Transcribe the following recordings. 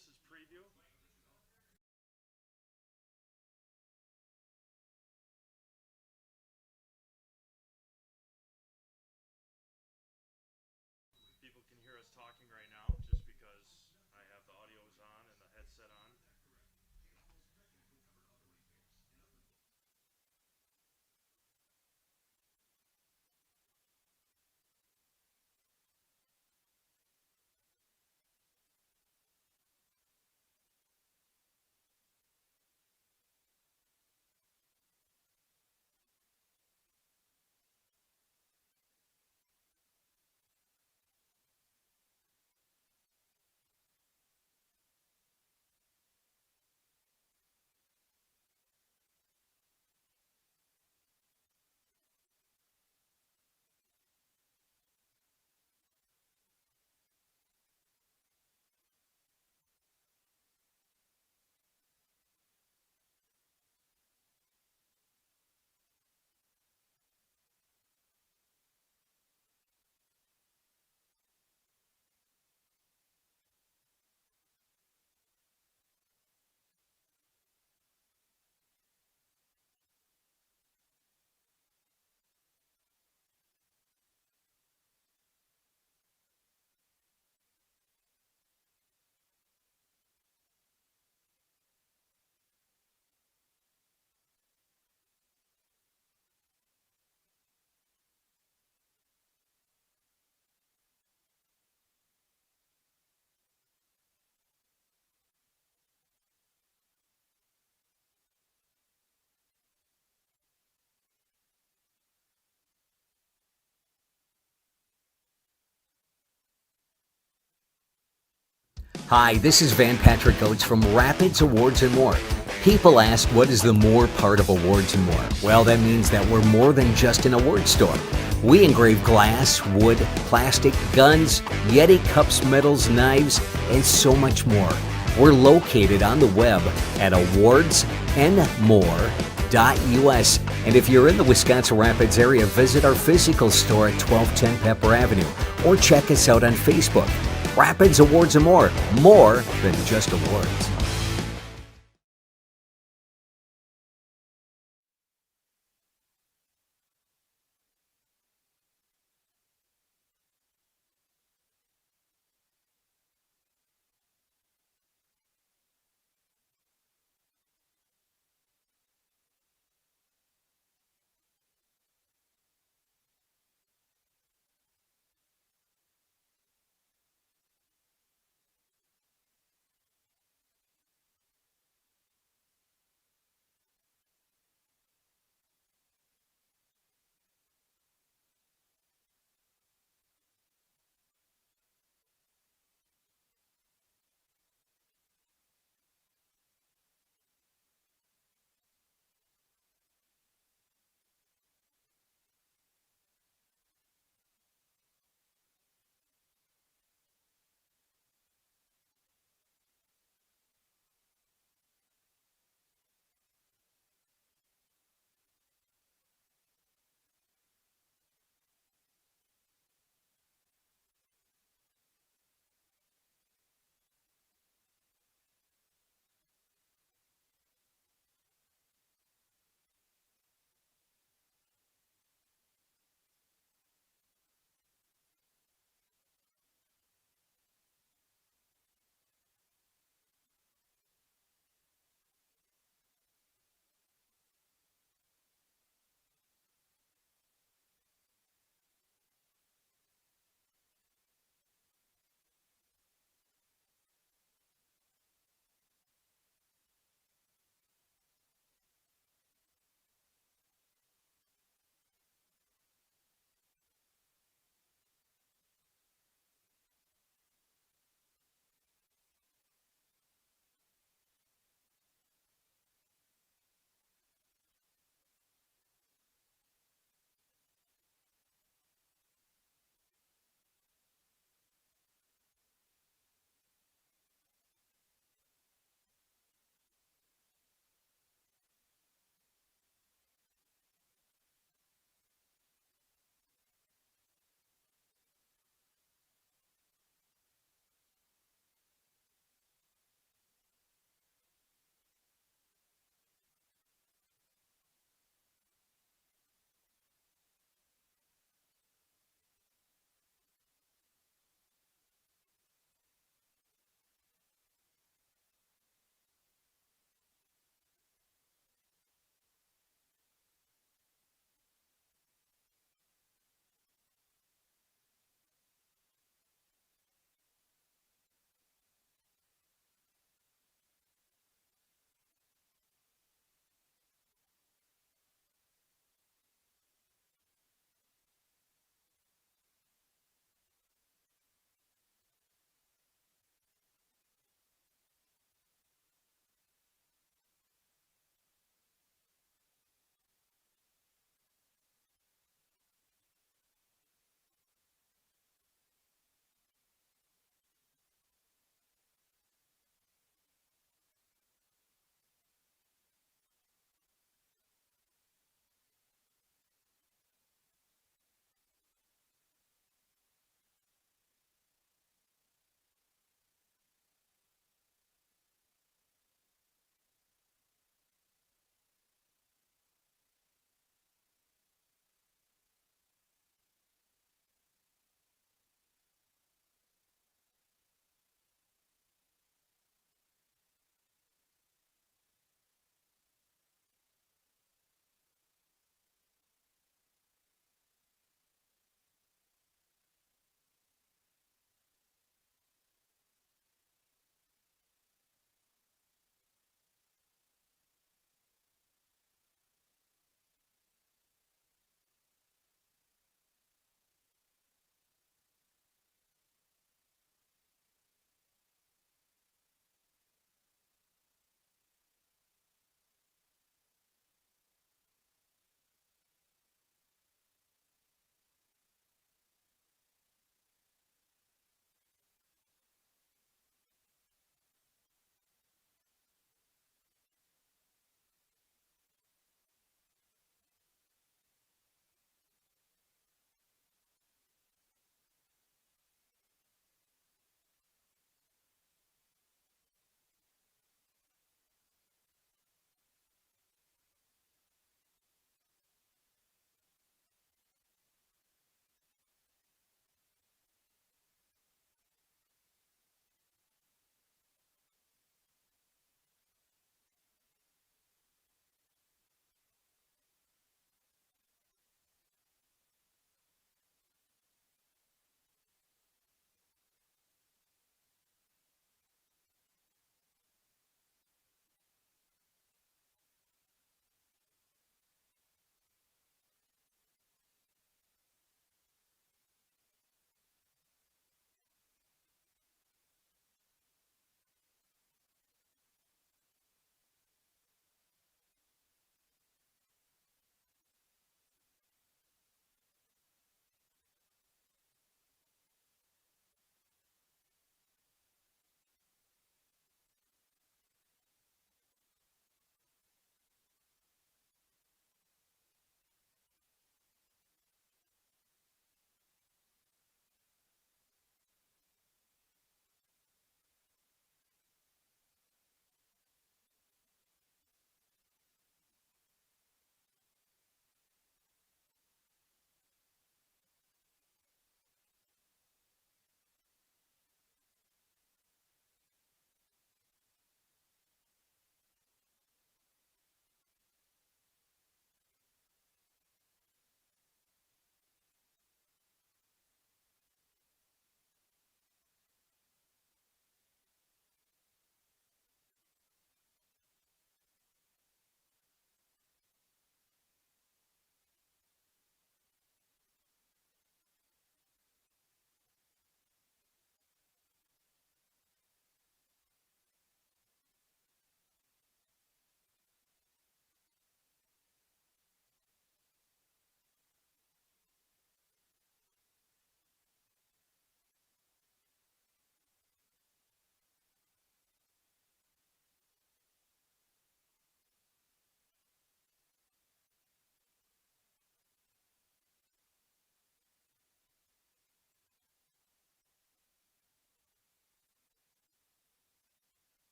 this is preview. People can hear us talking right now just because I have the audios on and the headset on. Hi, this is Van Patrick Oates from Rapids Awards and More. People ask, what is the more part of Awards and More? Well, that means that we're more than just an award store. We engrave glass, wood, plastic, guns, Yeti cups, medals, knives, and so much more. We're located on the web at awardsandmore.us. And if you're in the Wisconsin Rapids area, visit our physical store at 1210 Pepper Avenue or check us out on Facebook. Rapids Awards and More than just awards.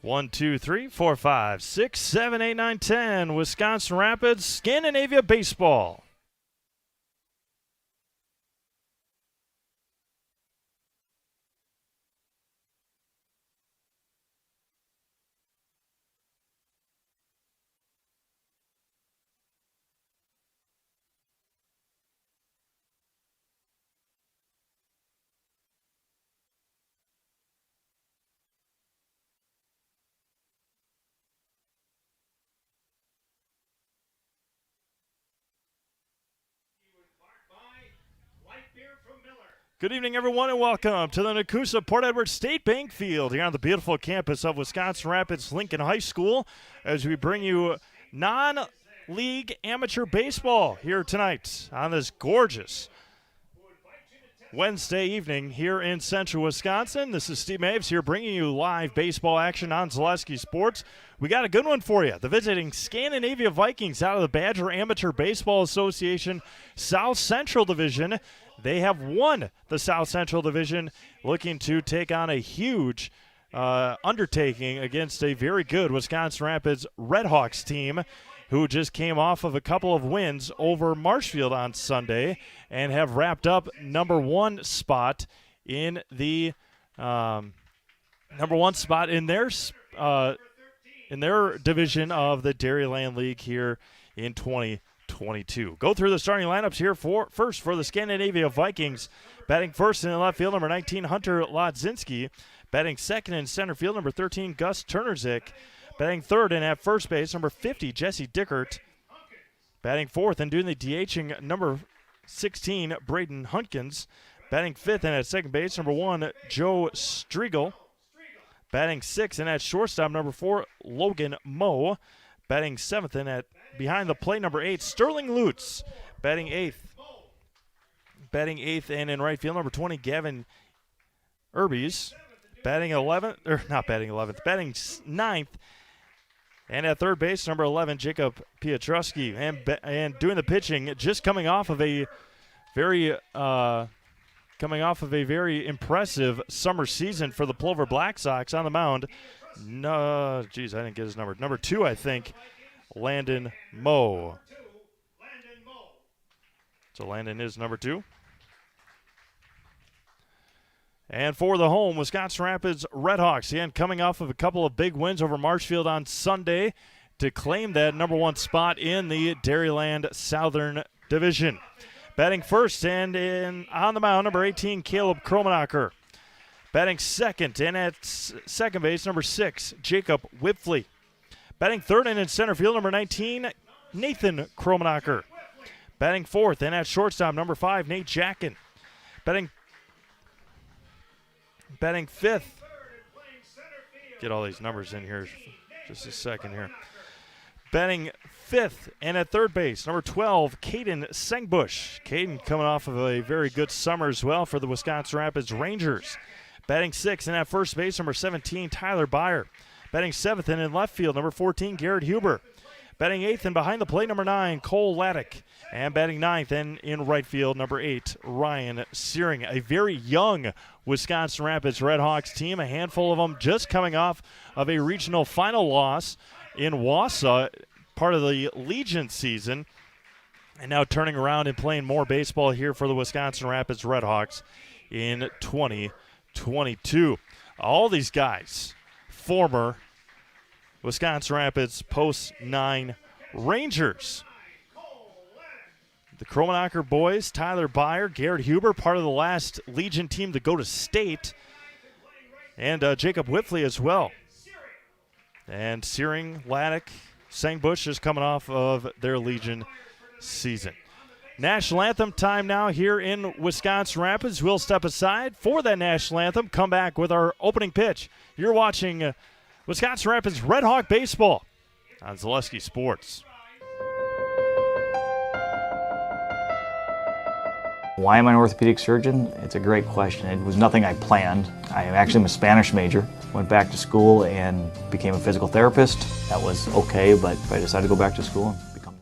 1, 2, 3, 4, 5, 6, 7, 8, 9, 10. Wisconsin Rapids, Scandinavia baseball. Good evening, everyone, and welcome to the Nakusa Port Edward State Bank Field here on the beautiful campus of Wisconsin Rapids Lincoln High School as we bring you non-league amateur baseball here tonight on this gorgeous Wednesday evening here in central Wisconsin. This is Steve Maves here bringing you live baseball action on Zaleski Sports. We got a good one for you. The visiting Scandinavia Vikings out of the Badger Amateur Baseball Association South Central Division. They have won the South Central Division, looking to take on a huge undertaking against a very good Wisconsin Rapids Redhawks team who just came off of a couple of wins over Marshfield on Sunday and have wrapped up number one spot in the number one spot in their division of the Dairyland League here in 2022. Go through the starting lineups here first for the Scandinavia Vikings. Batting first in the left field, number 19, Hunter Lodzinski. Batting second in center field, number 13, Gus Turner Zick. Batting third and at first base, number 50, Jesse Dickert. Batting fourth and doing the DHing, number 16, Braden Hunkins. Batting fifth and at second base, number 1, Joe Striegel. Batting sixth and at shortstop, number 4, Logan Moe. Batting seventh and at behind the plate, number 8, Sterling Lutz. Batting eighth and in right field, number 20, Gavin Irbies. Batting ninth. And at third base, number 11, Jacob Petrosky. And doing the pitching, just coming off of a very impressive summer season for the Plover Black Sox on the mound. No, geez, I didn't get his number. Number 2, I think, Landon Moe. So Landon is number 2. And for the home, Wisconsin Rapids Redhawks, again, coming off of a couple of big wins over Marshfield on Sunday to claim that number 1 spot in the Dairyland Southern Division. Batting first and on the mound, number 18, Caleb Kromanocker. Batting second and at second base, number 6, Jacob Whipfley. Batting third and in center field, number 19, Nathan Kromanocker. Batting fourth and at shortstop, number 5, Nate Jacken. Batting fifth. Get all these numbers in here just a second here. Batting fifth and at third base, number 12, Caden Sengbush. Caden coming off of a very good summer as well for the Wisconsin Rapids Rangers. Batting sixth and at first base, number 17, Tyler Byer. Batting seventh and in left field, number 14, Garrett Hubert. Batting eighth and behind the plate, number 9, Cole Laddick. And batting ninth and in right field, number 8, Ryan Searing. A very young Wisconsin Rapids Redhawks team, a handful of them just coming off of a regional final loss in Wausau, part of the Legion season, and now turning around and playing more baseball here for the Wisconsin Rapids Redhawks in 2022. All these guys, former Wisconsin Rapids Post 9 Rangers. The Kromanocker boys, Tyler Byer, Garrett Hubert, part of the last Legion team to go to state, and Jacob Whipfley as well. And Searing, Laddick, Sengbush is coming off of their Legion season. National Anthem time now here in Wisconsin Rapids. We'll step aside for that National Anthem, come back with our opening pitch. You're watching Wisconsin Rapids Red Hawk Baseball on Zaleski Sports. Why am I an orthopedic surgeon? It's a great question. It was nothing I planned. I actually am a Spanish major. Went back to school and became a physical therapist. That was okay, but I decided to go back to school and become.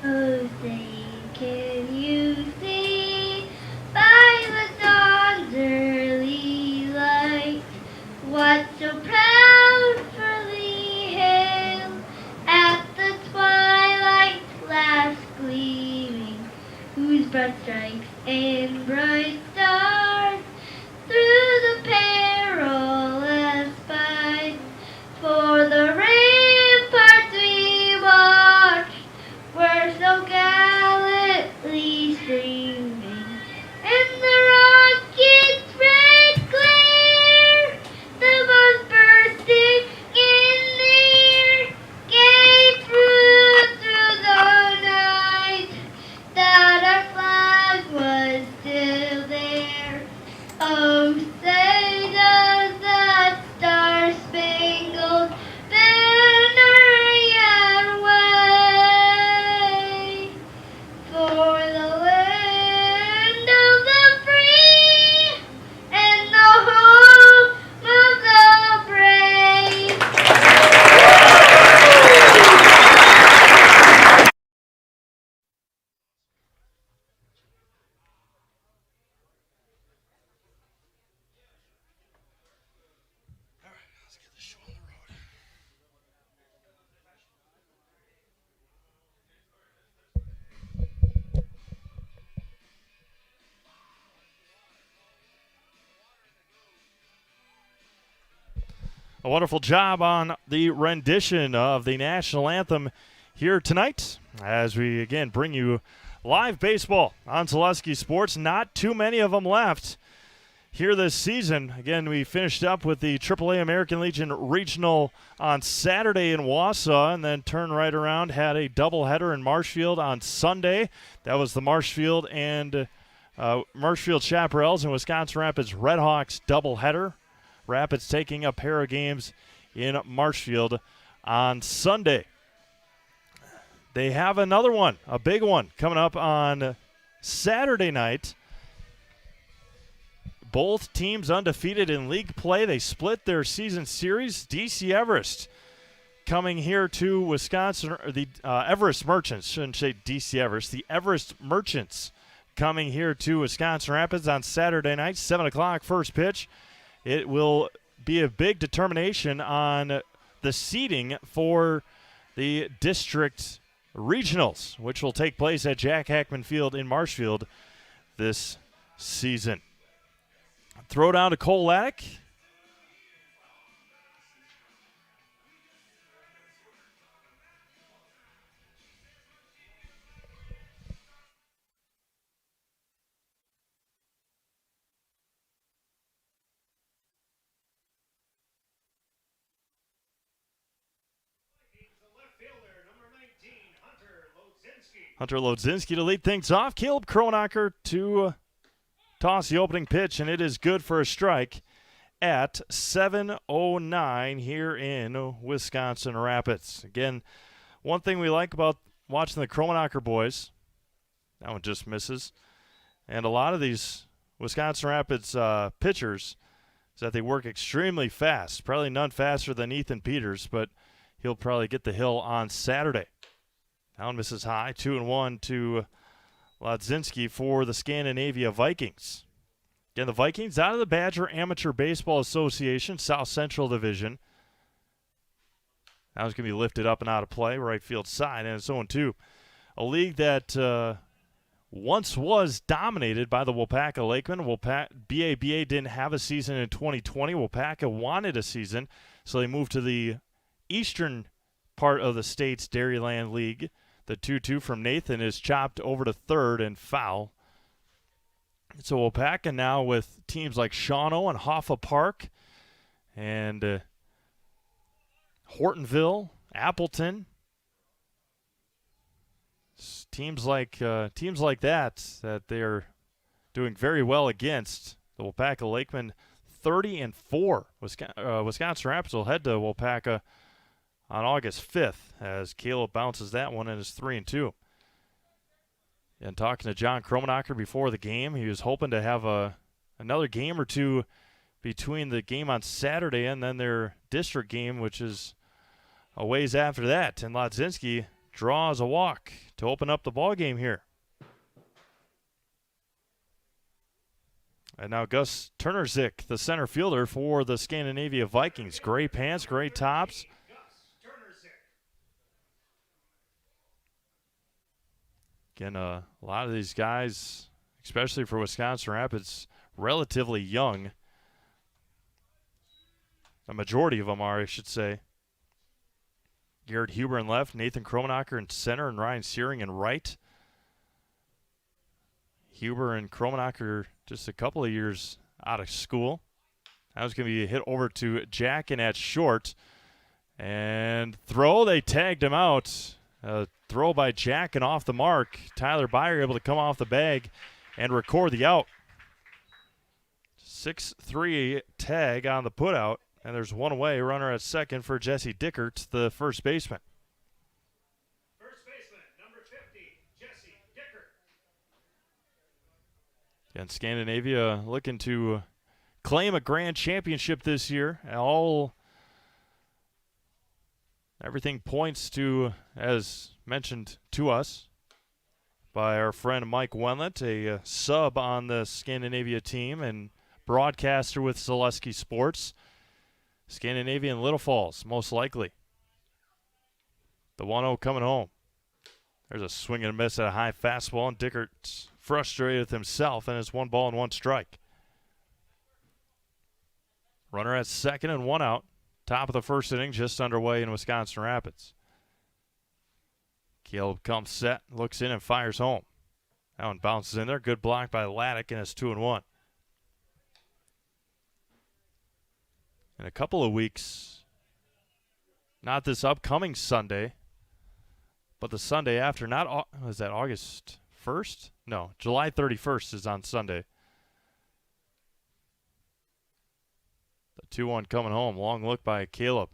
Jose, can you see by and bright stars through the perilous fight. For the ramparts we watched were so gallantly streaming, and the rockets' red glare, the bombs bursting in the air, gave proof through the night that our flag was still there. Oh, say does that star-spangled banner yet wave for the land of the free and the home of the brave. A wonderful job on the rendition of the national anthem here tonight as we again bring you live baseball on Zaleski Sports. Not too many of them left here this season. Again, we finished up with the AAA American Legion Regional on Saturday in Wausau and then turned right around, had a doubleheader in Marshfield on Sunday. That was the Marshfield and Marshfield Chaparrals and Wisconsin Rapids Redhawks doubleheader. Rapids taking a pair of games in Marshfield on Sunday. They have another one, a big one, coming up on Saturday night. Both teams undefeated in league play. They split their season series. DC Everest coming here to Wisconsin, or the Everest Merchants, shouldn't say DC Everest, the Everest Merchants coming here to Wisconsin Rapids on Saturday night, 7 o'clock first pitch. It will be a big determination on the seeding for the district regionals, which will take place at Jack Hackman Field in Marshfield this season. Throw down to Cole Laddick. Hunter Lodzinski to lead things off. Caleb Kromanocker to toss the opening pitch, and it is good for a strike at 7:09 here in Wisconsin Rapids. Again, one thing we like about watching the Kromanocker boys, that one just misses, and a lot of these Wisconsin Rapids pitchers is that they work extremely fast. Probably none faster than Ethan Peters, but he'll probably get the hill on Saturday. Down misses high, 2-1 to Lodzinski for the Scandinavia Vikings. Again, the Vikings out of the Badger Amateur Baseball Association, South Central Division. Now it's going to be lifted up and out of play, right field side, and it's 0-2. A league that once was dominated by the Waupaca Lakemen. BABA didn't have a season in 2020. Waupaca wanted a season, so they moved to the eastern part of the state's Dairyland League. The 2-2 from Nathan is chopped over to third and foul. So Waupaca now with teams like Shawano and Hoffa Park and Hortonville, Appleton. Teams like that they're doing very well against. The Waupaca Lakemen 30-4. Wisconsin Rapids will head to Waupaca on August 5th as Caleb bounces that one and is 3-2. And talking to John Kromanocker before the game, he was hoping to have another game or two between the game on Saturday and then their district game, which is a ways after that. And Lodzinski draws a walk to open up the ball game here. And now Gus Turner Zick, the center fielder for the Scandinavia Vikings. Gray pants, gray tops. Again, a lot of these guys especially for Wisconsin Rapids, relatively young. A majority of them are, I should say. Garrett Hubert in left, Nathan Kromanocker in center, and Ryan Searing in right. Huber and Kromanocker just a couple of years out of school. That was going to be a hit over to Jacken at short. And throw, they tagged him out. Throw by Jacken off the mark. Tyler Byer able to come off the bag and record the out. 6-3 tag on the putout. And there's one away, runner at second for Jesse Dickert, the first baseman. First baseman, number 50, Jesse Dickert. And Scandinavia looking to claim a grand championship this year. Everything points to, as mentioned to us by our friend Mike Wenlett, a sub on the Scandinavia team and broadcaster with Zaleski Sports. Scandinavia and Little Falls, most likely. The 1-0 coming home. There's a swing and a miss at a high fastball, and Dickert's frustrated with himself, and it's 1 ball and 1 strike. Runner at second and 1 out. Top of the first inning, just underway in Wisconsin Rapids. Caleb comes set, looks in, and fires home. That one bounces in there. Good block by Laddick, and it's 2-1. In a couple of weeks, not this upcoming Sunday, but the Sunday after, is that August 1st? No, July 31st is on Sunday. The 2-1 coming home. Long look by Caleb.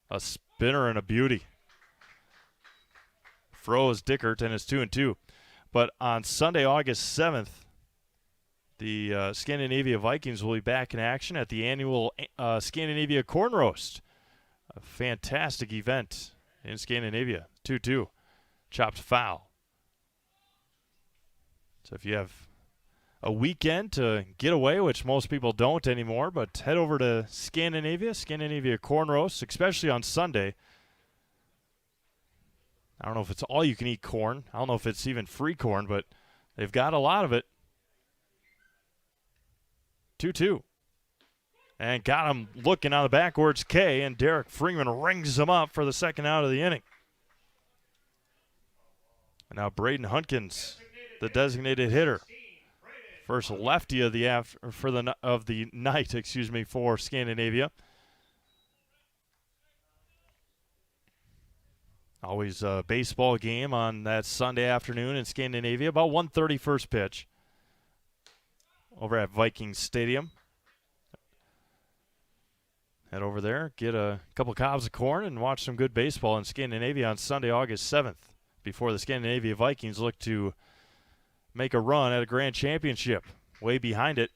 A spinner and a beauty. Froze Dickert, and it's 2-2. But on Sunday, August 7th, the Scandinavia Vikings will be back in action at the annual Scandinavia Corn Roast. A fantastic event in Scandinavia. 2-2. Chopped foul. So if you have a weekend to get away, which most people don't anymore, but head over to Scandinavia Corn Roast, especially on Sunday. I don't know if it's all you can eat corn. I don't know if it's even free corn, but they've got a lot of it. 2-2. And got him looking on the backwards K, and Derek Freeman rings him up for the second out of the inning. And now Braden Hunkins, the designated hitter. First lefty of the night, for Scandinavia. Always a baseball game on that Sunday afternoon in Scandinavia. About 1:30 first pitch over at Vikings Stadium. Head over there, get a couple cobs of corn, and watch some good baseball in Scandinavia on Sunday, August 7th, before the Scandinavia Vikings look to make a run at a grand championship. Way behind it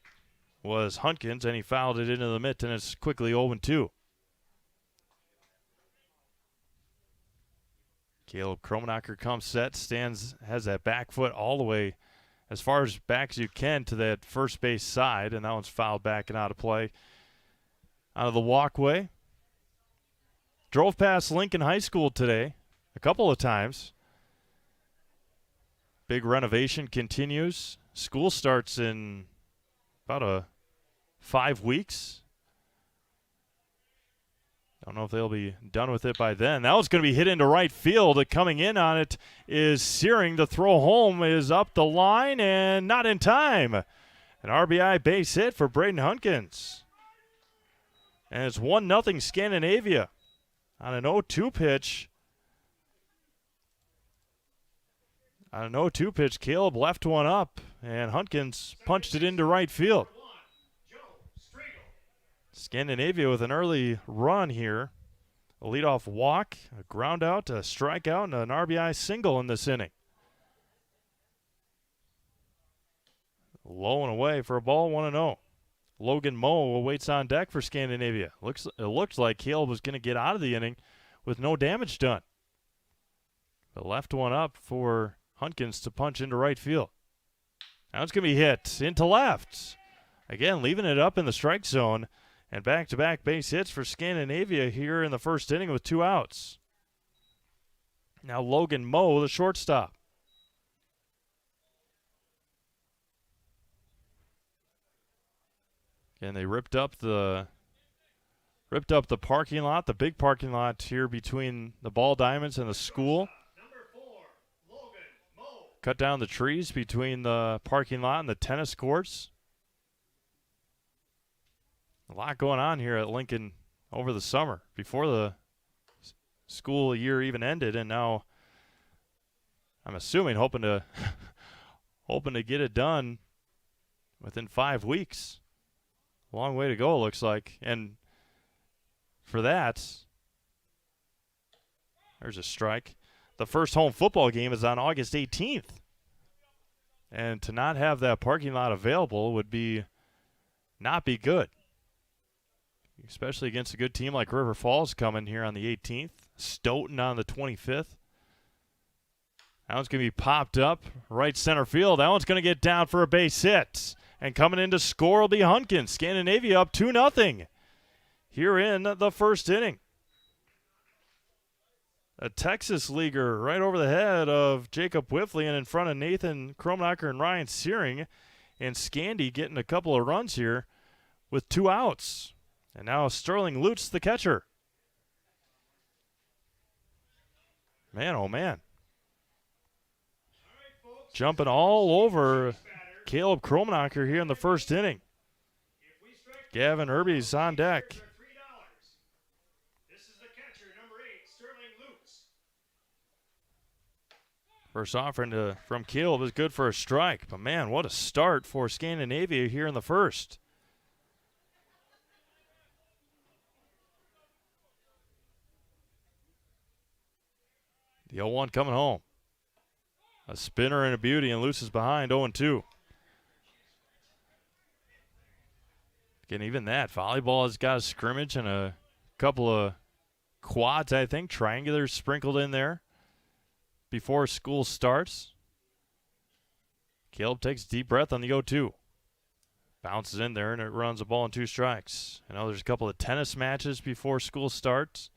was Hunkins, and he fouled it into the mitt, and it's quickly 0-2. Caleb Kromanocker comes set, has that back foot all the way as far as back as you can to that first base side, and that one's fouled back and out of play. Out of the walkway. Drove past Lincoln High School today a couple of times. Big renovation continues. School starts in about 5 weeks. Don't know if they'll be done with it by then. That one's going to be hit into right field. Coming in on it is Searing. The throw home is up the line and not in time. An RBI base hit for Braden Hunkins. And it's 1-0 Scandinavia on an 0-2 pitch. On an 0-2 pitch, Caleb left one up, and Hunkins punched it into right field. Scandinavia with an early run here. A leadoff walk, a ground out, a strikeout, and an RBI single in this inning. Low and away for a ball, 1-0. Logan Moe waits on deck for Scandinavia. It looks like Caleb was going to get out of the inning with no damage done. But left one up for Hunkins to punch into right field. Now it's going to be hit into left. Again, leaving it up in the strike zone. And back-to-back base hits for Scandinavia here in the first inning with 2 outs. Now Logan Moe, the shortstop. And they ripped up the parking lot, the big parking lot here between the Ball Diamonds and the school. Cut down the trees between the parking lot and the tennis courts. A lot going on here at Lincoln over the summer before the school year even ended, and now I'm assuming hoping to get it done within 5 weeks. Long way to go, it looks like. And for that, there's a strike. The first home football game is on August 18th. And to not have that parking lot available would not be good. Especially against a good team like River Falls coming here on the 18th. Stoughton on the 25th. That one's going to be popped up right center field. That one's going to get down for a base hit. And coming in to score will be Hunkins. Scandinavia up 2-0 here in the first inning. A Texas leaguer right over the head of Jacob Whiffley and in front of Nathan Kromanocker and Ryan Searing. And Scandy getting a couple of runs here with 2 outs. And now Sterling Lutz, the catcher. Man, oh man. Jumping all over Caleb Kromanocker here in the first inning. Gavin Irby's on deck. This is the catcher, number 8, Sterling Lutz. First offering from Caleb is good for a strike. But man, what a start for Scandinavia here in the first. The 0-1 coming home. A spinner and a beauty, and Luce is behind 0-2. Again, even that, volleyball has got a scrimmage and a couple of quads, I think, triangulars sprinkled in there before school starts. Caleb takes a deep breath on the 0-2. Bounces in there, and it runs a ball and 2 strikes. I know there's a couple of tennis matches before school starts.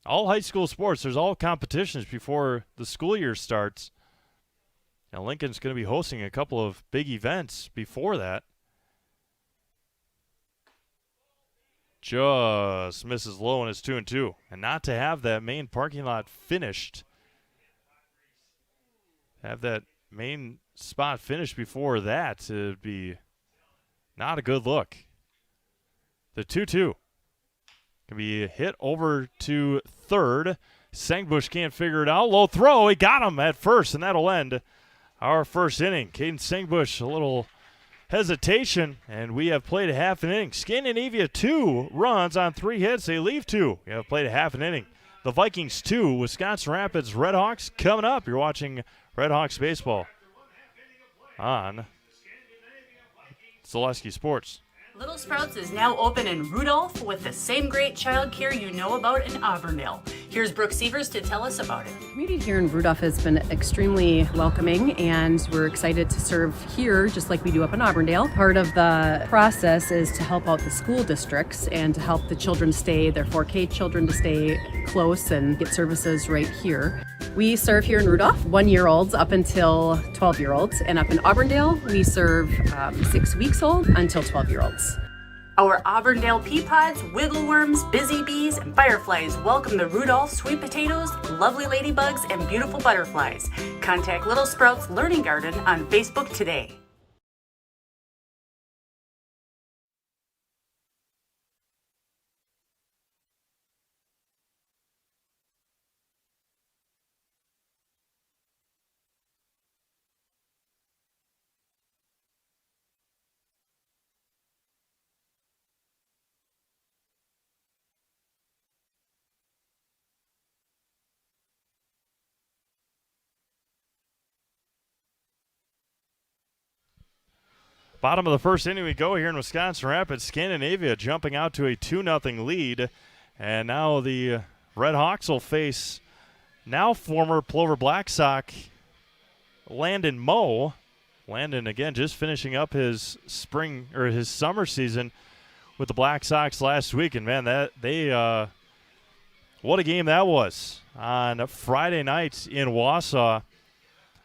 All high school sports, there's all competitions before the school year starts. Now Lincoln's going to be hosting a couple of big events before that. Just misses low and it's 2-2. And not to have that main parking lot finished. Have that main spot finished before that would be not a good look. The 2-2. Can be hit over to third. Sengbush can't figure it out. Low throw. He got him at first, and that'll end our first inning. Caden Sengbush, a little hesitation, and we have played a half an inning. Scandinavia 2 runs on 3 hits. They leave 2. We have played a half an inning. The Vikings 2, Wisconsin Rapids Redhawks coming up. You're watching Redhawks baseball on Zaleski Sports. Little Sprouts is now open in Rudolph with the same great childcare you know about in Auburndale. Here's Brooke Sievers to tell us about it. The community here in Rudolph has been extremely welcoming, and we're excited to serve here just like we do up in Auburndale. Part of the process is to help out the school districts and to help the children stay, their 4K children to stay close and get services right here. We serve here in Rudolph 1-year-olds up until 12-year-olds, and up in Auburndale we serve 6 weeks old until 12-year-olds. Our Auburndale pea pods, wiggleworms, busy bees, and fireflies welcome the Rudolph sweet potatoes, lovely ladybugs, and beautiful butterflies. Contact Little Sprouts Learning Garden on Facebook today. Bottom of the first inning we go here in Wisconsin Rapids. Scandinavia jumping out to a 2-0 lead. And now the Red Hawks will face now former Plover Black Sox Landon Moe. Landon, again, just finishing up his his summer season with the Black Sox last week. And, man, what a game that was on Friday night in Wausau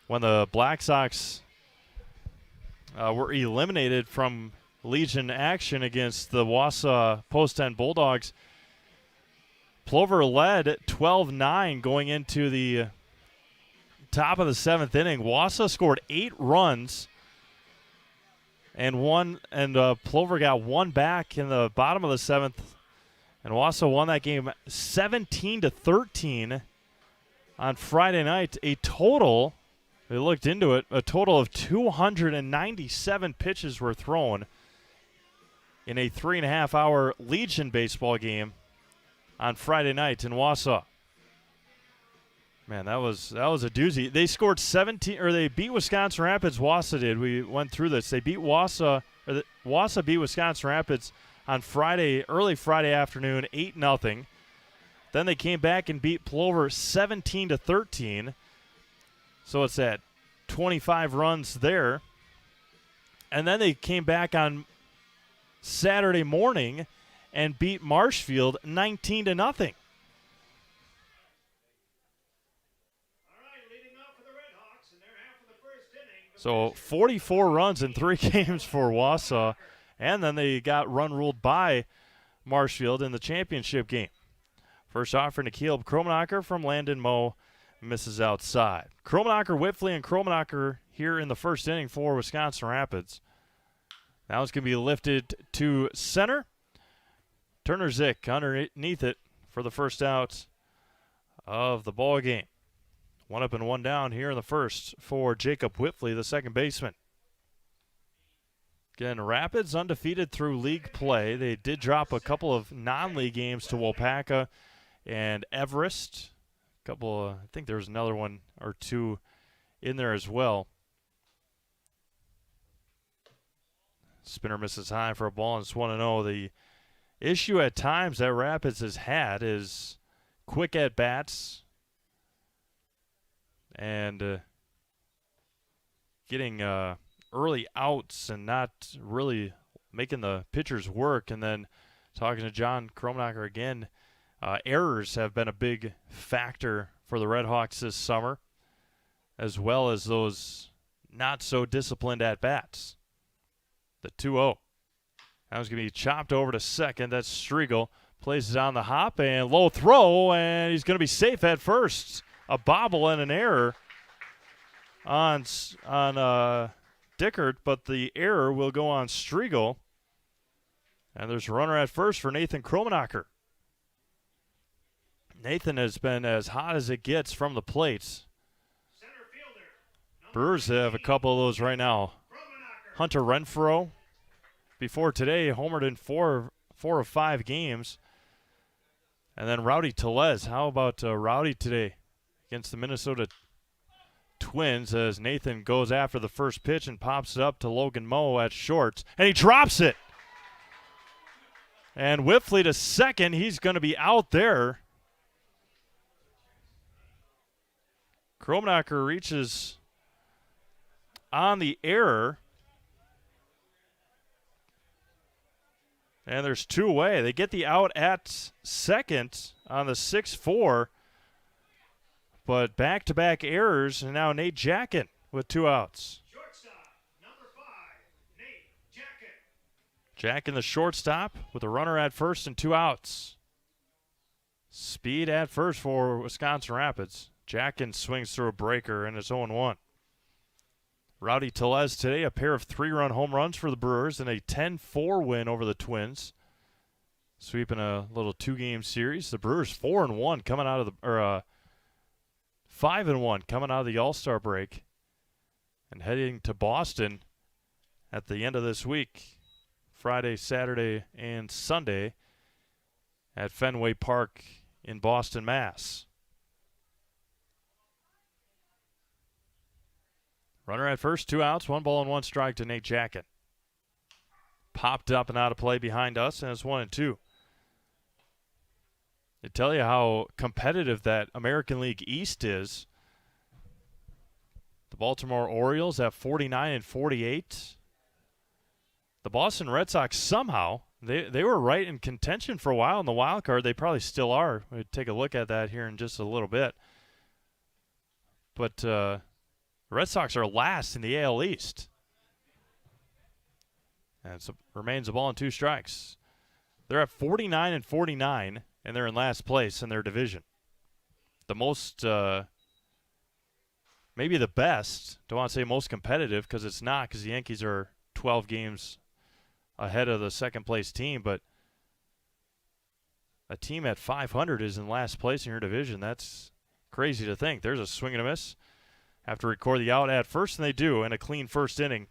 when the Black Sox were eliminated from Legion action against the Wausau Post 10 Bulldogs. Plover led 12-9 going into the top of the 7th inning. Wausau scored 8 runs and Plover got 1 back in the bottom of the 7th. And Wausau won that game 17-13 on Friday night. We looked into it, a total of 297 pitches were thrown in a 3.5-hour Legion baseball game on Friday night in Wausau. Man, that was a doozy. They scored 17, or they beat Wisconsin Rapids. Wausau did. We went through this. They beat Wausau, Wausau beat Wisconsin Rapids on Friday, early Friday afternoon, 8-0. Then they came back and beat Plover 17-13. So it's at 25 runs there. And then they came back on Saturday morning and beat Marshfield 19-0. So 44 runs in 3 games for Wausau, and then they got run ruled by Marshfield in the championship game. First offer to Caleb Kromanocker from Landon Moe, misses outside. Kromanocker, Whitfley, and Kromanocker here in the first inning for Wisconsin Rapids. Now it's going to be lifted to center. Turner Zick underneath it for the first out of the ball game. 1 up and 1 down here in the first for Jacob Whitfley, the second baseman. Again, Rapids undefeated through league play. They did drop a couple of non-league games to Waupaca and Everest. I think there was another one or two in there as well. Spinner misses high for a ball, and it's 1-0. The issue at times that Rapids has had is quick at-bats and getting early outs and not really making the pitchers work. And then talking to John Kromanocker again, errors have been a big factor for the Redhawks this summer, as well as those not-so-disciplined at-bats. The 2-0. That was going to be chopped over to second. That's Striegel. Plays it on the hop and low throw, and he's going to be safe at first. A bobble and an error on Dickert, but the error will go on Striegel. And there's a runner at first for Nathan Kromanocker. Nathan has been as hot as it gets from the plate. Brewers have a couple of those right now. Hunter Renfro, before today, homered in four of 5 games. And then Rowdy Telez. How about Rowdy today against the Minnesota Twins as Nathan goes after the first pitch and pops it up to Logan Moe at short. And he drops it. And Whitfley to second. He's going to be out there. Kromanocker reaches on the error. And there's 2 away. They get the out at second on the 6-4. But back-to-back errors, and now Nate Jacken with 2 outs. Shortstop, number 5, Nate Jacken. Jacken, the shortstop, with a runner at first and 2 outs. Speed at first for Wisconsin Rapids. Jacken swings through a breaker, and it's 0-1. Rowdy Telez today, a pair of 3-run home runs for the Brewers in a 10-4 win over the Twins. Sweeping a little 2-game series. The Brewers 4-1 coming out of the 5-1 coming out of the All-Star break and heading to Boston at the end of this week. Friday, Saturday, and Sunday at Fenway Park in Boston, Mass. Runner at first, 2 outs, 1 ball and 1 strike to Nate Jacken. Popped up and out of play behind us, and it's 1-2. To tell you how competitive that American League East is, the Baltimore Orioles have 49-48. The Boston Red Sox somehow, they were right in contention for a while in the wild card. They probably still are. We'll take a look at that here in just a little bit. But the Red Sox are last in the AL East. And so remains a ball and 2 strikes. They're at 49-49, and they're in last place in their division. The most, maybe the best, don't want to say most competitive because it's not, because the Yankees are 12 games ahead of the second place team, but a team at 500 is in last place in your division. That's crazy to think. There's a swing and a miss. Have to record the out at first, and they do, in a clean first inning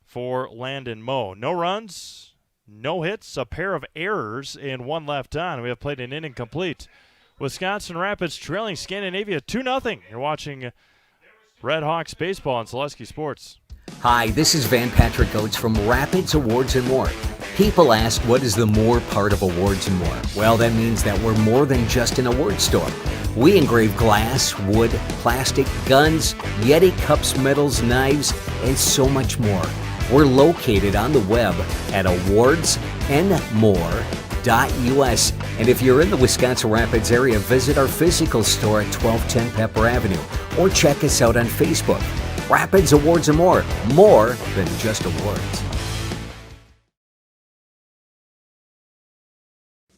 for Landon Moe. No runs, no hits, a pair of errors, and 1 left on. We have played an inning complete. Wisconsin Rapids trailing Scandinavia 2-0. You're watching Red Hawks baseball on Zaleski Sports. Hi, this is Van Patrick Oates from Rapids Awards and More. People ask, what is the more part of Awards and More? Well, that means that we're more than just an award store. We engrave glass, wood, plastic, guns, Yeti cups, medals, knives, and so much more. We're located on the web at awardsandmore.us. And if you're in the Wisconsin Rapids area, visit our physical store at 1210 Pepper Avenue or check us out on Facebook. Rapids Awards and More than just awards.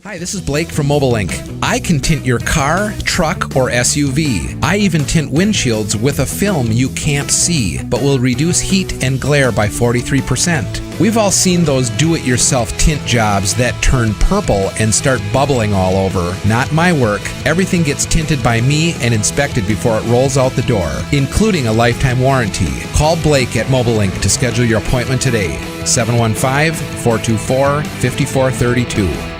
Hi, this is Blake from Mobile Ink. I can tint your car, truck, or SUV. I even tint windshields with a film you can't see, but will reduce heat and glare by 43%. We've all seen those do-it-yourself tint jobs that turn purple and start bubbling all over. Not my work. Everything gets tinted by me and inspected before it rolls out the door, including a lifetime warranty. Call Blake at Mobile Ink to schedule your appointment today. 715-424-5432.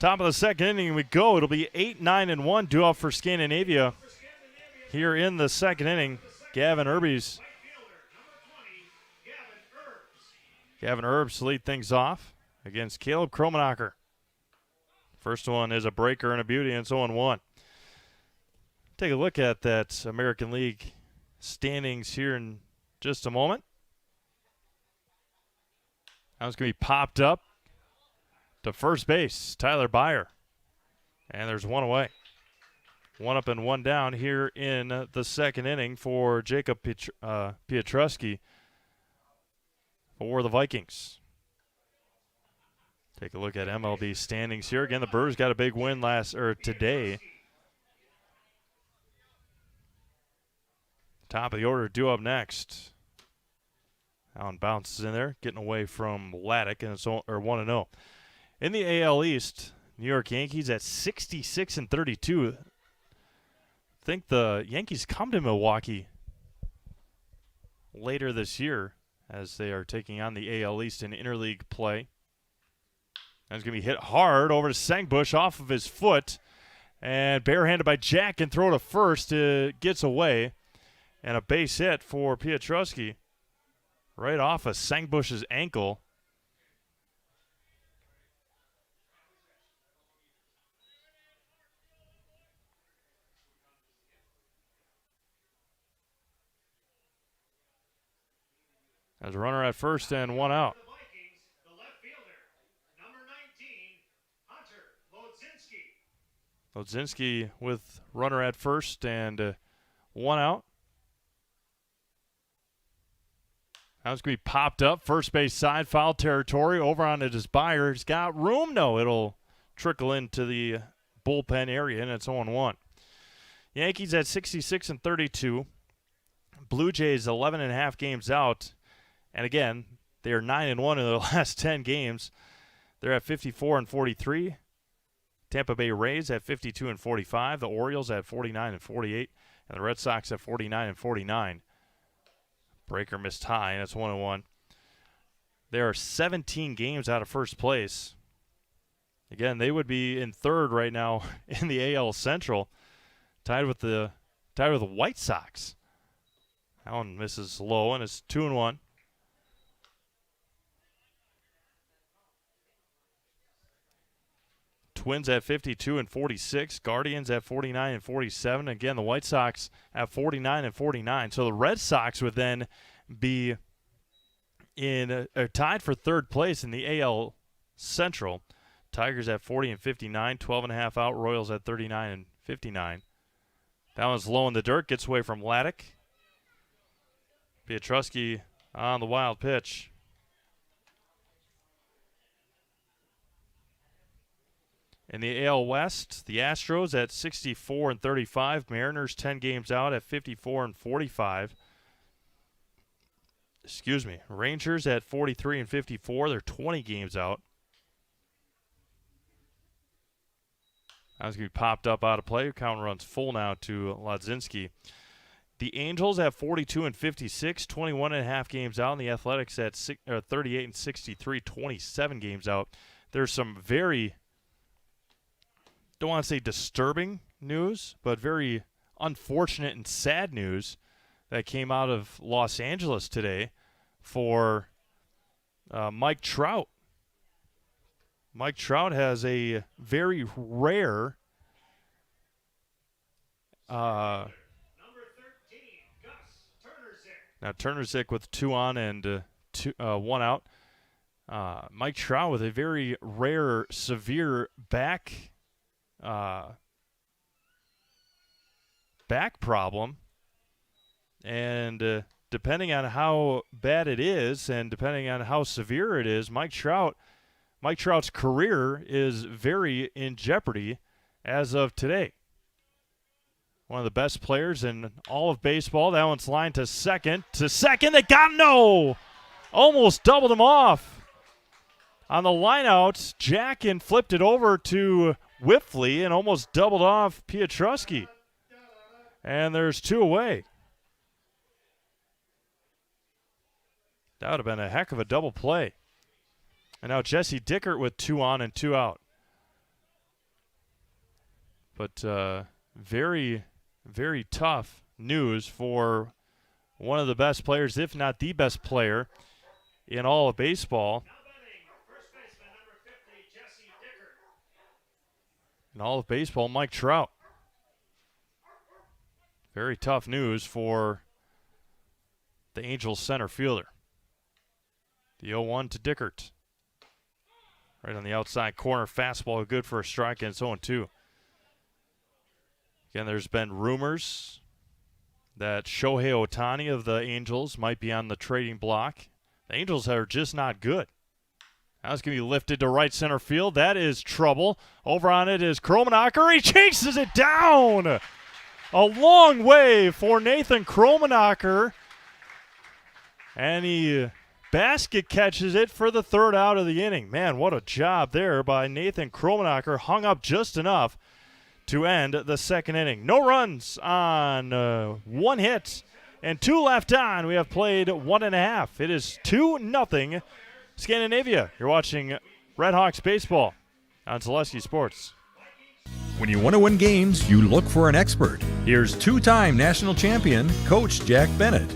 Top of the second inning we go. It'll be 8-9-1 due off for Scandinavia here in the second inning. Gavin Herbs to lead things off against Caleb Kromanocker. First one is a breaker and a beauty, and it's 0-1. Take a look at that American League standings here in just a moment. That was going to be popped up to first base, Tyler Byer. And there's one away. One up and one down here in the second inning for Jacob Petrosky for the Vikings. Take a look at MLB standings here. Again, the Brewers got a big win today. Top of the order, due up next. Allen bounces in there, getting away from Laddick, and it's 1-0. In the AL East, New York Yankees at 66-32. I think the Yankees come to Milwaukee later this year as they are taking on the AL East in interleague play. That's going to be hit hard over to Sengbush off of his foot. And barehanded by Jack and throw to first. Gets away. And a base hit for Petrosky right off of Sengbush's ankle. As a runner at first and one out. The left fielder, number 19, Hunter Lodzinski with runner at first and one out. That's going to be popped up. First base side, foul territory. Over on it is Byer. He's got room. No, it'll trickle into the bullpen area, and it's 0-1. Yankees at 66-32. Blue Jays 11.5 games out. And again, they are 9-1 in their last 10 games. They're at 54-43. Tampa Bay Rays at 52-45. The Orioles at 49-48. And the Red Sox at 49-49. Breaker missed high, and it's 1-1. There are 17 games out of first place. Again, they would be in third right now in the AL Central, tied with the White Sox. That one misses low, and it's 2-1. Twins at 52 and 46. Guardians at 49 and 47. Again, the White Sox at 49 and 49. So the Red Sox would then be tied for third place in the AL Central. Tigers at 40 and 59. 12.5 out. Royals at 39 and 59. That one's low in the dirt. Gets away from Laddick. Petrosky on the wild pitch. In the AL West, the Astros at 64 and 35. Mariners 10 games out at 54 and 45. Rangers at 43 and 54. They're 20 games out. That was going to be popped up out of play. Count runs full now to Ladzinski. The Angels at 42 and 56, 21.5 games out. And the Athletics at 38 and 63, 27 games out. There's some very, don't want to say disturbing news, but very unfortunate and sad news that came out of Los Angeles today for Mike Trout. Mike Trout has a very rare Number 13, Gus Turner Zick. now Turner Zick with 2 on and 1 out. Mike Trout with a very rare severe back problem, and depending on how bad it is and depending on how severe it is, Mike Trout's career is very in jeopardy as of today. One of the best players in all of baseball. That one's lined to second. They got no! Almost doubled him off. On the lineout, Jackin flipped it over to Whiffley and almost doubled off Petrosky. And there's 2 away. That would have been a heck of a double play. And now Jesse Dickert with 2 on and 2 out. But very, very tough news for one of the best players, if not the best player in all of baseball. Now batting, first baseman, number 50, Jesse Dickert. In all of baseball, Mike Trout. Very tough news for the Angels center fielder. The 0-1 to Dickert. Right on the outside corner, fastball good for a strike, and it's 0-2. Again, there's been rumors that Shohei Ohtani of the Angels might be on the trading block. The Angels are just not good. That's going to be lifted to right center field. That is trouble. Over on it is Kromanocker. He chases it down. A long way for Nathan Kromanocker. And he basket catches it for the 3rd out of the inning. Man, what a job there by Nathan Kromanocker. Hung up just enough to end the 2nd inning. No runs on 1 hit and 2 left on. We have played 1.5. It is 2-0 Scandinavia. You're watching Red Hawks baseball on Zaleski Sports. When you want to win games, you look for an expert. Here's 2-time national champion, Coach Jack Bennett.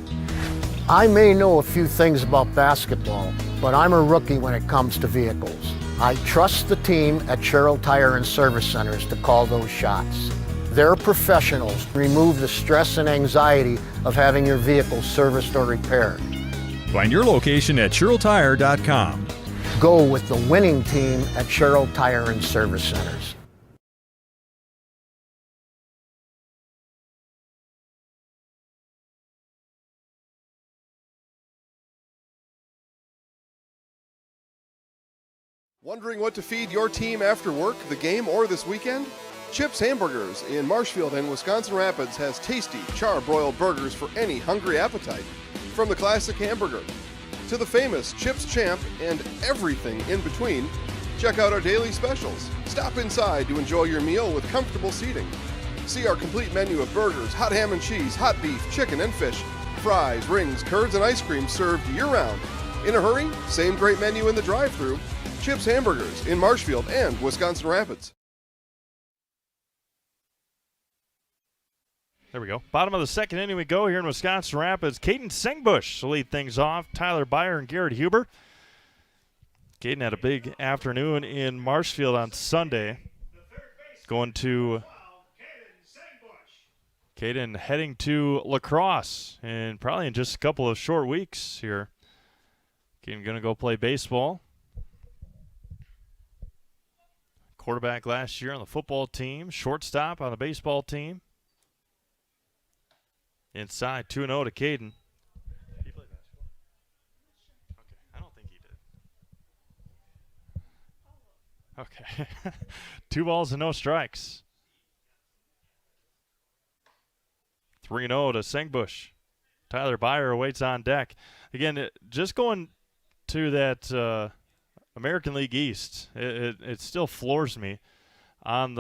I may know a few things about basketball, but I'm a rookie when it comes to vehicles. I trust the team at Sherrill Tire and Service Centers to call those shots. They're professionals. Remove the stress and anxiety of having your vehicle serviced or repaired. Find your location at SherrillTire.com. Go with the winning team at Sherrill Tire and Service Centers. Wondering what to feed your team after work, the game, or this weekend? Chips Hamburgers in Marshfield and Wisconsin Rapids has tasty, char-broiled burgers for any hungry appetite. From the classic hamburger to the famous Chips Champ and everything in between, check out our daily specials. Stop inside to enjoy your meal with comfortable seating. See our complete menu of burgers, hot ham and cheese, hot beef, chicken and fish, fries, rings, curds, and ice cream served year-round. In a hurry? Same great menu in the drive-thru. Chips Hamburgers in Marshfield and Wisconsin Rapids. There we go. Bottom of the second inning we go here in Wisconsin Rapids. Caden Sengbush will lead things off. Tyler Byer and Garrett Hubert. Caden had a big afternoon in Marshfield on Sunday. Going to Caden heading to lacrosse and probably in just a couple of short weeks here. Caden going to go play baseball. Quarterback last year on the football team. Shortstop on the baseball team. Inside 2-0 to Caden. He played basketball? Okay, I don't think he did. Okay. 2 balls and no strikes. 3-0 to Sengbush. Tyler Byer awaits on deck. Again, just going to that American League East, it still floors me on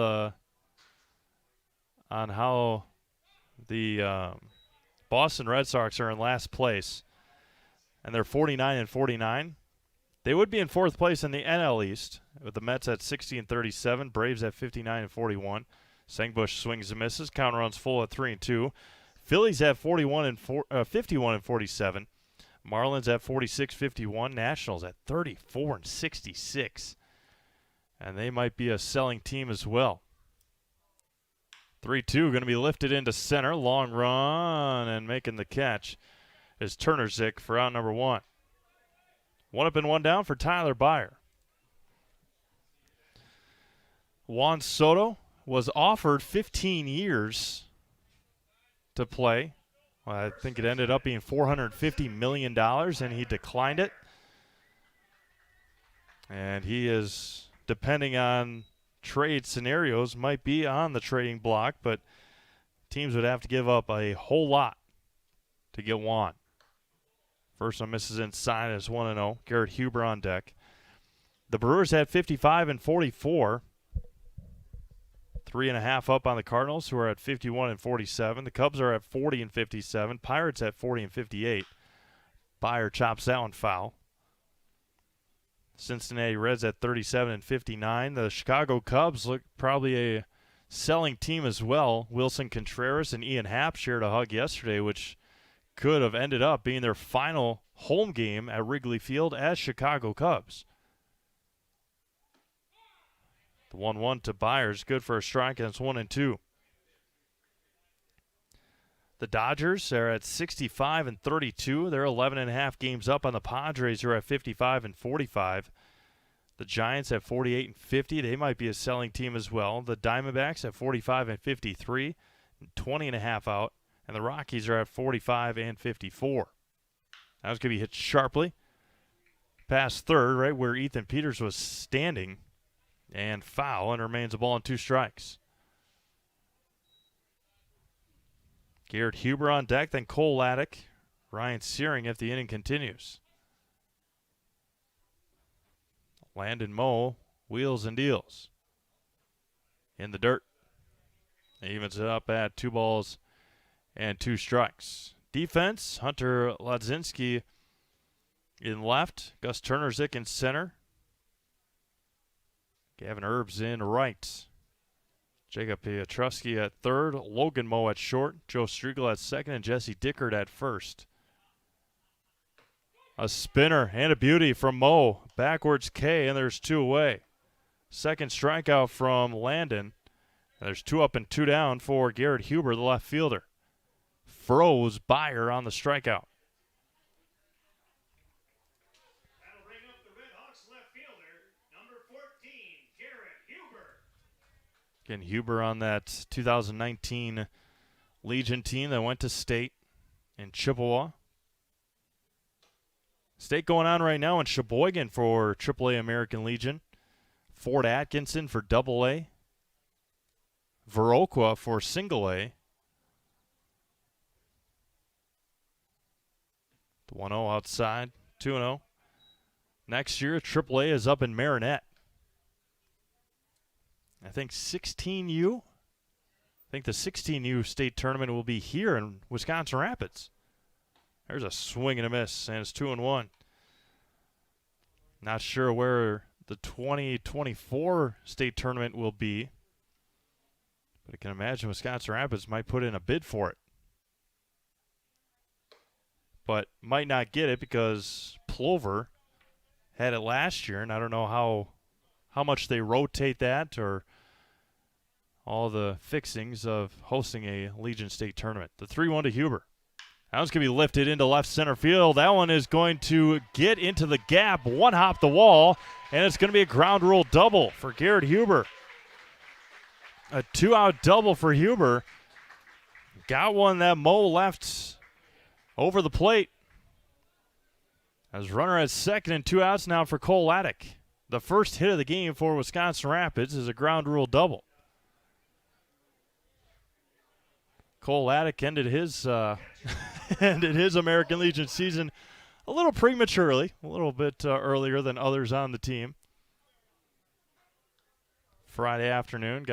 how the Boston Red Sox are in last place, and they're 49-49. They would be in fourth place in the NL East with the Mets at 60-37, Braves at 59-41. Sengbush swings and misses. Count runs full at 3-2. Phillies at 51-47. Marlins at 46-51. Nationals at 34-66. And they might be a selling team as well. 3-2 going to be lifted into center. Long run and making the catch is Turner Zick for out number 1. 1 up and 1 down for Tyler Byer. Juan Soto was offered 15 years to play. Well, I think it ended up being $450 million, and he declined it. And he is, depending on trade scenarios, might be on the trading block, but teams would have to give up a whole lot to get Juan. First one misses inside as 1-0. Garrett Hubert on deck. The Brewers had 55-44. 3.5 up on the Cardinals, who are at 51-47. The Cubs are at 40-57. Pirates at 40-58. Byer chops that one foul. Cincinnati Reds at 37-59. The Chicago Cubs look probably a selling team as well. Wilson Contreras and Ian Happ shared a hug yesterday, which could have ended up being their final home game at Wrigley Field as Chicago Cubs. The 1-1 to Byers, good for a strike, and it's 1-2. The Dodgers are at 65-32. They're 11.5 games up on the Padres, who are at 55-45. The Giants at 48-50. They might be a selling team as well. The Diamondbacks at 45-53, 20.5 out. And the Rockies are at 45-54. That was going to be hit sharply past third, right where Ethan Peters was standing, and foul, and remains a ball and 2 strikes. Garrett Hubert on deck, then Cole Laddick, Ryan Searing if the inning continues. Landon Moe wheels and deals in the dirt. Evens it up at 2 balls and 2 strikes. Defense, Hunter Ladzinski in left, Gus Turner Zick in center, Gavin Erbs in right. Jacob Petrosky at third, Logan Moe at short, Joe Striegel at second, and Jesse Dickert at first. A spinner and a beauty from Moe. Backwards K, and there's 2 away. Second strikeout from Landon. And there's 2 up and 2 down for Garrett Hubert, the left fielder. Froze Byer on the strikeout. That'll bring up the Red Hawks left fielder, number 14, Garrett Hubert. Again, Huber on that 2019 Legion team that went to state in Chippewa. State going on right now in Sheboygan for AAA American Legion. Fort Atkinson for AA. Viroqua for Single A. The 1-0 outside, 2-0. Next year, AAA is up in Marinette. I think 16U. I think the 16U state tournament will be here in Wisconsin Rapids. There's a swing and a miss, and it's 2-1. Not sure where the 2024 state tournament will be. But I can imagine Wisconsin Rapids might put in a bid for it. But might not get it because Plover had it last year, and I don't know how much they rotate that or all the fixings of hosting a Legion State tournament. The 3-1 to Hubert. That one's going to be lifted into left center field. That one is going to get into the gap, one hop the wall, and it's going to be a ground rule double for Garrett Hubert. A 2-out double for Hubert. Got one that Mo left over the plate. As runner at second and 2 outs now for Cole Laddick. The first hit of the game for Wisconsin Rapids is a ground rule double. Cole Laddick ended his American Legion season a little prematurely, a little bit earlier than others on the team. Thursday afternoon,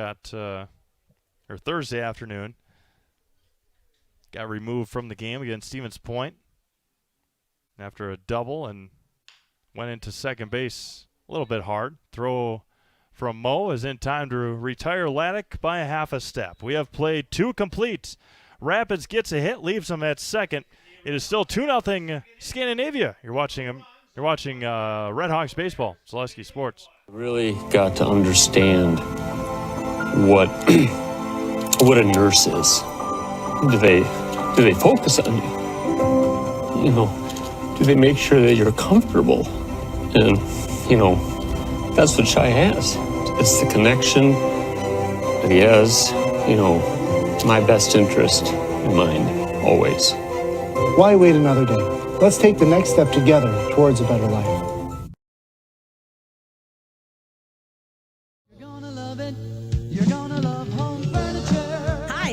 got removed from the game against Stevens Point after a double and went into second base a little bit hard. Throw from Mo is in time to retire Laddick by a half a step. We have played 2 complete. Rapids gets a hit, leaves him at second. It is still 2-0 Scandinavia. You're watching Red Hawks baseball, Zaleski Sports. Really got to understand what a nurse is. Do they focus on you? You know, do they make sure that you're comfortable? And you know, that's what Shai has. It's the connection that he has. You know, my best interest in mind always. Why wait another day? Let's take the next step together towards a better life.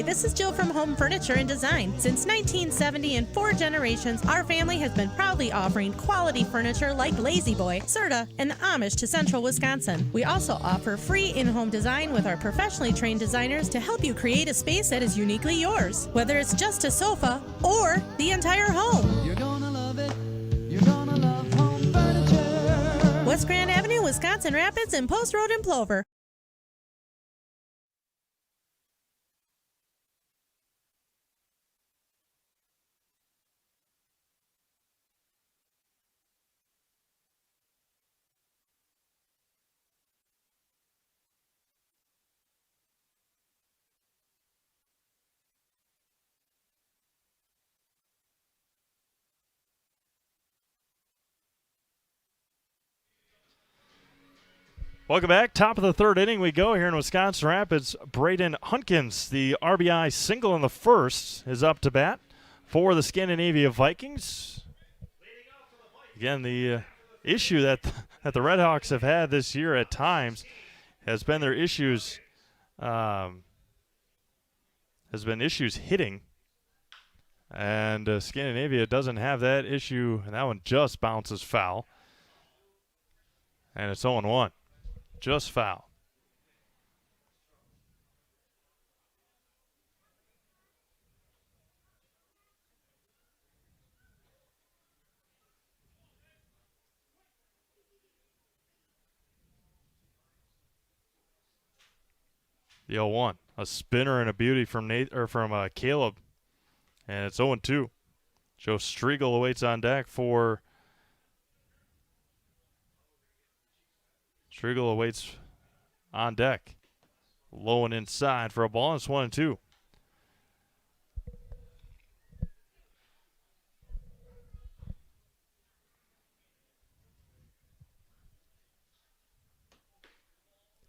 This is Jill from Home Furniture and Design. Since 1970 and 4 generations, our family has been proudly offering quality furniture like Lazy Boy, Serta, and the Amish to Central Wisconsin. We also offer free in-home design with our professionally trained designers to help you create a space that is uniquely yours, whether it's just a sofa or the entire home. You're gonna love it. You're gonna love Home Furniture. West Grand Avenue, Wisconsin Rapids, and Post Road in Plover. Welcome back. Top of the third inning we go here in Wisconsin Rapids. Braden Hunkins, the RBI single in the first, is up to bat for the Scandinavia Vikings. Again, the issue that the Red Hawks have had this year at times has been their issues hitting. And Scandinavia doesn't have that issue, and that one just bounces foul. And it's 0-1. Just foul. The 0-1. A spinner and a beauty from Caleb. And it's 0-2. Joe Striegel awaits on deck for... Striegel awaits on deck. Low and inside for a ball, and it's 1-2.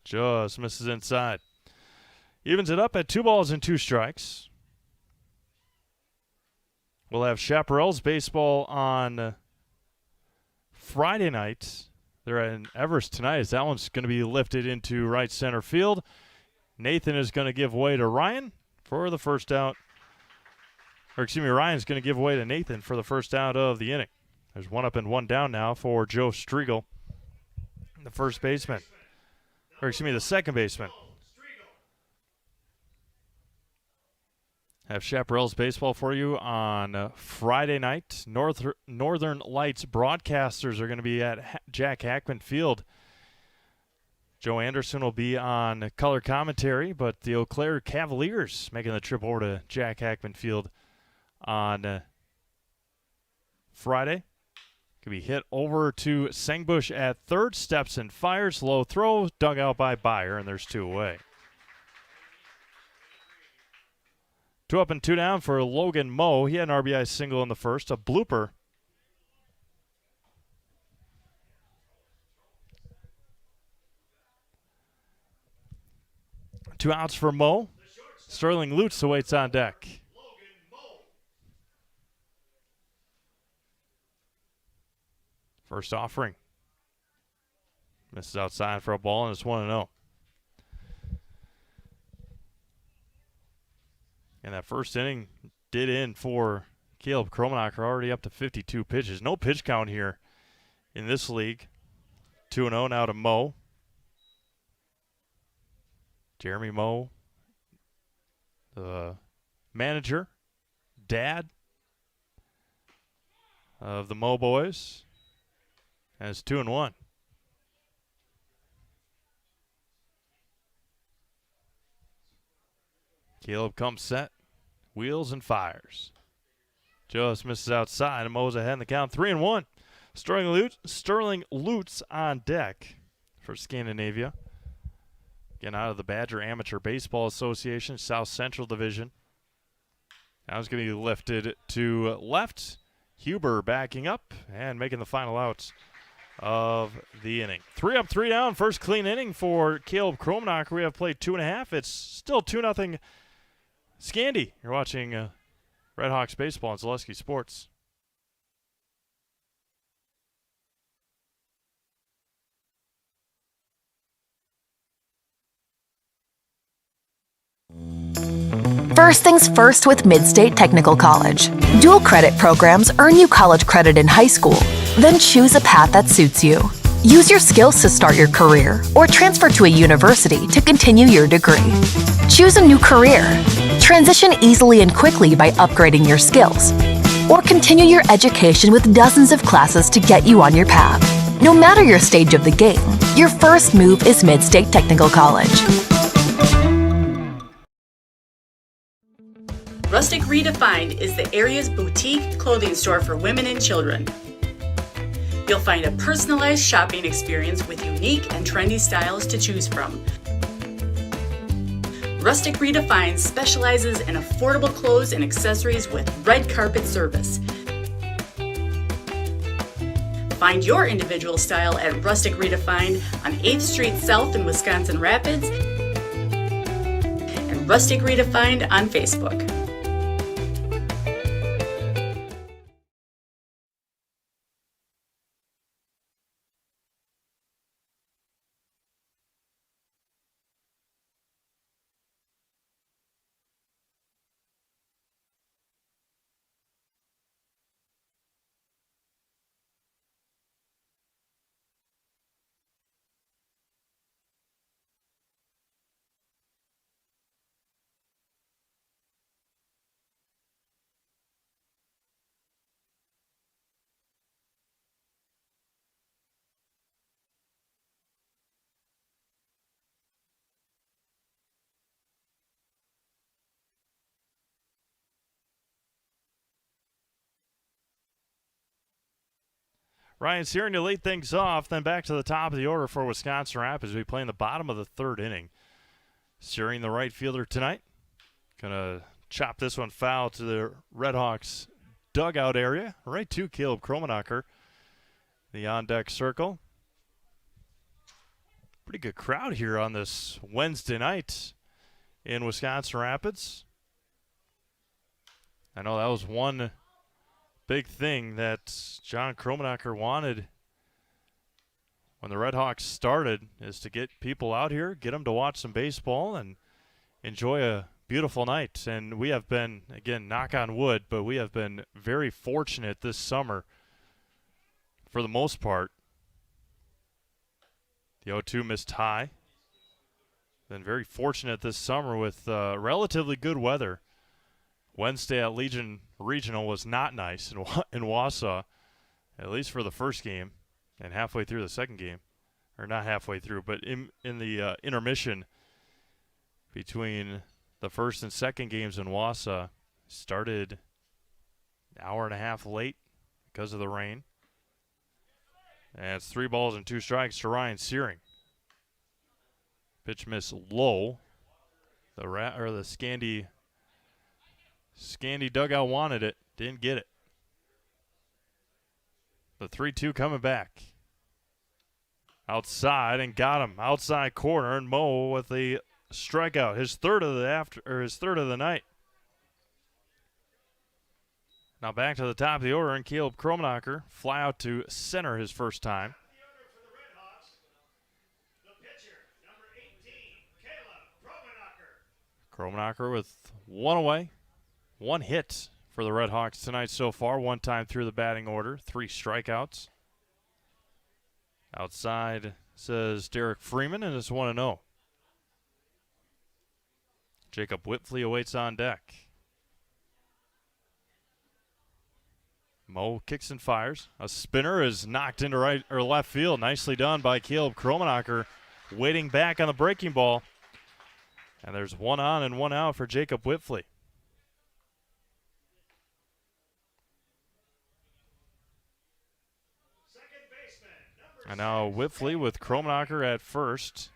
Just misses inside. Evens it up at 2 balls and 2 strikes. We'll have Chaparral's baseball on Friday night. They're in Everest tonight, as that one's going to be lifted into right center field. Nathan is going to give way to Ryan for the first out. Ryan's going to give way to Nathan for the first out of the inning. There's 1 up and 1 down now for Joe Striegel, the first baseman. The second baseman. Have Chaparral's baseball for you on Friday night. Northern Lights broadcasters are going to be at Jack Hackman Field Joe Anderson will be on color commentary, but the Eau Claire Cavaliers making the trip over to Jack Hackman Field on Friday. Could be hit over to Sengbush at third. Steps and fires. Low throw. Dug out by Byer, and there's 2 away. 2 up and 2 down for Logan Moe. He had an RBI single in the first. A blooper. Two outs for Moe. Sterling Lutz awaits on deck. First offering. Misses outside for a ball, and it's 1-0. And that first inning did end for Caleb Kromanocker, already up to 52 pitches. No pitch count here in this league. 2-0 now to Moe. Jeremy Moe, the manager, dad of the Moe boys, and it's 2-1. Caleb comes set, wheels and fires. Just misses outside, and Moe's ahead in the count, 3-1. Sterling Lutz on deck for Scandinavia. Again, out of the Badger Amateur Baseball Association, South Central Division. Now it's going to be lifted to left. Huber backing up and making the final outs of the inning. 3 up, 3 down. First clean inning for Caleb Kromanocker. We have played 2.5. It's still 2-0 Scandy. You're watching Red Hawks baseball on Zaleski Sports. First things first with Midstate Technical College. Dual credit programs earn you college credit in high school. Then choose a path that suits you. Use your skills to start your career or transfer to a university to continue your degree. Choose a new career. Transition easily and quickly by upgrading your skills. Or continue your education with dozens of classes to get you on your path. No matter your stage of the game, your first move is Midstate Technical College. Rustic Redefined is the area's boutique clothing store for women and children. You'll find a personalized shopping experience with unique and trendy styles to choose from. Rustic Redefined specializes in affordable clothes and accessories with red carpet service. Find your individual style at Rustic Redefined on 8th Street South in Wisconsin Rapids and Rustic Redefined on Facebook. Ryan Searing to lead things off, then back to the top of the order for Wisconsin Rapids. We play in the bottom of the third inning. Searing, the right fielder tonight. Gonna chop this one foul to the Red Hawks dugout area, right to Caleb Kromanocker, the on-deck circle. Pretty good crowd here on this Wednesday night in Wisconsin Rapids. I know that was one big thing that John Kromanocker wanted when the Red Hawks started, is to get people out here, get them to watch some baseball and enjoy a beautiful night. And we have been, again, knock on wood, but we have been very fortunate this summer for the most part. The 0-2 missed high. Been very fortunate this summer with relatively good weather. Wednesday at Legion Regional was not nice in Wausau, at least for the first game and halfway through the second game. or not halfway through, but in the intermission between the first and second games in Wausau, started an hour and a half late because of the rain. And it's 3 balls and 2 strikes to Ryan Searing. Pitch miss low. The Scandi dugout wanted it, didn't get it. The 3-2 coming back. Outside and got him. Outside corner, and Mo with the strikeout. His third of the night. Now back to the top of the order, and Caleb Kromanocker fly out to center his first time. Kromanocker with 1 away, 1 hit for the Red Hawks tonight so far. 1 time through the batting order, 3 strikeouts. Outside says Derek Freeman, and it's 1-0. Jacob Whitley awaits on deck. Mo kicks and fires. A spinner is knocked into right or left field. Nicely done by Caleb Kromanocker, waiting back on the breaking ball. And there's 1 on and 1 out for Jacob Whitley. And now Whitley with Kromanocker at first.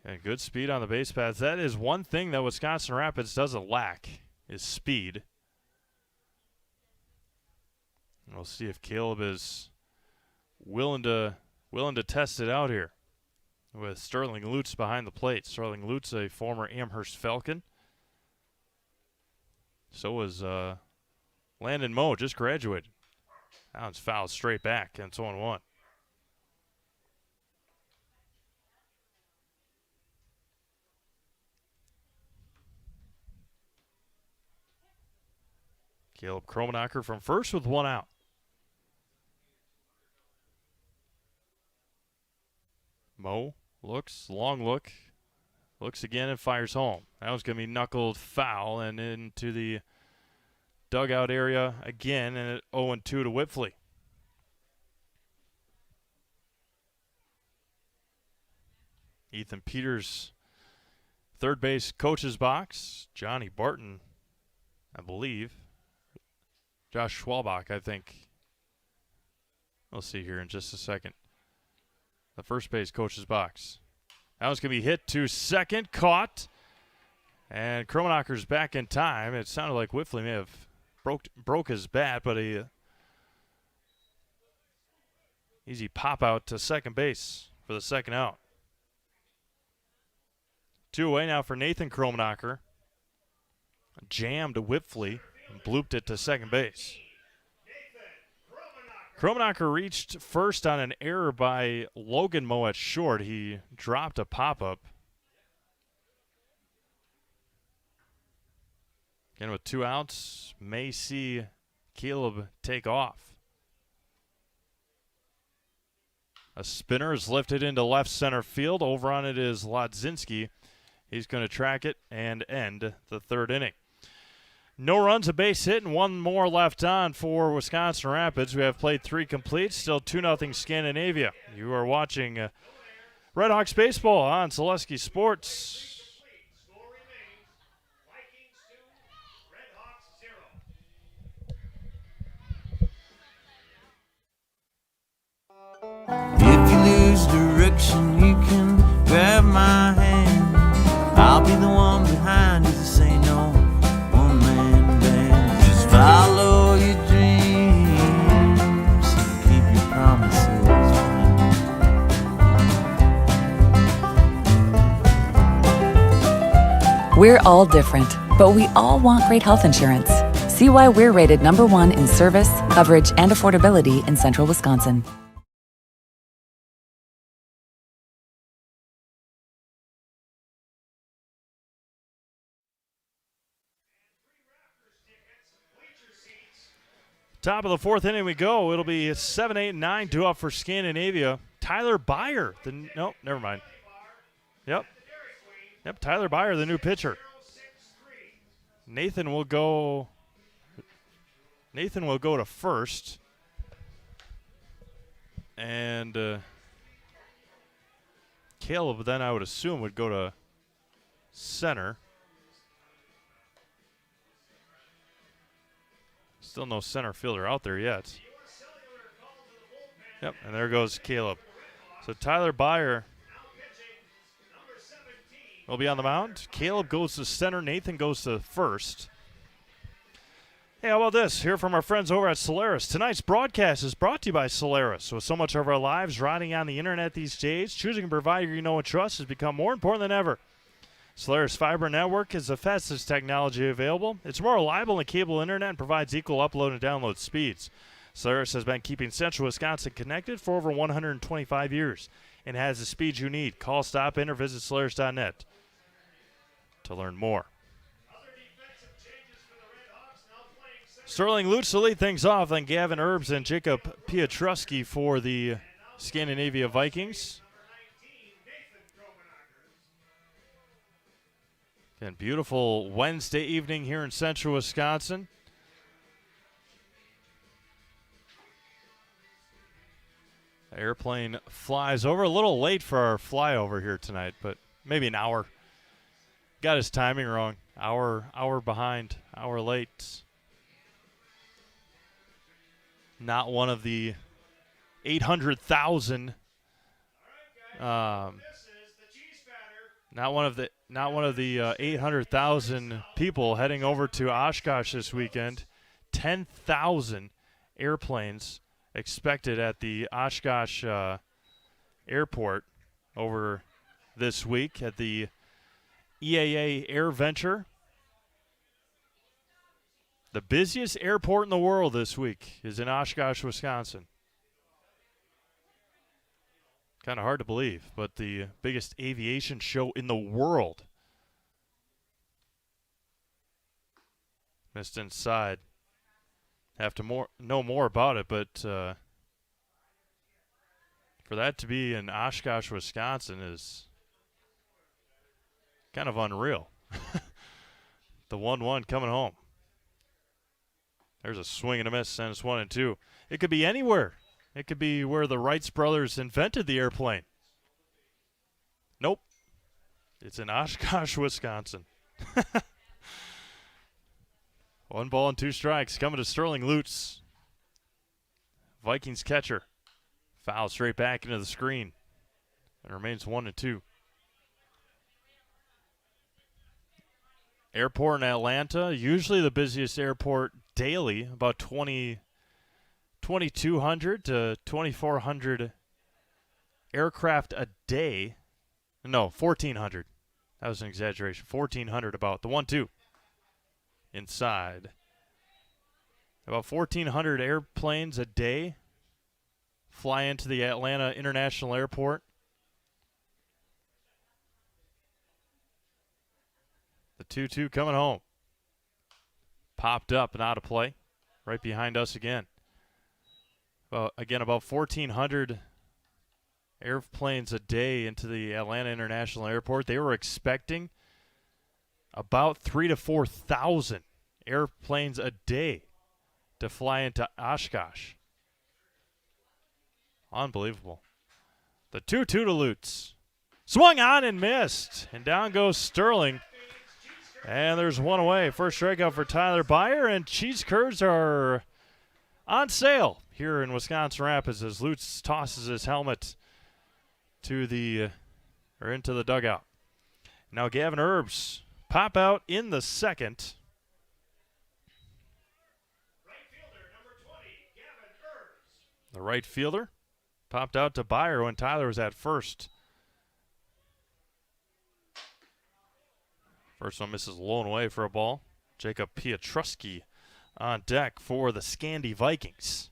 And good speed on the base paths. That is one thing that Wisconsin Rapids doesn't lack, is speed. We'll see if Caleb is willing to test it out here with Sterling Lutz behind the plate. Sterling Lutz, a former Amherst Falcon. So was Landon Moe, just graduated. That one's fouled straight back, and it's 1-1. Caleb Kromanocker from first with 1 out. Mo looks, long look, looks again and fires home. That was going to be knuckled foul and into the dugout area again, and at 0-2 to Whitley. Ethan Peters, third base coach's box. Johnny Barton, I believe. Josh Schwalbach, I think. We'll see here in just a second. The first base coach's box. That was going to be hit to second, caught. And Kromanacker's back in time. It sounded like Whitley may have broke his bat, but a easy pop out to second base for the second out. 2 away now for Nathan Kromanocker. Jammed Whitley and blooped it to second base. Kromanocker reached first on an error by Logan Moe at short. He dropped a pop-up. Again, with 2 outs, may see Caleb take off. A spinner is lifted into left center field. Over on it is Lodzinski. He's going to track it and end the third inning. No runs, a base hit, and 1 more left on for Wisconsin Rapids. We have played 3 complete, still 2-0 Scandinavia. You are watching Red Hawks baseball on Zaleski Sports. If you lose direction, you can grab my hand. I'll be the one behind you to say no. One-man band. Just follow your dreams and keep your promises. We're all different, but we all want great health insurance. See why we're rated #1 in service, coverage, and affordability in Central Wisconsin. Top of the 4th inning we go. It'll be 7, 8, and 9 due up for Scandinavia. Tyler Byer. Nope, never mind. Yep, Tyler Byer, the new pitcher. Nathan will go to first. And Caleb then I would assume would go to center. Still no center fielder out there yet. Yep, and there goes Caleb. So Tyler Byer will be on the mound. Caleb goes to center. Nathan goes to first. Hey, how about this? Hear from our friends over at Solaris. Tonight's broadcast is brought to you by Solaris. With so much of our lives riding on the internet these days, choosing a provider you know and trust has become more important than ever. Solaris Fiber Network is the fastest technology available. It's more reliable than cable internet and provides equal upload and download speeds. Solaris has been keeping Central Wisconsin connected for over 125 years and has the speeds you need. Call, stop in, or visit Solaris.net to learn more. Sterling Lutz to lead things off, then Gavin Erbs and Jacob Petrosky for the Scandinavia Vikings. And beautiful Wednesday evening here in Central Wisconsin. The airplane flies over. A little late for our flyover here tonight, but maybe an hour. Got his timing wrong. Hour behind, hour late. Not one of the 800,000. Not one of the 800,000 people heading over to Oshkosh this weekend. 10,000 airplanes expected at the Oshkosh airport over this week at the EAA Air Venture. The busiest airport in the world this week is in Oshkosh, Wisconsin. Kind of hard to believe, but the biggest aviation show in the world. Missed inside. Have to know more about it, but for that to be in Oshkosh, Wisconsin is kind of unreal. The 1-1 coming home. There's a swing and a miss, and it's 1-2. It could be anywhere. It could be where the Wright brothers invented the airplane. Nope. It's in Oshkosh, Wisconsin. 1 ball and 2 strikes coming to Sterling Lutz. Vikings catcher. Foul straight back into the screen. It remains 1-2. Airport in Atlanta, usually the busiest airport daily, about 2,200 to 2,400 aircraft a day. No, 1,400. That was an exaggeration. 1,400 about. The 1-2 inside. About 1,400 airplanes a day fly into the Atlanta International Airport. The 2-2 coming home. Popped up and out of play. Right behind us again. Well, again, about 1,400 airplanes a day into the Atlanta International Airport. They were expecting about 3,000 to 4,000 airplanes a day to fly into Oshkosh. Unbelievable. The 2-2 to Lutz. Swung on and missed. And down goes Sterling. And there's one away. First strikeout for Tyler Byer, and cheese curds are on sale here in Wisconsin Rapids as Lutz tosses his helmet to into the dugout. Now Gavin Erbs pop out in the second. The right fielder popped out to Byer when Tyler was at first. First one misses low and away for a ball. Jacob Petrosky on deck for the Scandi Vikings.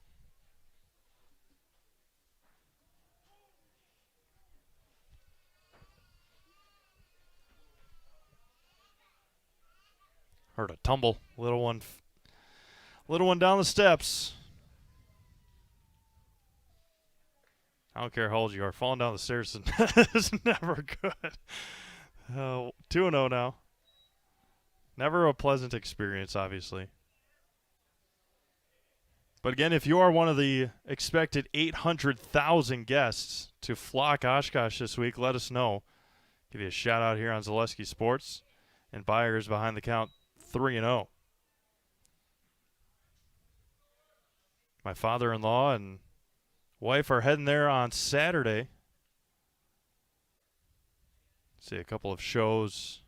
Heard a tumble. Little one down the steps. I don't care how old you are. Falling down the stairs is never good. 2-0 now. Never a pleasant experience, obviously. But again, if you are one of the expected 800,000 guests to flock Oshkosh this week, let us know. Give you a shout out here on Zaleski Sports. And Byers behind the count 3-0. My father-in-law and wife are heading there on Saturday. See a couple of shows.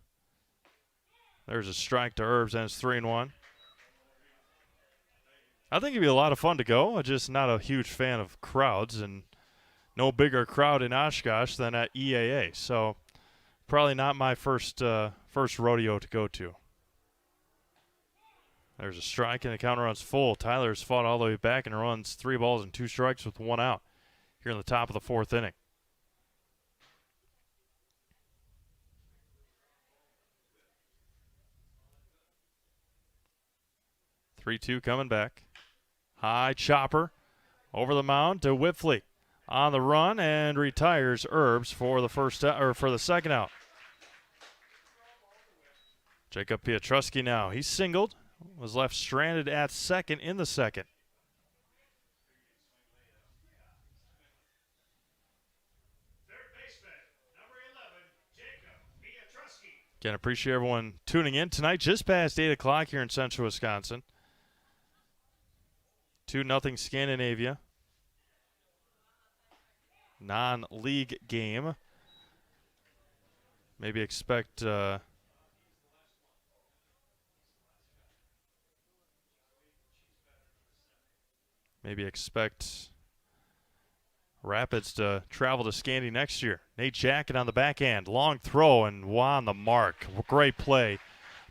There's a strike to Herbs, and it's 3-1. I think it'd be a lot of fun to go. I'm just not a huge fan of crowds, and no bigger crowd in Oshkosh than at EAA. So probably not my first rodeo to go to. There's a strike, and the counter run's full. Tyler's fought all the way back and runs 3 balls and 2 strikes with 1 out here in the top of the 4th inning. Three-two coming back. High chopper over the mound to Whitfleet on the run and retires Herbs for the for the second out. Jacob Petrosky now. He's singled. Was left stranded at second in the second. Again, appreciate everyone tuning in tonight. Just past 8 o'clock here in central Wisconsin. 2-0 Scandinavia. Non-league game. Maybe expect Rapids to travel to Scandy next year. Nate Jacket on the backhand. Long throw and on the mark. Great play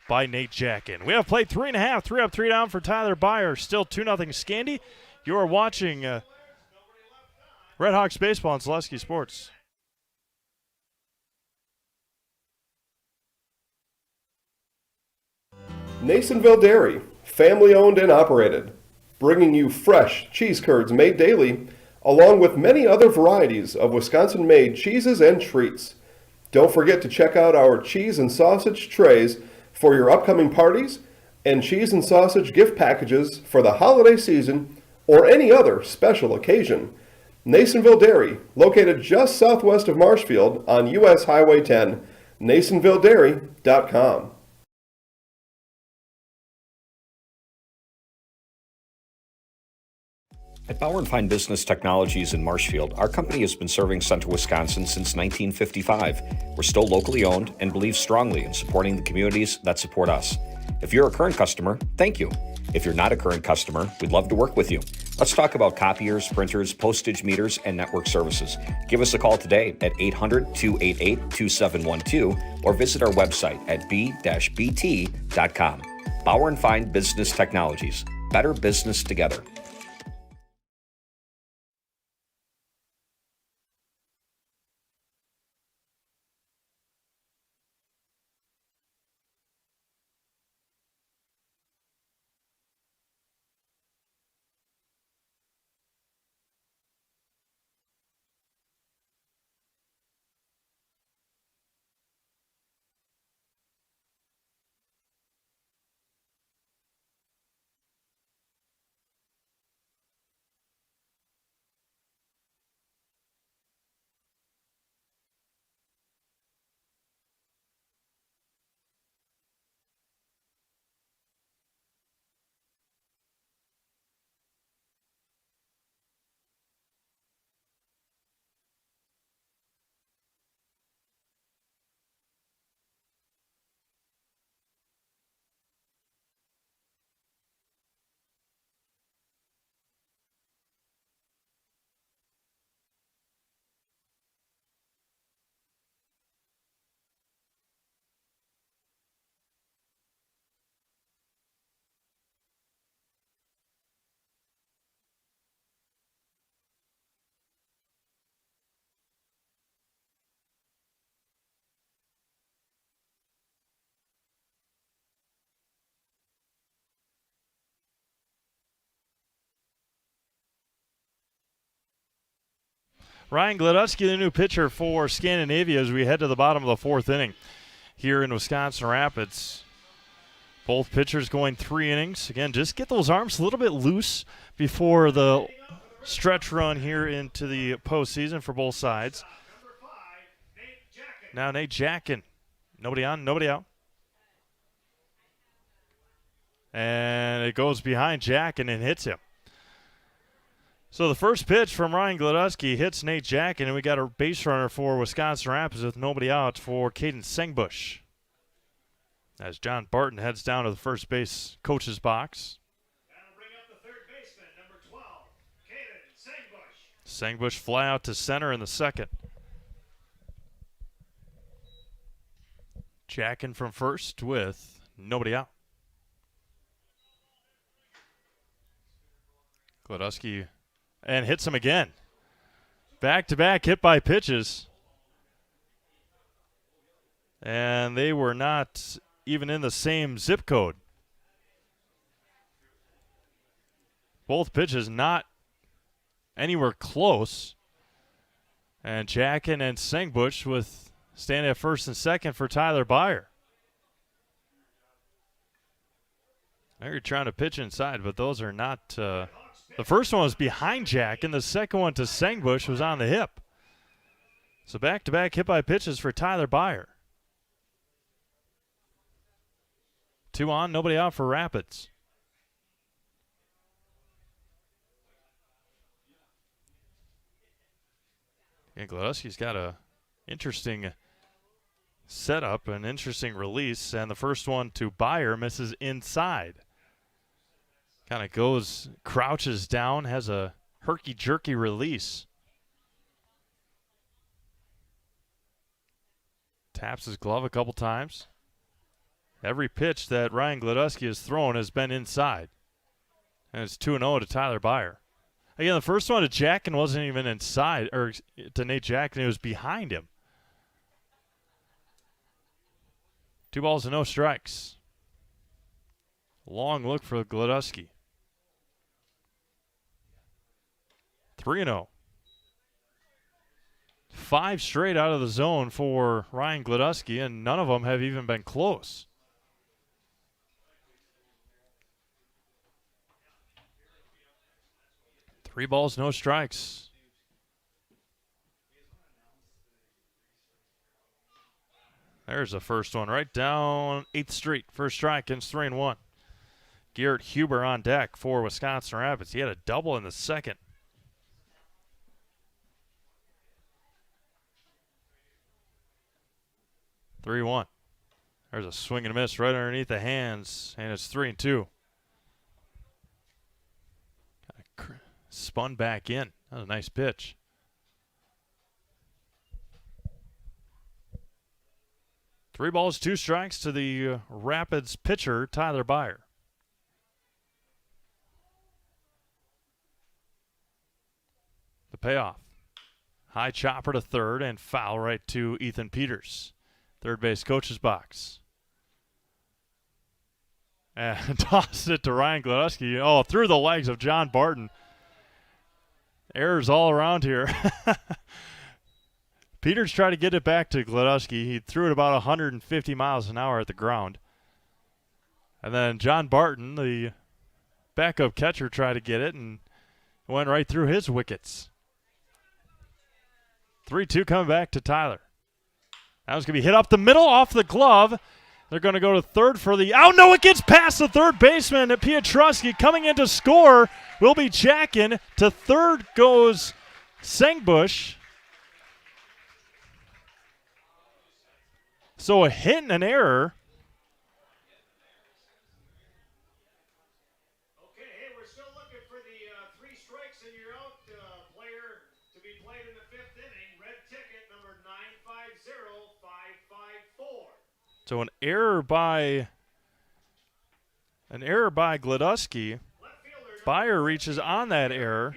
by Nate Jacket. We have played 3.5. 3 up, 3 down for Tyler Byer. Still 2-0 Scandy. You are watching Red Hawks baseball on Zaleski Sports. Nasonville Dairy, family owned and operated, bringing you fresh cheese curds made daily, along with many other varieties of Wisconsin-made cheeses and treats. Don't forget to check out our cheese and sausage trays for your upcoming parties and cheese and sausage gift packages for the holiday season or any other special occasion. Nasonville Dairy, located just southwest of Marshfield on US Highway 10, NasonvilleDairy.com. At Bauer & Fine Business Technologies in Marshfield, our company has been serving central Wisconsin since 1955. We're still locally owned and believe strongly in supporting the communities that support us. If you're a current customer, thank you. If you're not a current customer, we'd love to work with you. Let's talk about copiers, printers, postage meters, and network services. Give us a call today at 800-288-2712 or visit our website at b-bt.com. Bauer & Fine Business Technologies. Better business together. Ryan Gladusky, the new pitcher for Scandinavia, as we head to the bottom of the 4th inning here in Wisconsin Rapids. Both pitchers going 3 innings. Again, just get those arms a little bit loose before the stretch run here into the postseason for both sides. Now Nate Jackin. Nobody on, nobody out. And it goes behind Jackin and hits him. So the first pitch from Ryan Gladusky hits Nate Jackin, and we got a base runner for Wisconsin Rapids with nobody out for Caden Sengbush. As John Barton heads down to the first base coach's box. That'll bring up the third baseman, number 12, Caden Sengbush. Sengbush fly out to center in the second. Jackin from first with nobody out. Gladusky and hits him again. Back-to-back hit by pitches. And they were not even in the same zip code. Both pitches not anywhere close. And Jackin and Sengbush with standing at first and second for Tyler Byer. Now you're trying to pitch inside, but those are not... the first one was behind Jackin. The second one to Sengbush was on the hip. So back-to-back hit by pitches for Tyler Byer. 2 on, nobody out for Rapids. And Gladusky's got a interesting setup, an interesting release, and the first one to Byer misses inside. Kind of goes, crouches down, has a herky-jerky release. Taps his glove a couple times. Every pitch that Ryan Gladusky has thrown has been inside. And it's 2-0 to Tyler Byer. Again, the first one to Jackin wasn't even inside, or to Nate Jackin, it was behind him. 2 balls and no strikes. Long look for Gladusky. 3-0. 5 straight out of the zone for Ryan Gladusky, and none of them have even been close. Three balls, no strikes. There's the first one right down 8th Street. First strike, ends 3-1. Garrett Hubert on deck for Wisconsin Rapids. He had a double in the second. Three one. There's a swing and a miss right underneath the hands, and it's 3-2. Spun back in. That was a nice pitch. Three balls, 2 strikes to the Rapids pitcher, Tyler Byer. The payoff. High chopper to third and foul right to Ethan Peters. Third base coach's box. And tosses it to Ryan Gladusky. Oh, through the legs of John Barton. Errors all around here. Peters tried to get it back to Gladusky. He threw it about 150 miles an hour at the ground. And then John Barton, the backup catcher, tried to get it and went right through his wickets. 3-2 coming back to Tyler. That was going to be hit up the middle off the glove. They're going to go to third for the... Oh, no, it gets past the third baseman. Petrosky coming in to score will be Jackin. To third goes Sengbush. So a hit and an error. Okay, hey, we're still looking for the 3 strikes and you're out player to be played in the 5th inning. Red ticket number 950554. So an error by Gladusky. Byer reaches on that error.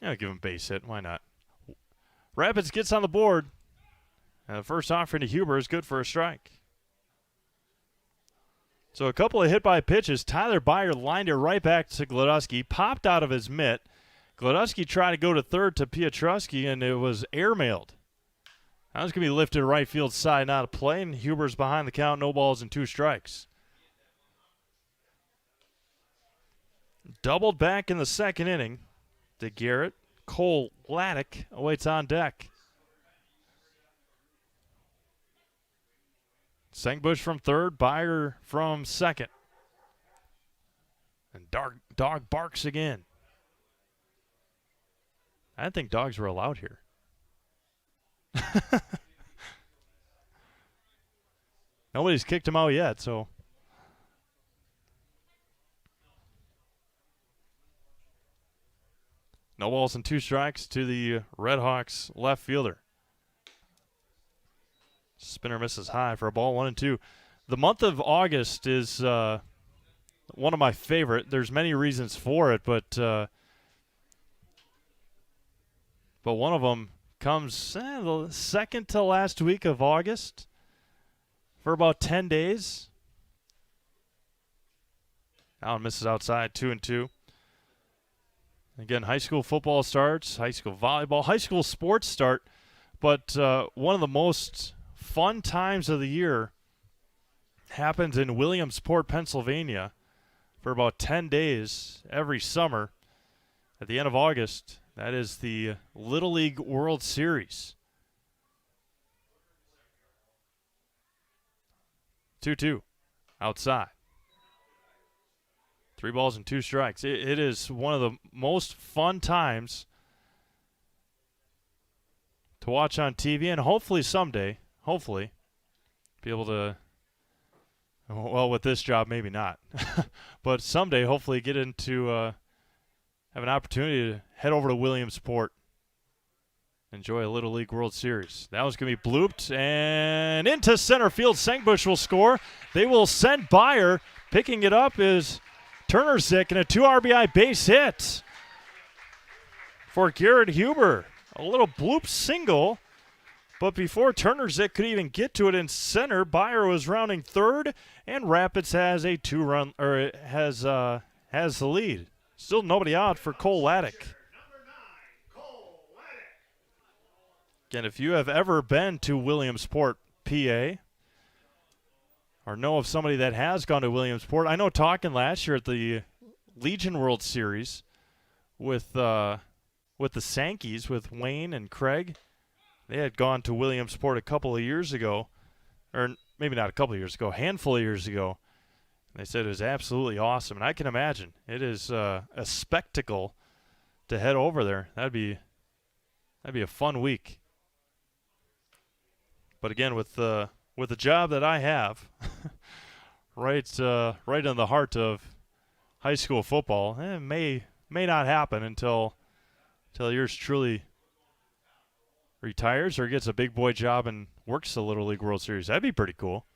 Yeah, give him base hit. Why not? Rapids gets on the board. And the first offering to Huber is good for a strike. So a couple of hit by pitches. Tyler Byer lined it right back to Gladusky. Popped out of his mitt. Gladusky tried to go to third to Petrosky, and it was airmailed. That was going to be lifted to right field side, not a play, and Huber's behind the count, no balls and 2 strikes. Doubled back in the second inning to Garrett. Cole Laddick awaits on deck. Sengbush from third, Byer from second. And dog barks again. I didn't think dogs were allowed here. Nobody's kicked him out yet, so. No balls and 2 strikes to the Redhawks left fielder. Spinner misses high for a ball, 1-2. The month of August is one of my favorite. There's many reasons for it, but one of them comes the second to last week of August for about 10 days. Allen misses outside, 2-2. Again, high school football starts, high school volleyball, high school sports start, but one of the most fun times of the year happens in Williamsport, Pennsylvania for about 10 days every summer. At the end of August, that is the Little League World Series. 2-2 outside. 3 balls and 2 strikes. It is one of the most fun times to watch on TV, and hopefully someday, be able to, well, with this job, maybe not, but someday, hopefully, get into, have an opportunity to head over to Williamsport, enjoy a Little League World Series. That was going to be blooped, and into center field. Sengbush will score. They will send Byer. Picking it up is Turner Zick, and a 2 RBI base hit for Garrett Hubert. A little bloop single, but before Turner Zick could even get to it in center, Byer was rounding third, and Rapids has a 2-run, or has the lead. Still nobody out for Cole Laddick. Again, if you have ever been to Williamsport, PA, or know of somebody that has gone to Williamsport, I know talking last year at the Legion World Series with the Sankeys, with Wayne and Craig, they had gone to Williamsport a couple of years ago, or maybe not a couple of years ago, a handful of years ago. And they said it was absolutely awesome, and I can imagine it is a spectacle to head over there. That'd be a fun week. But again, with the job that I have, right in the heart of high school football, it may not happen until yours truly retires or gets a big boy job and works the Little League World Series. That'd be pretty cool.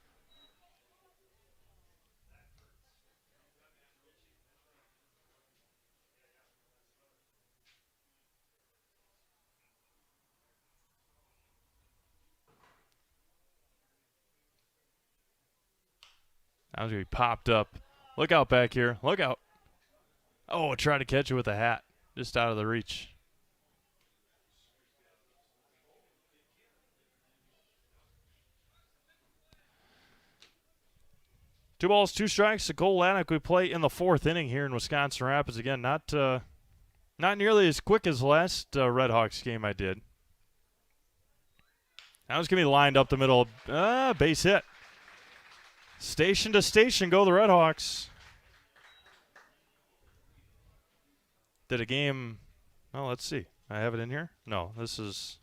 That was going to be popped up. Look out back here. Look out. Oh, trying to catch it with a hat. Just out of the reach. Two balls, 2 strikes to Cole Laddick. We play in the 4th inning here in Wisconsin Rapids. Again, not nearly as quick as the last Redhawks game I did. That was going to be lined up the middle. Base hit. Station to station go the Redhawks. Did a game, well, let's see. I have it in here? No, this is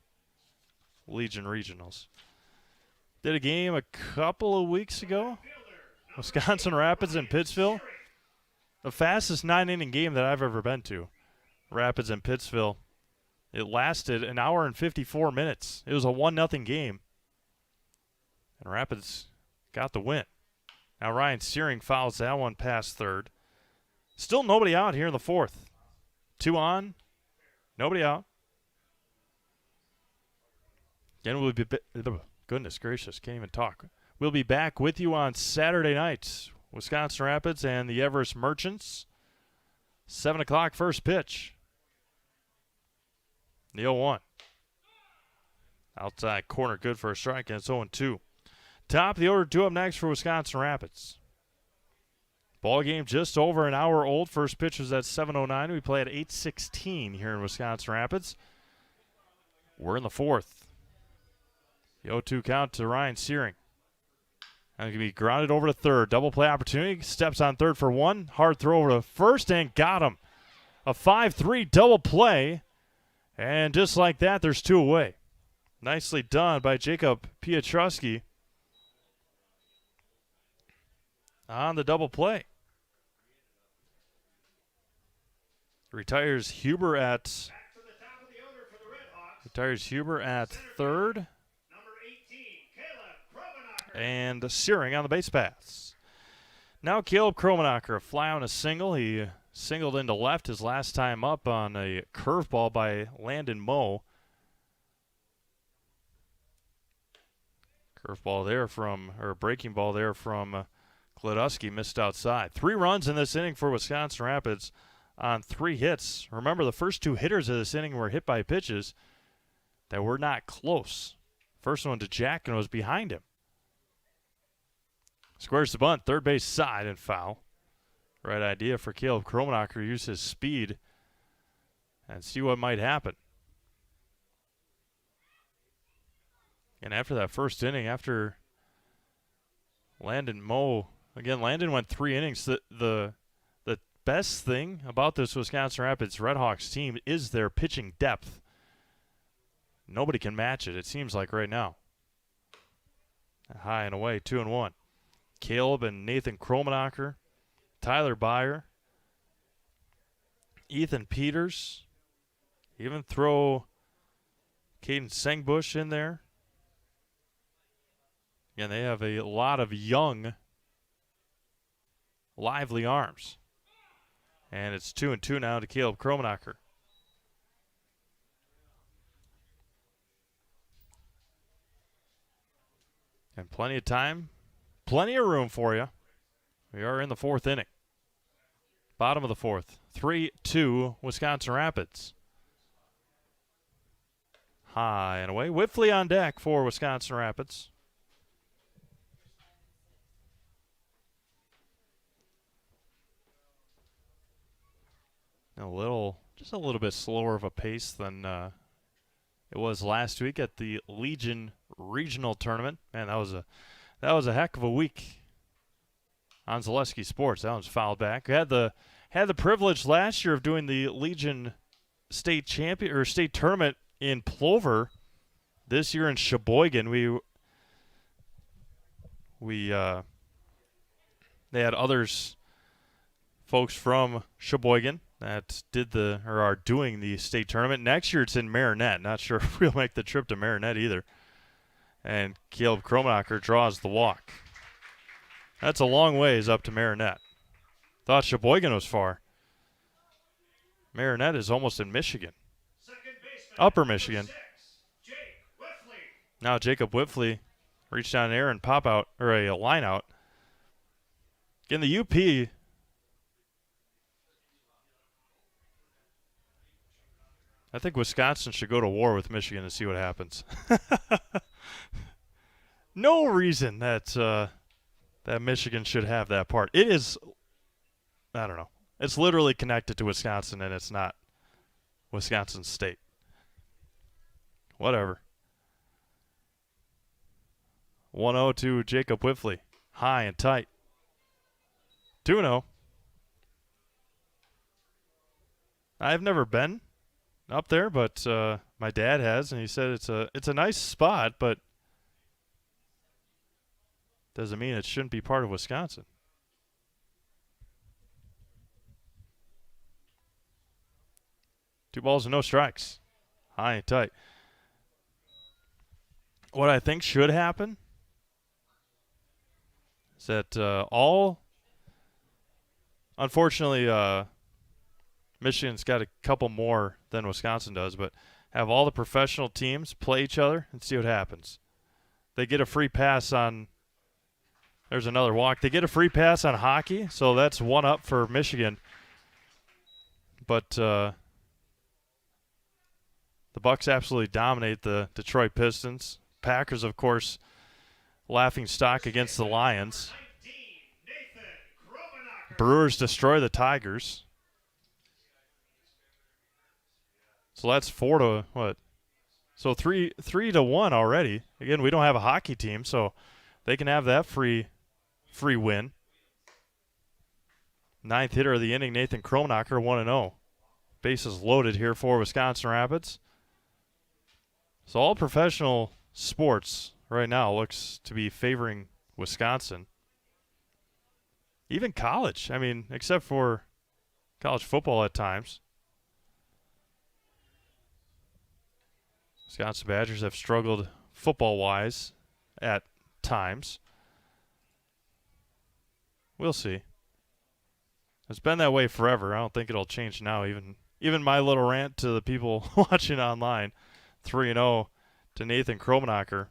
Legion Regionals. Did a game a couple of weeks ago. Wisconsin Rapids and Pittsville. The fastest 9-inning game that I've ever been to. Rapids and Pittsville. It lasted an hour and 54 minutes. It was a 1-0 game. And Rapids got the win. Now Ryan Searing fouls that one past third. Still nobody out here in the 4th. 2 on. Nobody out. Again, we'll be goodness gracious, can't even talk. We'll be back with you on Saturday night. Wisconsin Rapids and the Everest Merchants. 7 o'clock first pitch. The 0-1. Outside corner, good for a strike, and it's 0-2. Top of the order, 2 up next for Wisconsin Rapids. Ball game just over an hour old. First pitch was at 7:09. We play at 8:16 here in Wisconsin Rapids. We're in the fourth. The 0-2 count to Ryan Searing. And going to be grounded over to third. Double play opportunity. Steps on third for one. Hard throw over to first and got him. A 5-3 double play. And just like that, there's 2 away. Nicely done by Jacob Petrosky on the double play. Retires Hubert at third. And Searing on the base paths. Now Caleb Kromanocker, a fly on a single. He singled into left his last time up on a curveball by Landon Moe. Curveball there breaking ball there from Kleduski, missed outside. 3 runs in this inning for Wisconsin Rapids on 3 hits. Remember, the first 2 hitters of this inning were hit by pitches that were not close. First one to Jack and was behind him. Squares the bunt, third base side and foul. Right idea for Caleb Kromanocker to use his speed and see what might happen. And after that first inning, after Landon Moe, again, Landon went 3 innings. The best thing about this Wisconsin Rapids Redhawks team is their pitching depth. Nobody can match it, it seems like right now. High and away, 2-1. Caleb and Nathan Kromanocker, Tyler Byer, Ethan Peters, even throw Caden Sengbush in there. And they have a lot of young, lively arms. And it's 2-2 now to Caleb Kromanocker. And plenty of time, plenty of room for you. We are in the 4th inning. Bottom of the 4th. 3-2 Wisconsin Rapids. High and away. Whiffley on deck for Wisconsin Rapids. Just a little bit slower of a pace than it was last week at the Legion Regional Tournament. Man, that was a heck of a week on Zaleski Sports. That one's fouled back. We had the privilege last year of doing the Legion state tournament in Plover. This year in Sheboygan, they had folks from Sheboygan that are doing the state tournament. Next year it's in Marinette. Not sure if we'll make the trip to Marinette either. And Caleb Kromanocker draws the walk. That's a long ways up to Marinette. Thought Sheboygan was far. Marinette is almost in Michigan. Upper Michigan. Now Jacob Whiffley reached down there and pop out, or a line out. Again, the UP, I think Wisconsin should go to war with Michigan and see what happens. No reason that Michigan should have that part. It is, I don't know. It's literally connected to Wisconsin, and it's not Wisconsin State. Whatever. 1-0 to Jacob Whiffley. High and tight. 2-0. I've never been up there, but my dad has, and he said it's a nice spot, but doesn't mean it shouldn't be part of Wisconsin. Two balls and no strikes. High and tight. What I think should happen is that unfortunately, Michigan's got a couple more than Wisconsin does, but have all the professional teams play each other and see what happens. They get a free pass on, there's another walk. They get a free pass on hockey, so that's 1 up for Michigan. But The Bucks absolutely dominate the Detroit Pistons. Packers, of course, laughing stock against the Lions. Brewers destroy the Tigers. So that's 4-1. So 3-1 already. Again, we don't have a hockey team, so they can have that free win. Ninth hitter of the inning, Nathan Kromanocker, 1-0. Bases loaded here for Wisconsin Rapids. So all professional sports right now looks to be favoring Wisconsin. Even college, I mean, except for college football at times. Wisconsin Badgers have struggled football-wise at times. We'll see. It's been that way forever. I don't think it'll change now. Even my little rant to the people watching online, 3-0 to Nathan Kromanocker.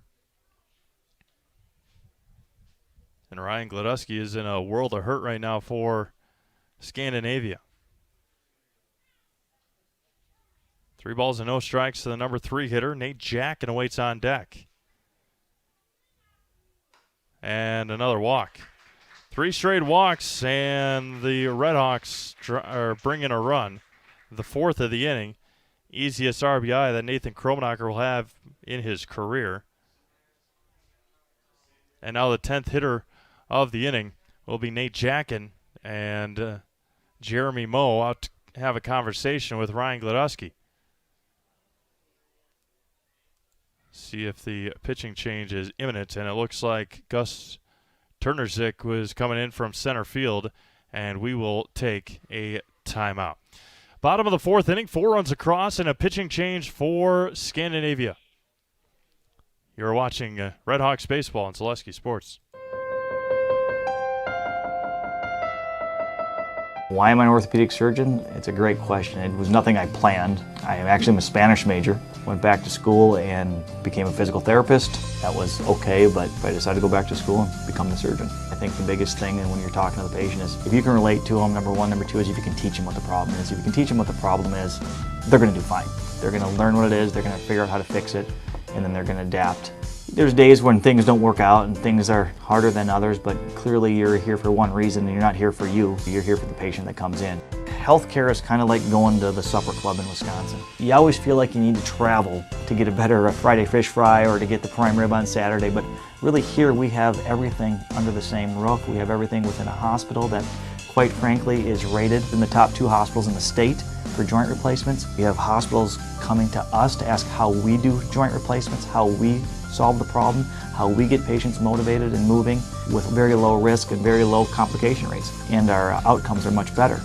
And Ryan Gladusky is in a world of hurt right now for Scandinavia. 3 balls and no strikes to the number 3 hitter, Nate Jack, and awaits on deck. And another walk. 3 straight walks, and the Redhawks are bringing a run. The 4th of the inning. Easiest RBI that Nathan Kromanocker will have in his career. And now the 10th hitter of the inning will be Nate Jackin, and Jeremy Moe out to have a conversation with Ryan Gladusky. See if the pitching change is imminent, and it looks like Gus Turner Zick was coming in from center field, and we will take a timeout. Bottom of the 4th inning, 4 runs across, and a pitching change for Scandinavia. You're watching Redhawks baseball on Zaleski Sports. Why am I an orthopedic surgeon? It's a great question. It was nothing I planned. I actually am a Spanish major. Went back to school and became a physical therapist. That was okay, but I decided to go back to school and become the surgeon. I think the biggest thing when you're talking to the patient is if you can relate to them, number one. Number two is if you can teach them what the problem is. If you can teach them what the problem is, they're going to do fine. They're going to learn what it is, they're going to figure out how to fix it, and then they're going to adapt. There's days when things don't work out and things are harder than others, but clearly you're here for one reason and you're not here for you. You're here for the patient that comes in. Healthcare is kind of like going to the supper club in Wisconsin. You always feel like you need to travel to get a better Friday fish fry or to get the prime rib on Saturday, but really here we have everything under the same roof. We have everything within a hospital that, quite frankly, is rated in the top 2 hospitals in the state for joint replacements. We have hospitals coming to us to ask how we do joint replacements, how we solve the problem, how we get patients motivated and moving with very low risk and very low complication rates. And our outcomes are much better.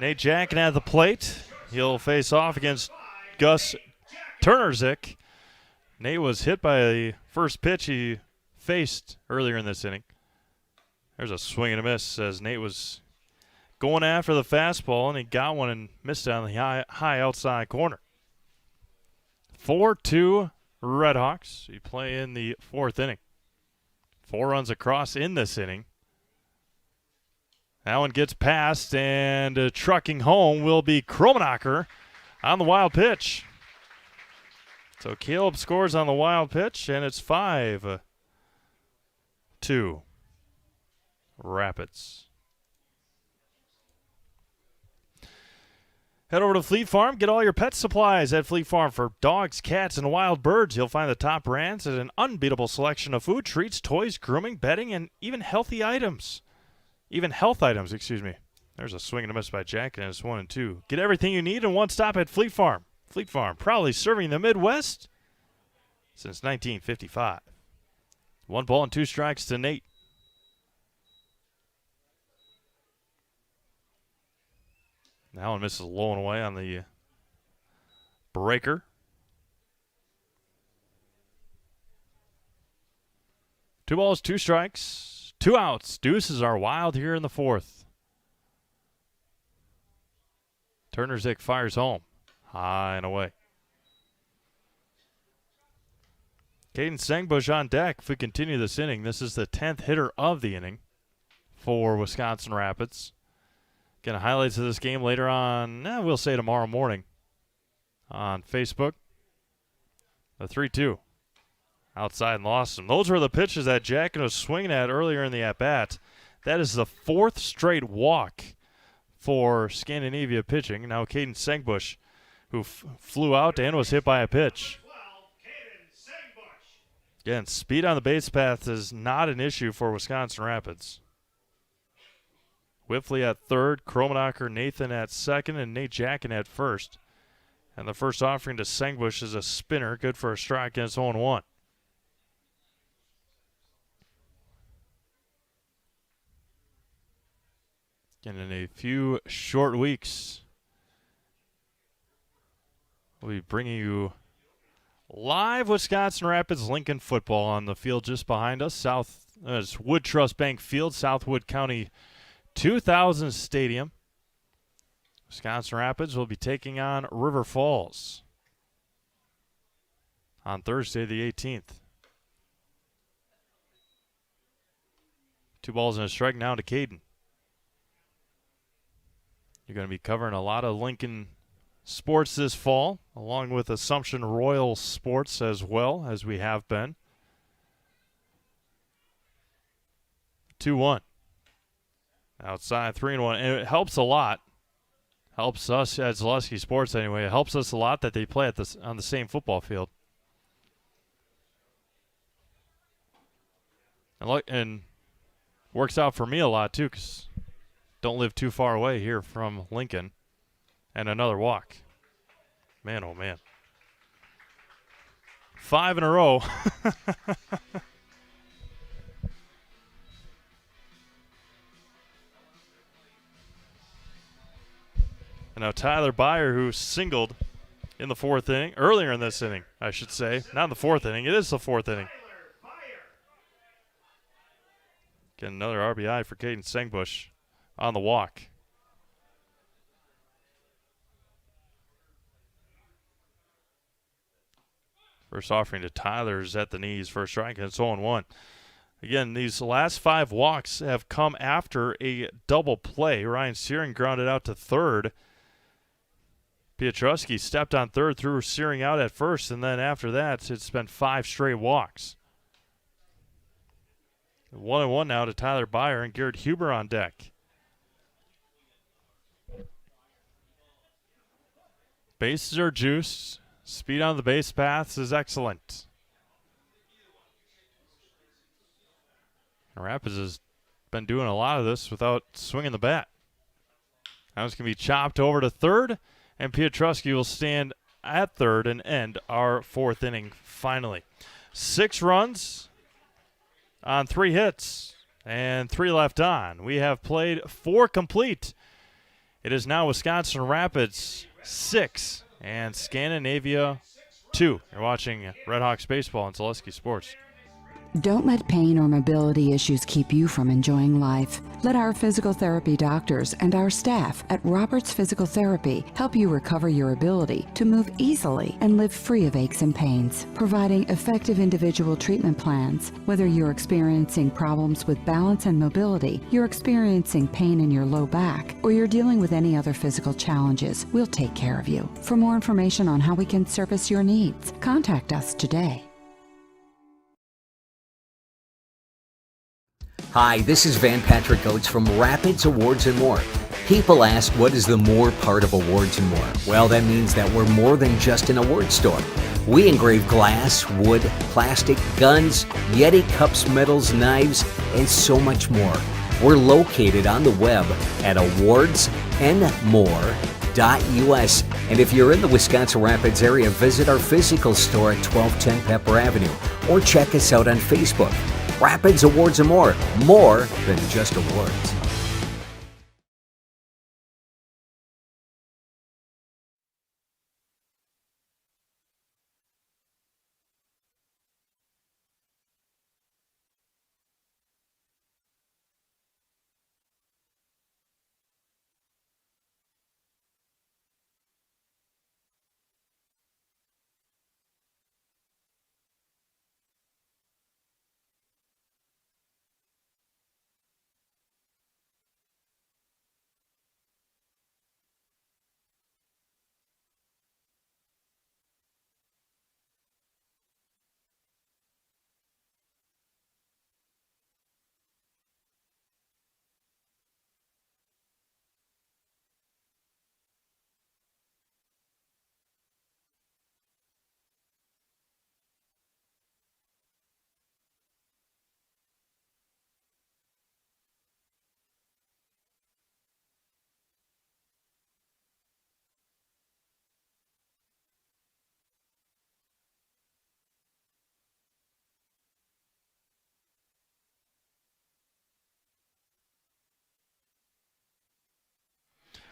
Nate Jackin at the plate. He'll face off against Gus Turner Zick. Nate was hit by the first pitch he faced earlier in this inning. There's a swing and a miss as Nate was going after the fastball, and he got one and missed it on the high outside corner. 4-2 Redhawks. You play in the 4th inning. 4 runs across in this inning. That one gets past, and trucking home will be Kromanocker on the wild pitch. So Caleb scores on the wild pitch, and it's 5-2 Rapids. Head over to Fleet Farm. Get all your pet supplies at Fleet Farm. For dogs, cats, and wild birds, you'll find the top brands and an unbeatable selection of food, treats, toys, grooming, bedding, and even healthy items. Even health items, excuse me. There's a swing and a miss by Jack, and it's 1 and 2. Get everything you need in one stop at Fleet Farm. Fleet Farm, proudly serving the Midwest since 1955. 1 ball and 2 strikes to Nate. That one misses low and away on the breaker. 2 balls, 2 strikes, 2 outs. Deuces are wild here in the 4th. Turner Zick fires home. High and away. Caden Sengbush on deck. If we continue this inning, this is the 10th hitter of the inning for Wisconsin Rapids. Again, highlights of this game later on, we'll say tomorrow morning on Facebook. The 3-2. Outside and lost him. Those were the pitches that Jack was swinging at earlier in the at-bat. That is the 4th straight walk for Scandinavia pitching. Now Caden Sengbush, who flew out and was hit by a pitch. Again, speed on the base path is not an issue for Wisconsin Rapids. Whiffley at 3rd, Kromanocker, Nathan at 2nd, and Nate Jackin at 1st. And the first offering to Sengbush is a spinner, good for a strike, and it's 0-1. Again, in a few short weeks, we'll be bringing you live Wisconsin Rapids Lincoln football on the field just behind us. It's Wood Trust Bank Field, Southwood County 2000 Stadium. Wisconsin Rapids will be taking on River Falls on Thursday the 18th. 2 balls and a strike now to Caden. You're going to be covering a lot of Lincoln sports this fall, along with Assumption Royal sports as well, as we have been. 2-1. Outside, 3-1. And it helps a lot. Helps us at Zaleski Sports anyway. It helps us a lot that they play on the same football field. And works out for me a lot, too, because don't live too far away here from Lincoln. And another walk. Man, oh, man. 5 in a row. And now Tyler Byer, who singled in the 4th inning, earlier in this inning, I should say. Not in the 4th inning. It is the 4th inning. Get another RBI for Caden Sengbush on the walk. First offering to Tyler is at the knees for a strike, and it's 0-1. Again, these last 5 walks have come after a double play. Ryan Searing grounded out to 3rd. Petrosky stepped on 3rd, threw Searing out at 1st, and then after that, it's been 5 straight walks. 1-1 now to Tyler Byer and Garrett Hubert on deck. Bases are juiced. Speed on the base paths is excellent. Rapids has been doing a lot of this without swinging the bat. Now it's going to be chopped over to 3rd, and Petrosky will stand at 3rd and end our 4th inning finally. 6 runs on 3 hits and 3 left on. We have played 4 complete. It is now Wisconsin Rapids 6 and Scandinavia 2. You're watching Red Hawks baseball on Zaleski Sports. Don't let pain or mobility issues keep you from enjoying life. Let our physical therapy doctors and our staff at Roberts Physical Therapy help you recover your ability to move easily and live free of aches and pains, providing effective individual treatment plans. Whether you're experiencing problems with balance and mobility, you're experiencing pain in your low back, or you're dealing with any other physical challenges, we'll take care of you. For more information on how we can service your needs, contact us today. Hi, this is Van Patrick Oates from Rapids Awards and More. People ask, what is the more part of Awards and More? Well, that means that we're more than just an award store. We engrave glass, wood, plastic, guns, Yeti cups, medals, knives, and so much more. We're located on the web at awardsandmore.us. And if you're in the Wisconsin Rapids area, visit our physical store at 1210 Pepper Avenue or check us out on Facebook. Rapids Awards and More than just awards.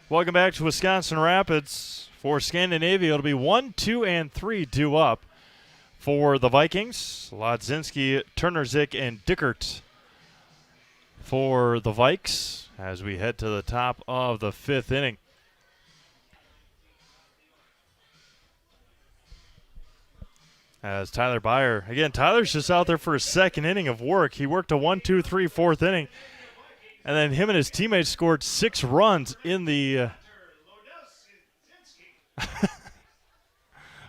Welcome back to Wisconsin Rapids. For Scandinavia, it'll be 1, 2, and 3 due up. For the Vikings, Latzinski, Turner Zick, and Dickert for the Vikes as we head to the top of the 5th inning. As Tyler Byer, again, Tyler's just out there for his second inning of work. He worked a 1, 2, 3, 4th inning. And then him and his teammates scored 6 runs in the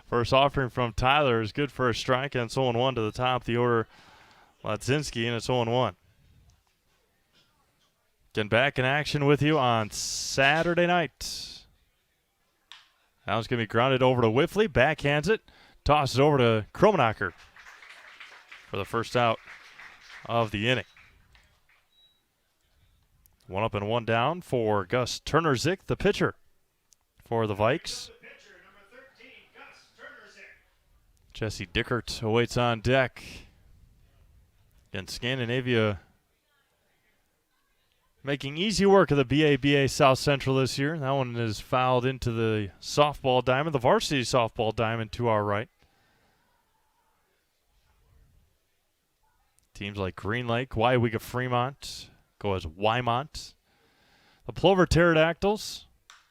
first offering from Tyler is good for a strike, and it's 0-1 to the top of the order. Latzinski, and it's 0-1. Getting back in action with you on Saturday night. Now it's going to be grounded over to Whiffley, backhands it, tosses it over to Kromanocker for the first out of the inning. 1 up and 1 down for Gus Turner Zick, the pitcher for the Vikes. Jesse Dickert awaits on deck. And Scandinavia making easy work of the BABA South Central this year. That one is fouled into the softball diamond, the varsity softball diamond to our right. Teams like Green Lake, Waiwega Fremont go as Wymont. The Plover Pterodactyls.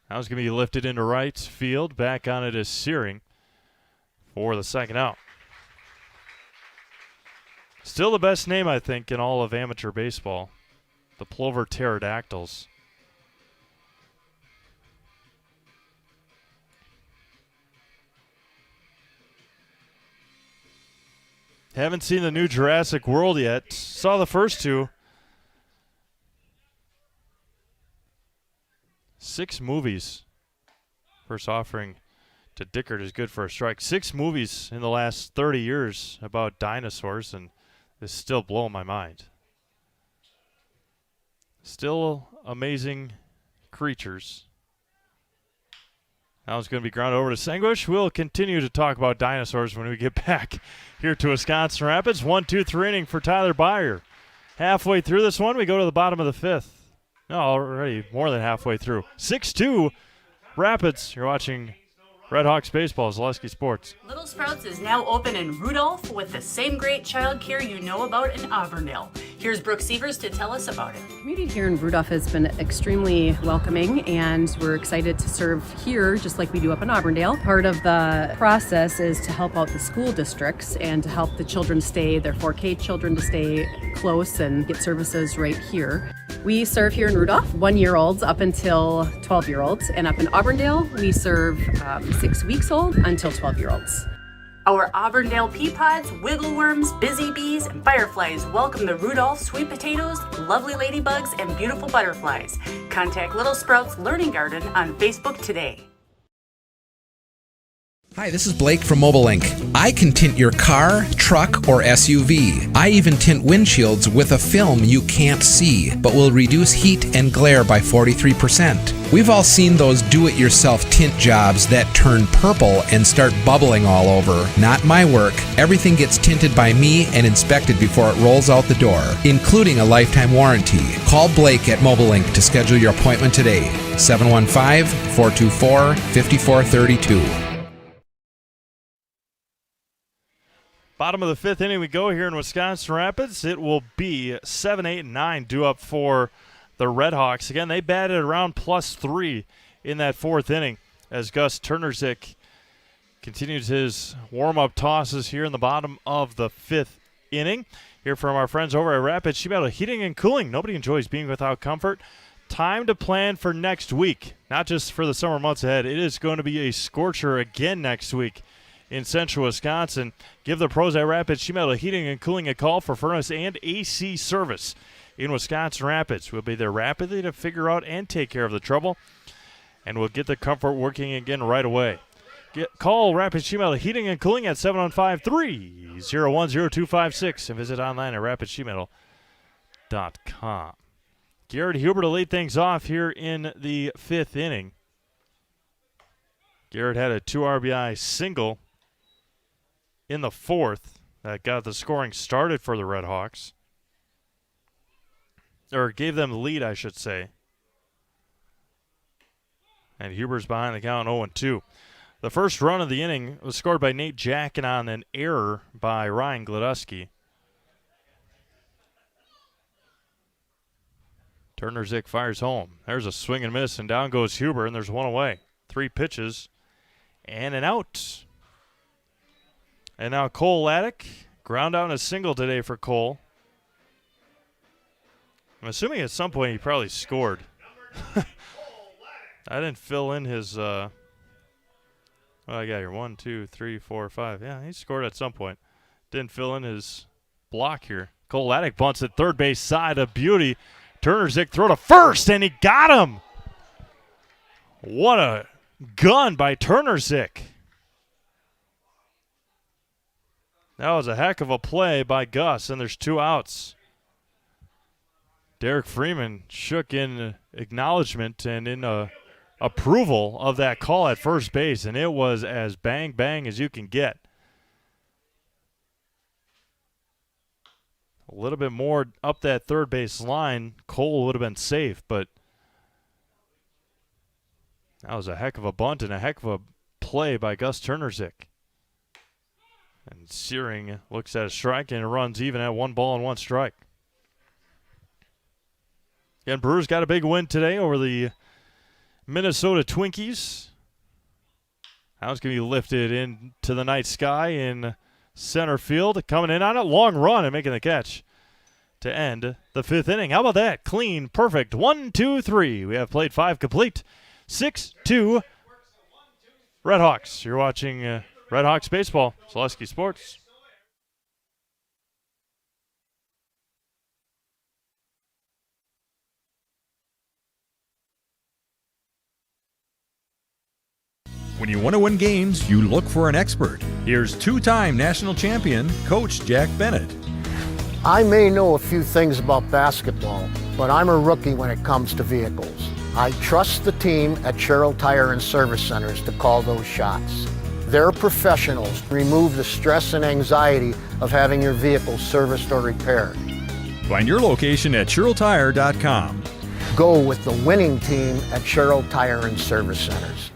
That was going to be lifted into right field. Back on it is Searing for the second out. Still the best name, I think, in all of amateur baseball. The Plover Pterodactyls. Haven't seen the new Jurassic World yet. Saw the first 2. 6 movies. First offering to Dickert is good for a strike. 6 movies in the last 30 years about dinosaurs, and this is still blowing my mind. Still amazing creatures. Now it's going to be grounded over to Senguish. We'll continue to talk about dinosaurs when we get back here to Wisconsin Rapids. 1, 2, 3 inning for Tyler Byer. Halfway through this one, we go to the bottom of the 5th. No, already more than halfway through. 6-2 Rapids. You're watching Red Hawks Baseball, Zaleski Sports. Little Sprouts is now open in Rudolph with the same great child care you know about in Auburndale. Here's Brooke Sievers to tell us about it. The community here in Rudolph has been extremely welcoming, and we're excited to serve here just like we do up in Auburndale. Part of the process is to help out the school districts and to help the children stay, their 4K children to stay close and get services right here. We serve here in Rudolph 1-year-olds up until 12-year-olds, and up in Auburndale we serve 6 weeks old until 12-year-olds. Our Auburndale pea pods, wiggle worms, busy bees, and fireflies welcome the Rudolph sweet potatoes, lovely ladybugs, and beautiful butterflies. Contact Little Sprouts Learning Garden on Facebook today. Hi, this is Blake from Mobile Ink. I can tint your car, truck, or SUV. I even tint windshields with a film you can't see, but will reduce heat and glare by 43%. We've all seen those do-it-yourself tint jobs that turn purple and start bubbling all over. Not my work. Everything gets tinted by me and inspected before it rolls out the door, including a lifetime warranty. Call Blake at Mobile Ink to schedule your appointment today. 715-424-5432. Bottom of the fifth inning we go here in Wisconsin Rapids. It will be 7, 8, and 9 due up for the Redhawks. Again, they batted around +3 in that fourth inning as Gus Turner Zick continues his warm-up tosses here in the bottom of the fifth inning. Here from our friends over at Rapid Shimano Heating and Cooling. Nobody enjoys being without comfort. Time to plan for next week, not just for the summer months ahead. It is going to be a scorcher again next week in central Wisconsin. Give the pros at Rapid Shimano Heating and Cooling a call for furnace and AC service in Wisconsin Rapids. We'll be there rapidly to figure out and take care of the trouble, and we'll get the comfort working again right away. Call Rapid Shimano Heating and Cooling at 715-301-0256 and visit online at rapidshimano.com. Garrett Hubert to lead things off here in the fifth inning. Garrett had a 2 RBI single in the fourth that got the scoring started for the Redhawks. Or gave them the lead, I should say. And Hubert's behind the count 0-2. The first run of the inning was scored by Nate Jacken on an error by Ryan Gladusky. Turner Zick fires home. There's a swing and miss, and down goes Hubert, and there's one away. 3 pitches and an out. And now Cole Laddick, ground out in a single today for Cole. I'm assuming at some point he probably scored. I didn't fill in his, what I got here, 1, 2, 3, 4, 5. Yeah, he scored at some point. Didn't fill in his block here. Cole Laddick bunts at third base side, a beauty. Turner Zick throw to first, and he got him. What a gun by Turner Zick. That was a heck of a play by Gus, and there's 2 outs. Derek Freeman shook in acknowledgement and in approval of that call at first base, and it was as bang as you can get. A little bit more up that third base line, Cole would have been safe, but that was a heck of a bunt and a heck of a play by Gus Turner Zick. And Searing looks at a strike and it runs even at 1 ball and 1 strike. And Brewers got a big win today over the Minnesota Twinkies. That was going to be lifted into the night sky in center field. Coming in on a long run and making the catch to end the fifth inning. How about that? Clean, perfect. 1, 2, 3. We have played 5 complete. 6-2 Redhawks. You're watching Redhawks baseball. Zaleski Sports. When you want to win games, you look for an expert. Here's 2-time national champion, Coach Jack Bennett. I may know a few things about basketball, but I'm a rookie when it comes to vehicles. I trust the team at Sherrill Tire and Service Centers to call those shots. They're professionals. Remove the stress and anxiety of having your vehicle serviced or repaired. Find your location at SherrillTire.com. Go with the winning team at Sherrill Tire and Service Centers.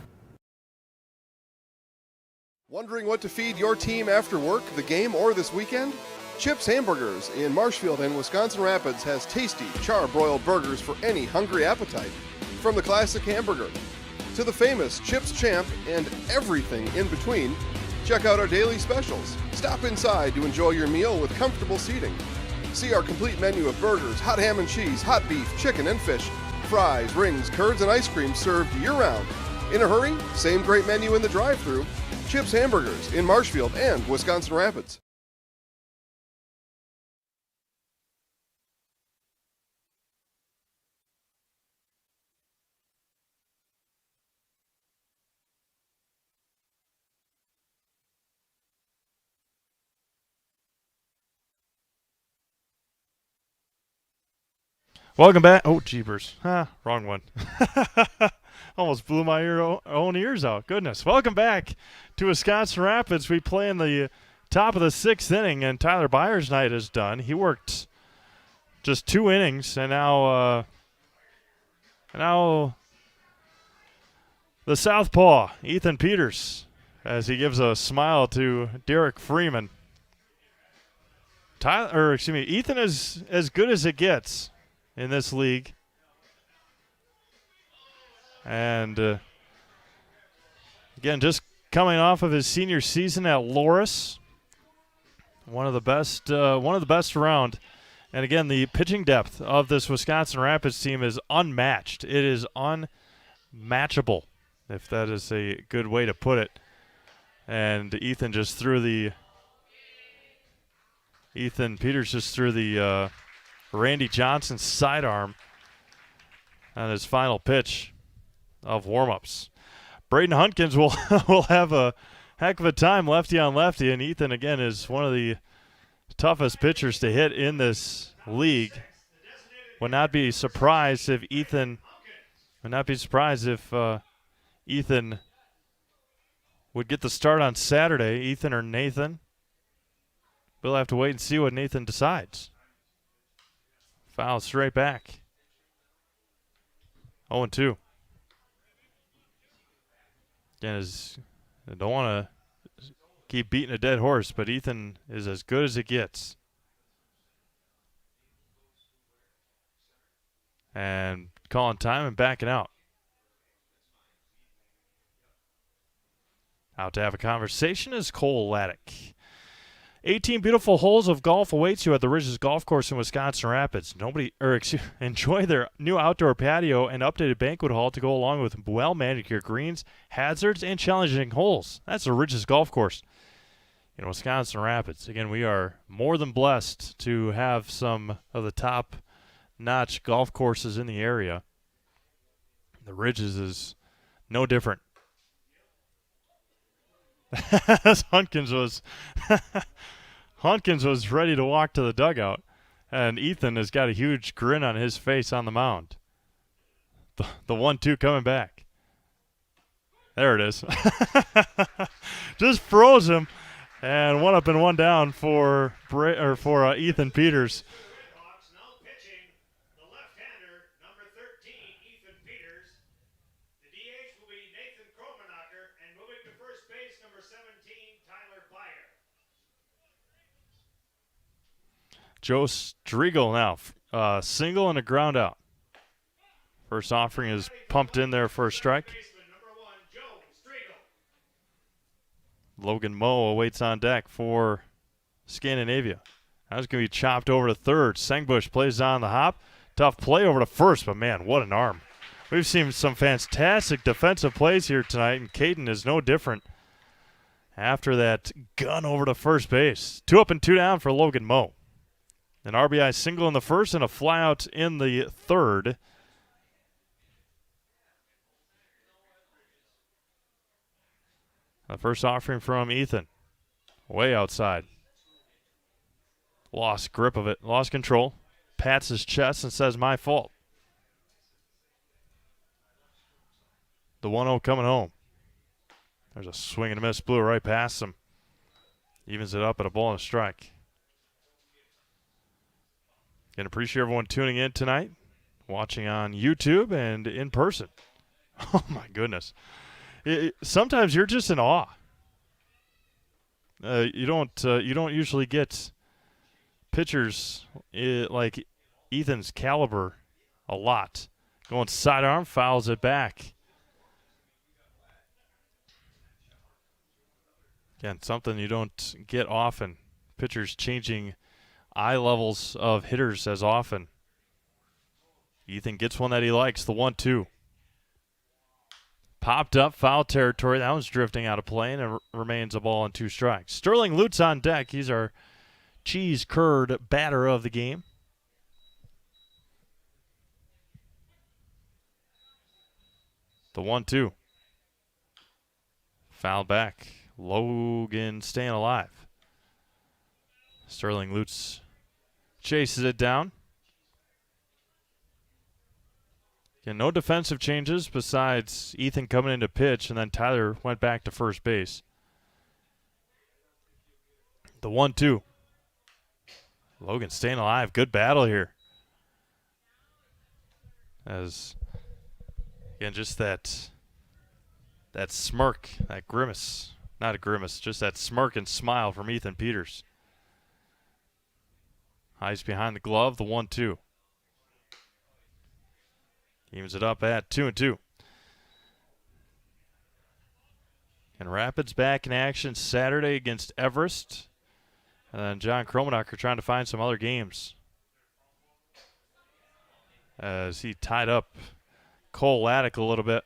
Wondering what to feed your team after work, the game, or this weekend? Chips Hamburgers in Marshfield and Wisconsin Rapids has tasty char-broiled burgers for any hungry appetite. From the classic hamburger to the famous Chips Champ and everything in between, check out our daily specials. Stop inside to enjoy your meal with comfortable seating. See our complete menu of burgers, hot ham and cheese, hot beef, chicken and fish, fries, rings, curds, and ice cream served year-round. In a hurry? Same great menu in the drive-thru. Chips Hamburgers in Marshfield and Wisconsin Rapids. Welcome back. Oh, jeepers. Wrong one. Almost blew my own ears out. Goodness. Welcome back to Wisconsin Rapids. We play in the top of the 6th inning, and Tyler Byers' night is done. He worked just 2 innings, and now the southpaw, Ethan Peters, as he gives a smile to Derek Freeman. Ethan is as good as it gets in this league. And again, just coming off of his senior season at Loris, one of the best around. And again, the pitching depth of this Wisconsin Rapids team is unmatched. It is unmatchable, if that is a good way to put it. And Ethan Peters just threw the Randy Johnson sidearm on his final pitch of warm-ups. Braden Hunkins will have a heck of a time lefty on lefty, and Ethan again is one of the toughest pitchers to hit in this league. Would not be surprised if Ethan would get the start on Saturday, Ethan or Nathan. We'll have to wait and see what Nathan decides. Foul straight back. 0-2. Again, I don't want to keep beating a dead horse, but Ethan is as good as it gets. And calling time and backing out. Out to have a conversation is Cole Laddick. 18 beautiful holes of golf awaits you at the Ridges Golf Course in Wisconsin Rapids. Enjoy their new outdoor patio and updated banquet hall to go along with well-manicured greens, hazards, and challenging holes. That's the Ridges Golf Course in Wisconsin Rapids. Again, we are more than blessed to have some of the top-notch golf courses in the area. The Ridges is no different. Hunkins was ready to walk to the dugout, and Ethan has got a huge grin on his face on the mound. The 1-2 coming back. There it is. Just froze him, and 1 up and 1 down for Ethan Peters. Now pitching the left-hander, number 13, Ethan Peters. The DH will be Nathan Kromanocker, and moving to first base, number 17, Tyler Byer. Joe Striegel now, single and a ground out. First offering is pumped in there for a strike. Logan Moe awaits on deck for Scandinavia. That's going to be chopped over to third. Sengbush plays on the hop. Tough play over to first, but man, what an arm. We've seen some fantastic defensive plays here tonight, and Caden is no different after that gun over to first base. 2 up and 2 down for Logan Moe. An RBI single in the first and a flyout in the third. The first offering from Ethan. Way outside. Lost grip of it. Lost control. Pats his chest and says, my fault. The 1-0 coming home. There's a swing and a miss. Blew it right past him. Evens it up at a ball and a strike. Again, appreciate everyone tuning in tonight. Watching on YouTube and in person. Oh, my goodness. Sometimes you're just in awe. You don't usually get pitchers like Ethan's caliber a lot. Going sidearm, fouls it back. Again, something you don't get often. Pitchers changing eye levels of hitters as often. Ethan gets one that he likes, the 1-2. Popped up, foul territory. That one's drifting out of play, and it remains a ball and 2 strikes. Sterling Lutz on deck. He's our cheese curd batter of the game. The 1-2. Foul back. Logan staying alive. Sterling Lutz chases it down. Again, no defensive changes besides Ethan coming into pitch, and then Tyler went back to first base. The 1-2. Logan staying alive. Good battle here. As, again, just that smirk, that grimace. Not a grimace, just that smirk and smile from Ethan Peters. Eyes behind the glove, the 1-2. Evens it up at 2-2. And Rapids back in action Saturday against Everest. And then John Kromanocker trying to find some other games, as he tied up Cole Laddick a little bit.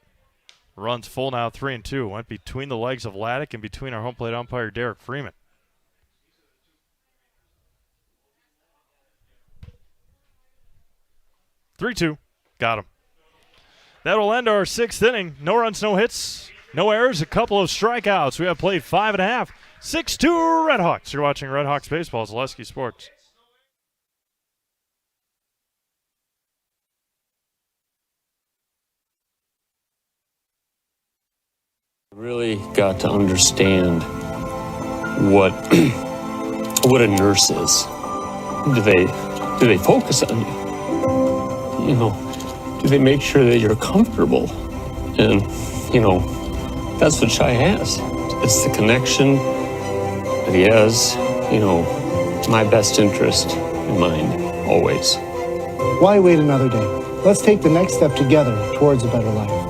Runs full now, 3-2. Went between the legs of Laddick and between our home plate umpire, Derek Freeman. (3-2). Got him. That will end our 6th inning. No runs, no hits, no errors, a couple of strikeouts. We have played 5.5. 6-2 Redhawks. You're watching Redhawks Baseball. Zaleski Sports. Really got to understand what what a nurse is. Do they focus on you? You know, do they make sure that you're comfortable? And, you know, that's what Shai has. It's the connection that he has, you know, my best interest in mind, always. Why wait another day? Let's take the next step together towards a better life.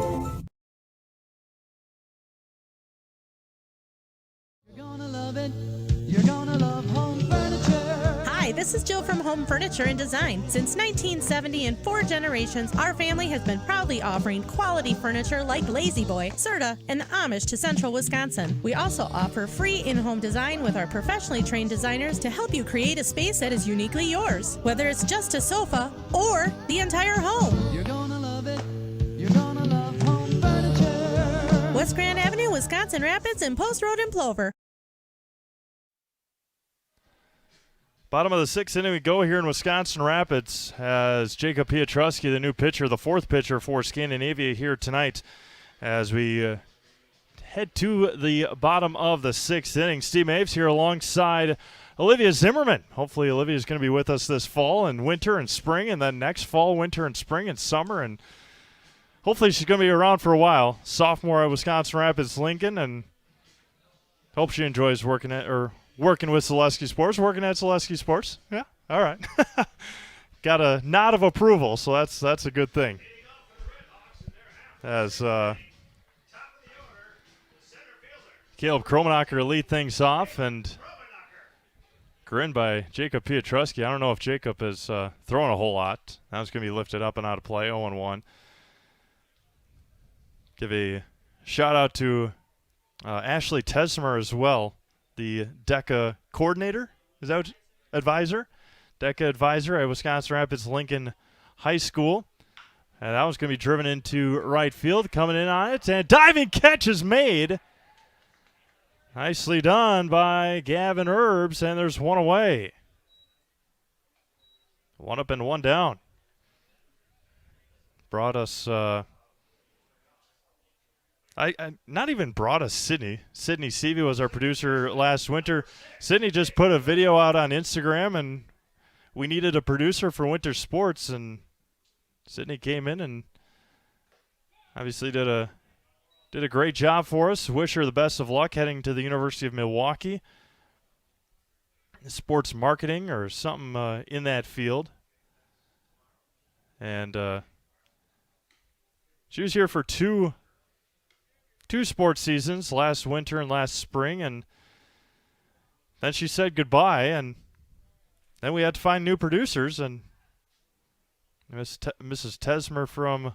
This is Jill from Home Furniture and Design. Since 1970 and 4 generations, our family has been proudly offering quality furniture like Lazy Boy, Serta, and the Amish to Central Wisconsin. We also offer free in-home design with our professionally trained designers to help you create a space that is uniquely yours, whether it's just a sofa or the entire home. You're gonna love it. You're gonna love Home Furniture. West Grand Avenue, Wisconsin Rapids, and Post Road in Plover. Bottom of the 6th inning we go here in Wisconsin Rapids, as Jacob Petrosky, the new pitcher, the 4th pitcher for Scandinavia here tonight, as we head to the bottom of the 6th inning. Steve Maves here alongside Olivia Zimmerman. Hopefully Olivia is going to be with us this fall and winter and spring, and then next fall, winter and spring and summer, and hopefully she's going to be around for a while. Sophomore at Wisconsin Rapids Lincoln, and hope she enjoys working with Zaleski Sports. Working at Zaleski Sports. Yeah, all right. Got a nod of approval, so that's a good thing. As Caleb Kromanocker lead things off, and grin by Jacob Petrosky. I don't know if Jacob is throwing a whole lot. That was going to be lifted up and out of play, 0-1. Give a shout-out to Ashley Tesmer as well, the DECA coordinator. Is that what, advisor? DECA advisor at Wisconsin Rapids Lincoln High School. And that was going to be driven into right field. Coming in on it, and diving catch is made. Nicely done by Gavin Herbs, and there's one away. One up and one down. Brought us, not even brought us Sydney. Sydney Seavey was our producer last winter. Sydney just put a video out on Instagram, and we needed a producer for winter sports, and Sydney came in and obviously did a great job for us. Wish her the best of luck heading to the University of Milwaukee. Sports marketing or something in that field. And she was here for two sports seasons, last winter and last spring, and then she said goodbye, and then we had to find new producers, and Mrs. Tesmer from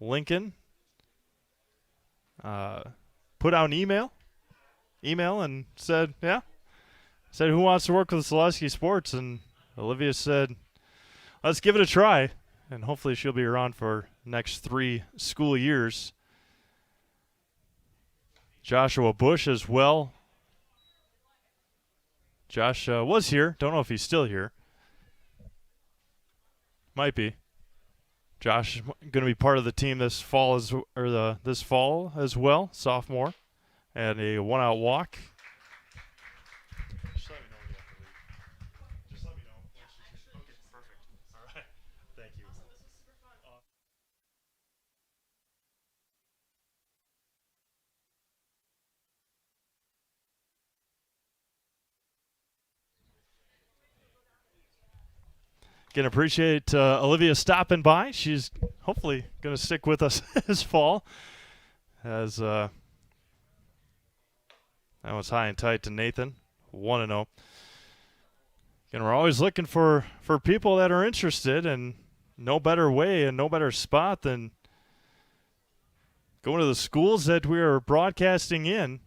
Lincoln put out an email and said, who wants to work with Selesky Sports? And Olivia said, let's give it a try. And hopefully she'll be around for next 3 school years. Joshua Bush as well. Josh was here. Don't know if he's still here. Might be. Josh is going to be part of the team this fall as well, sophomore, and a 1-out walk. Just let me know when you have to leave. Just let me know. Okay, perfect. All right. Thank you. Can appreciate Olivia stopping by. She's hopefully going to stick with us this fall. As that was high and tight to Nathan, 1-0. And we're always looking for people that are interested, and no better way and no better spot than going to the schools that we are broadcasting in.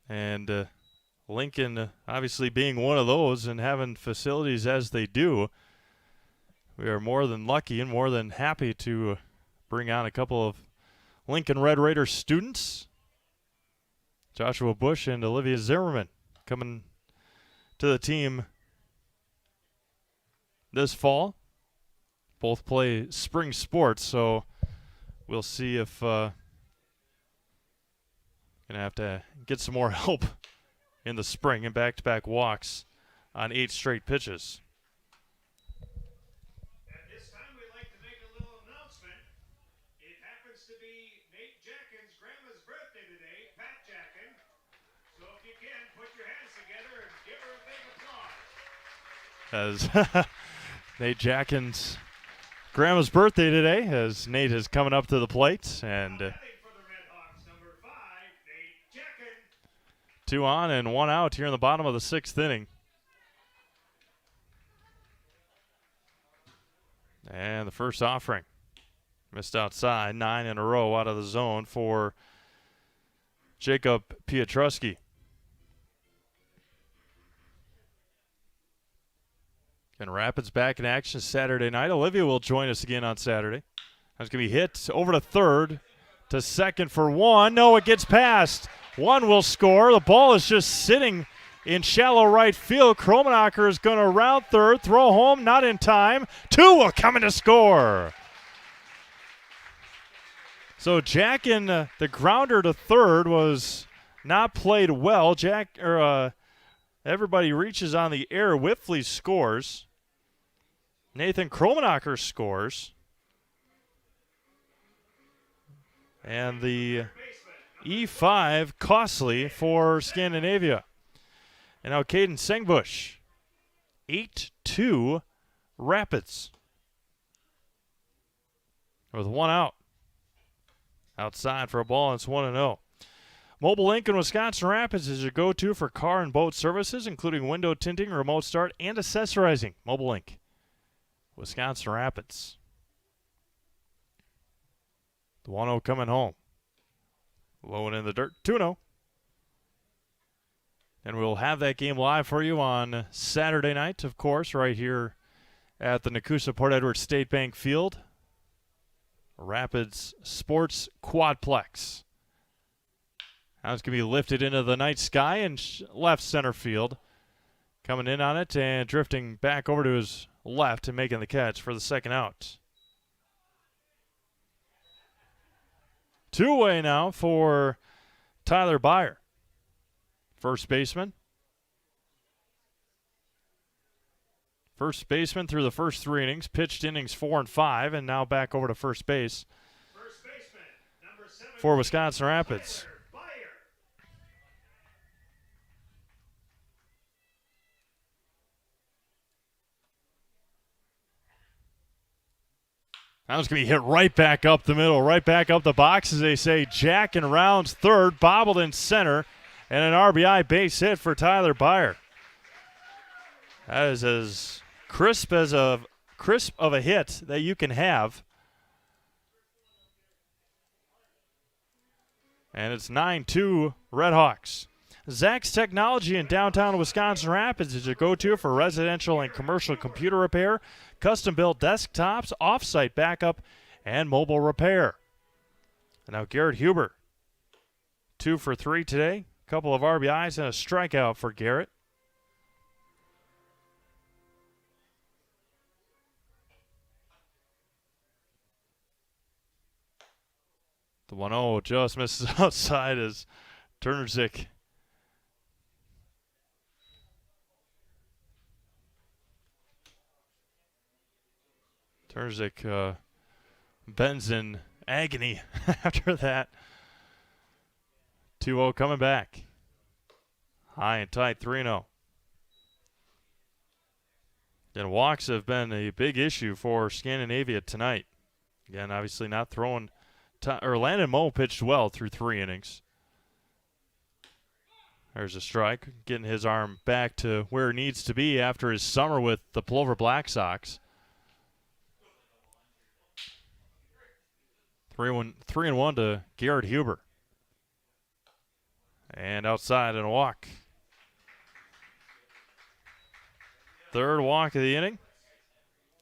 And Lincoln obviously being one of those and having facilities as they do, we are more than lucky and more than happy to bring on a couple of Lincoln Red Raider students. Joshua Bush and Olivia Zimmerman coming to the team this fall. Both play spring sports, so we'll see if going to have to get some more help in the spring and back-to-back walks on 8 straight pitches. At this time, we'd like to make a little announcement. It happens to be Nate Jackin's grandma's birthday today, Pat Jackin. So if you can, put your hands together and give her a big applause. As Nate Jackin's grandma's birthday today, as Nate is coming up to the plate, and 2 on and 1 out here in the bottom of the 6th inning. And the first offering missed outside, 9 in a row out of the zone for Jacob Petrosky. And Rapids back in action Saturday night. Olivia will join us again on Saturday. That's going to be hit over to third, to second for 1. No, it gets past. 1 will score. The ball is just sitting in shallow right field. Kromanocker is going to round third, throw home, not in time. 2 will come in to score. So Jackin, the grounder to third was not played well. Everybody reaches on the air. Whiffley scores. Nathan Kromanocker scores. And the E5 costly for Scandinavia. And now Caden Sengbush. 8-2 Rapids. With 1 out. Outside for a ball, and it's 1-0. Mobile Link in Wisconsin Rapids is your go-to for car and boat services, including window tinting, remote start, and accessorizing. Mobile Link, Wisconsin Rapids. The 1-0 coming home. Low and in the dirt, 2-0. And we'll have that game live for you on Saturday night, of course, right here at the Nakusa Port Edward State Bank Field. Rapids Sports Quadplex. Now it's going to be lifted into the night sky and left center field. Coming in on it and drifting back over to his left and making the catch for the second out. 2-away now for Tyler Byer. First baseman. First baseman through the first 3 innings, pitched innings 4 and 5, and now back over to first base for Wisconsin Rapids. Now it's going to be hit right back up the middle, right back up the box, as they say. Jack and rounds third, bobbled in center, and an RBI base hit for Tyler Byer. That is as crisp of a hit that you can have And it's 9-2 Redhawks. Zach's Technology in downtown Wisconsin Rapids is your go-to for residential and commercial computer repair, custom-built desktops, off-site backup, and mobile repair. And now Garrett Hubert, 2 for 3 today. A couple of RBIs and a strikeout for Garrett. The 1-0 just misses outside as Turner Zick bends in agony after that. 2-0 coming back. High and tight, 3-0. And walks have been a big issue for Scandinavia tonight. Again, obviously not throwing. Landon Moe pitched well through 3 innings. There's a strike, getting his arm back to where it needs to be after his summer with the Plover Black Sox. 3-1 to Garrett Hubert. And outside and a walk. Third walk of the inning.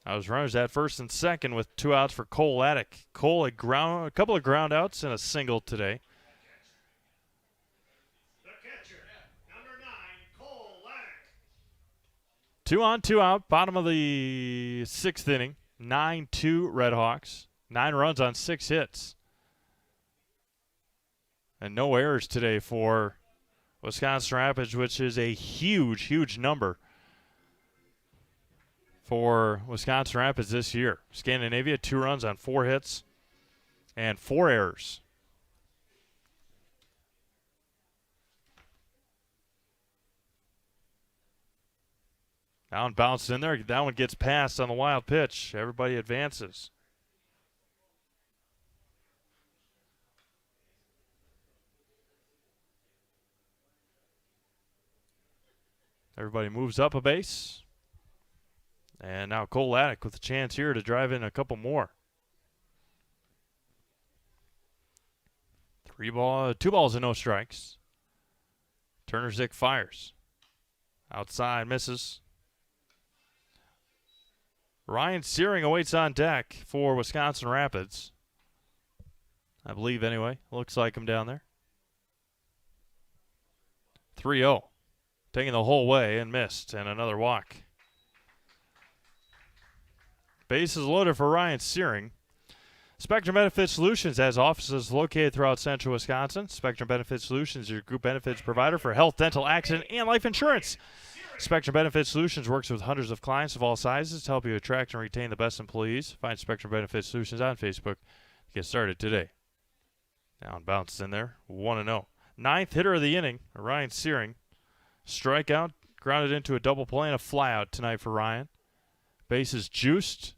Those runners at first and second with 2 outs for Cole Laddick. Cole a couple of ground outs and a single today. The catcher, number 9, Cole Laddick. 2 on, 2 out, bottom of the 6th inning. 9-2 Redhawks. 9 runs on 6 hits. And no errors today for Wisconsin Rapids, which is a huge, huge number for Wisconsin Rapids this year. Scandinavia, 2 runs on 4 hits and 4 errors. Down bounced in there. That one gets passed on the wild pitch. Everybody advances. Everybody moves up a base. And now Cole Laddick with a chance here to drive in a couple more. 2 balls and no strikes. Turner Zick fires. Outside, misses. Ryan Searing awaits on deck for Wisconsin Rapids. I believe anyway. Looks like him down there. 3-0. Taking the whole way and missed, and another walk. Bases loaded for Ryan Searing. Spectrum Benefit Solutions has offices located throughout central Wisconsin. Spectrum Benefit Solutions is your group benefits provider for health, dental, accident, and life insurance. Spectrum Benefit Solutions works with hundreds of clients of all sizes to help you attract and retain the best employees. Find Spectrum Benefit Solutions on Facebook. Get started today. Down bounces in there, 1-0. 9th hitter of the inning, Ryan Searing. Strikeout, grounded into a double play and a flyout tonight for Ryan. Bases juiced,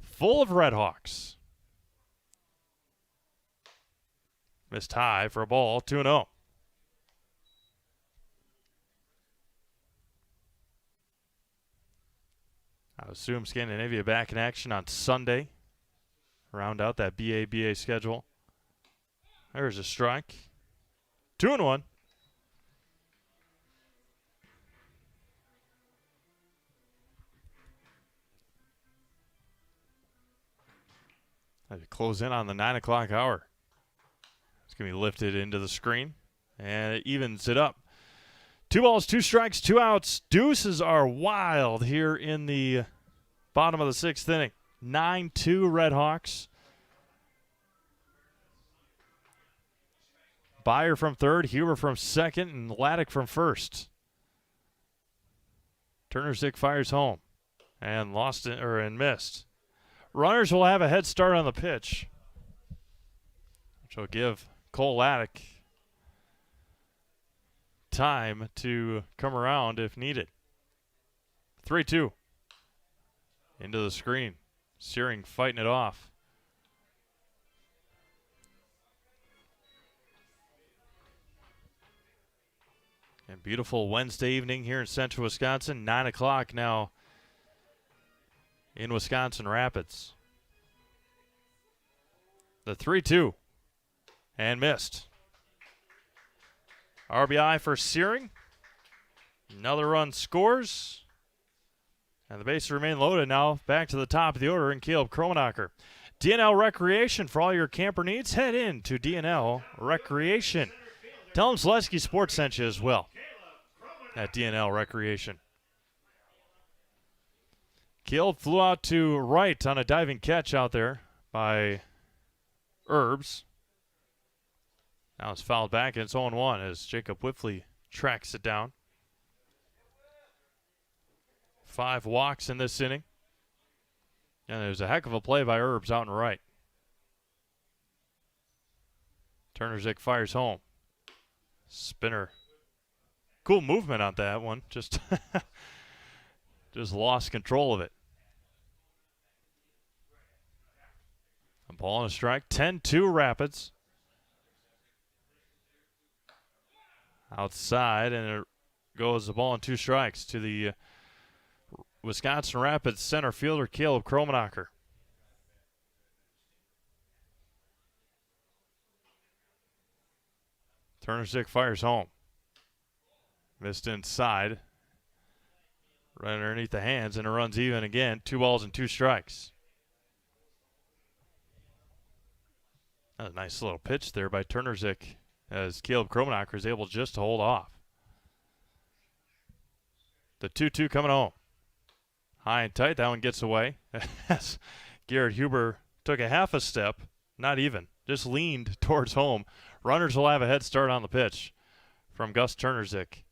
full of Redhawks. Missed high for a ball, 2-0. I assume Scandinavia back in action on Sunday. Round out that BABA schedule. There's a strike. 2-1. As we close in on the 9 o'clock hour. It's going to be lifted into the screen, and it evens it up. 2 balls, 2 strikes, 2 outs. Deuces are wild here in the bottom of the 6th inning. 9-2 Redhawks. Byer from third, Hubert from second, and Laddick from first. Turner Zick fires home and lost it and missed. Runners will have a head start on the pitch, which will give Cole Laddick time to come around if needed. 3-2. Into the screen. Searing fighting it off. And beautiful Wednesday evening here in central Wisconsin. 9 o'clock now in Wisconsin Rapids. The 3-2 And missed. RBI for Searing. Another run scores. And the bases remain loaded now. Back to the top of the order in Caleb Kromanocker. DNL Recreation, for all your camper needs, head in to DNL Recreation. Tell them Zaleski Sports sent you as well at DNL Recreation. Caleb flew out to right on a diving catch out there by Herbs. Now it's fouled back, and it's 0-1 as Jacob Whiffley tracks it down. 5 walks in this inning. And there's a heck of a play by Herbs out and right. Turner Zick fires home. Spinner. Cool movement on that one. Just lost control of it. A ball and a strike. 10-2 Rapids. Outside, and it goes a ball and 2 strikes to the Wisconsin Rapids center fielder Caleb Kromanocker. Turner Zick fires home. Missed inside. Right underneath the hands, and it runs even again. 2 balls and 2 strikes. That was a nice little pitch there by Turner Zick as Caleb Kromanocker is able just to hold off. The 2-2 coming home. High and tight, that one gets away. As Garrett Hubert took a half a step, not even, just leaned towards home. Runners will have a head start on the pitch from Gus Turner Zick.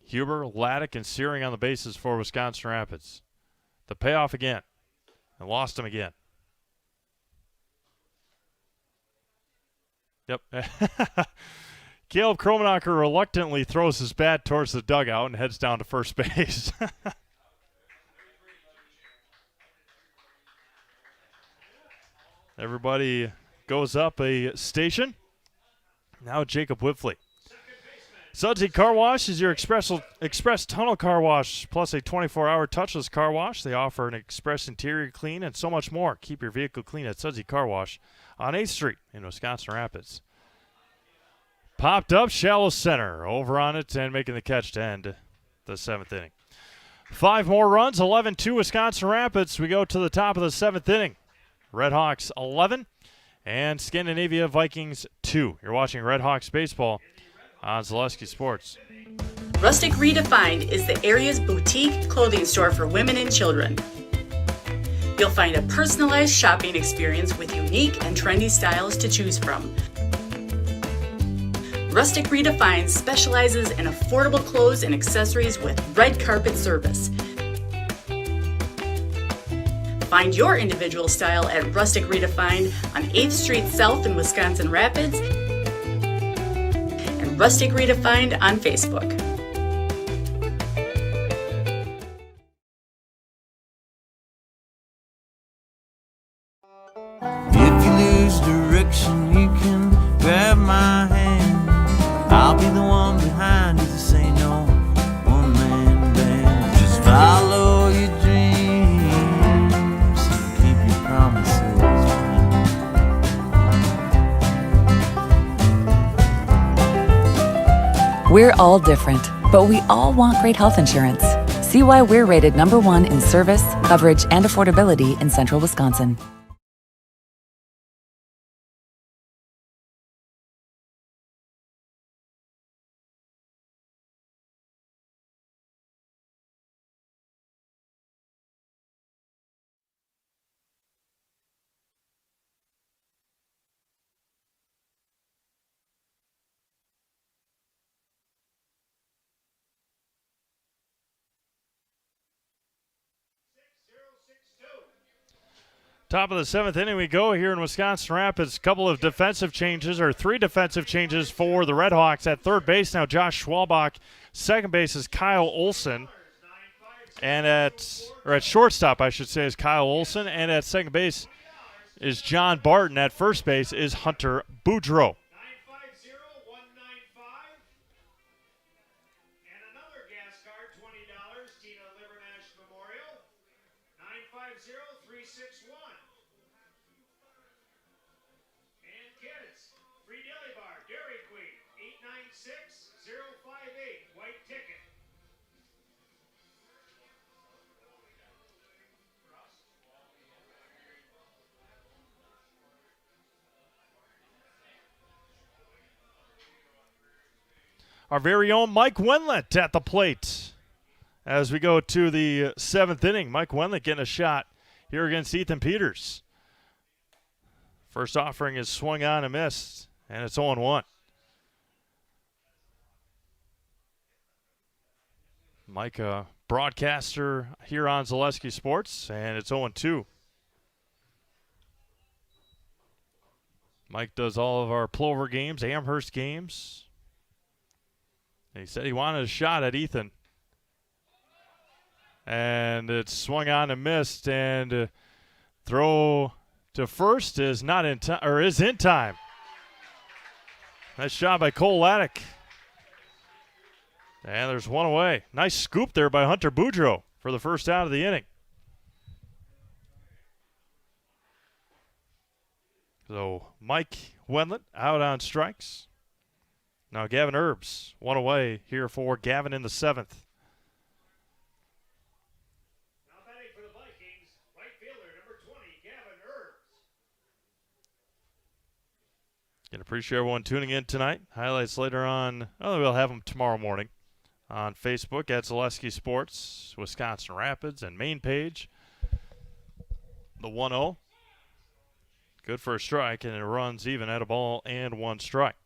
Huber, Laddick, and Searing on the bases for Wisconsin Rapids. The payoff again. And lost him again. Yep. Caleb Kromanocker reluctantly throws his bat towards the dugout and heads down to first base. Everybody goes up a station. Now Jacob Whiffley. Sudsy Car Wash is your express tunnel car wash plus a 24-hour touchless car wash. They offer an express interior clean and so much more. Keep your vehicle clean at Sudsy Car Wash on 8th Street in Wisconsin Rapids. Popped up, shallow center. Over on it and making the catch to end the 7th inning. 5 more runs, 11-2 Wisconsin Rapids. We go to the top of the 7th inning. Red Hawks 11 and Scandinavia Vikings 2. You're watching Red Hawks baseball on Zaleski Sports. Rustic Redefined is the area's boutique clothing store for women and children. You'll find a personalized shopping experience with unique and trendy styles to choose from. Rustic Redefined specializes in affordable clothes and accessories with red carpet service. Find your individual style at Rustic Redefined on 8th Street South in Wisconsin Rapids and Rustic Redefined on Facebook. If you lose direction, you can grab my hand. I'll be the one behind you to say no. One-man band. Just follow your dreams and keep your promises. We're all different, but we all want great health insurance. See why we're rated #1 in service, coverage, and affordability in Central Wisconsin. Top of the 7th inning we go here in Wisconsin Rapids. Couple of defensive changes, or 3 defensive changes for the Red Hawks. At third base now Josh Schwalbach. Second base is Kyle Olson. And at shortstop, I should say, is Kyle Olson. And at second base is John Barton. At first base is Hunter Boudreau. 50361. And kids, free deli bar, Dairy Queen, 896058, white ticket. Our very own Mike Wenlett at the plate. As we go to the 7th inning, Mike Wenlett getting a shot here against Ethan Peters. First offering is swung on and missed, and it's 0-1. Mike, broadcaster here on Zaleski Sports, and it's 0-2. Mike does all of our Plover games, Amherst games. He said he wanted a shot at Ethan. And it's swung on and missed, and throw to first is not in time, or is in time. Nice job by Cole Laddick. And there's one away. Nice scoop there by Hunter Boudreau for the first out of the inning. So Mike Wenlett out on strikes. Now Gavin Erbs, one away here for Gavin in the 7th. Now batting for the Vikings, right fielder, number 20, Gavin Erbs. Can appreciate everyone tuning in tonight. Highlights later on. Oh, we'll have them tomorrow morning on Facebook at Zaleski Sports, Wisconsin Rapids, and main page. The 1-0. Good for a strike, and it runs even at a ball and one strike.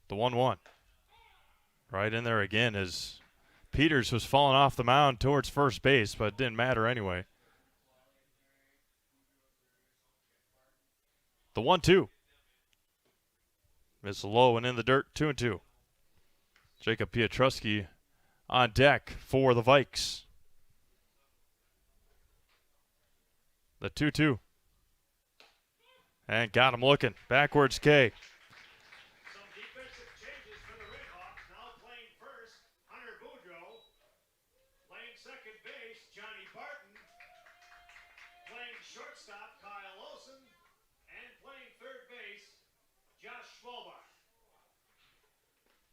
The 1-1. Right in there again as Peters was falling off the mound towards first base, but it didn't matter anyway. The 1-2. It's low and in the dirt, 2-2. Jacob Petrosky on deck for the Vikes. The 2-2. And got him looking. Backwards K. Some defensive changes for the Redhawks. Now playing first, Hunter Boudreau. Playing second base, Johnny Barton. Playing shortstop, Kyle Olson. And playing third base, Josh Schwalbach.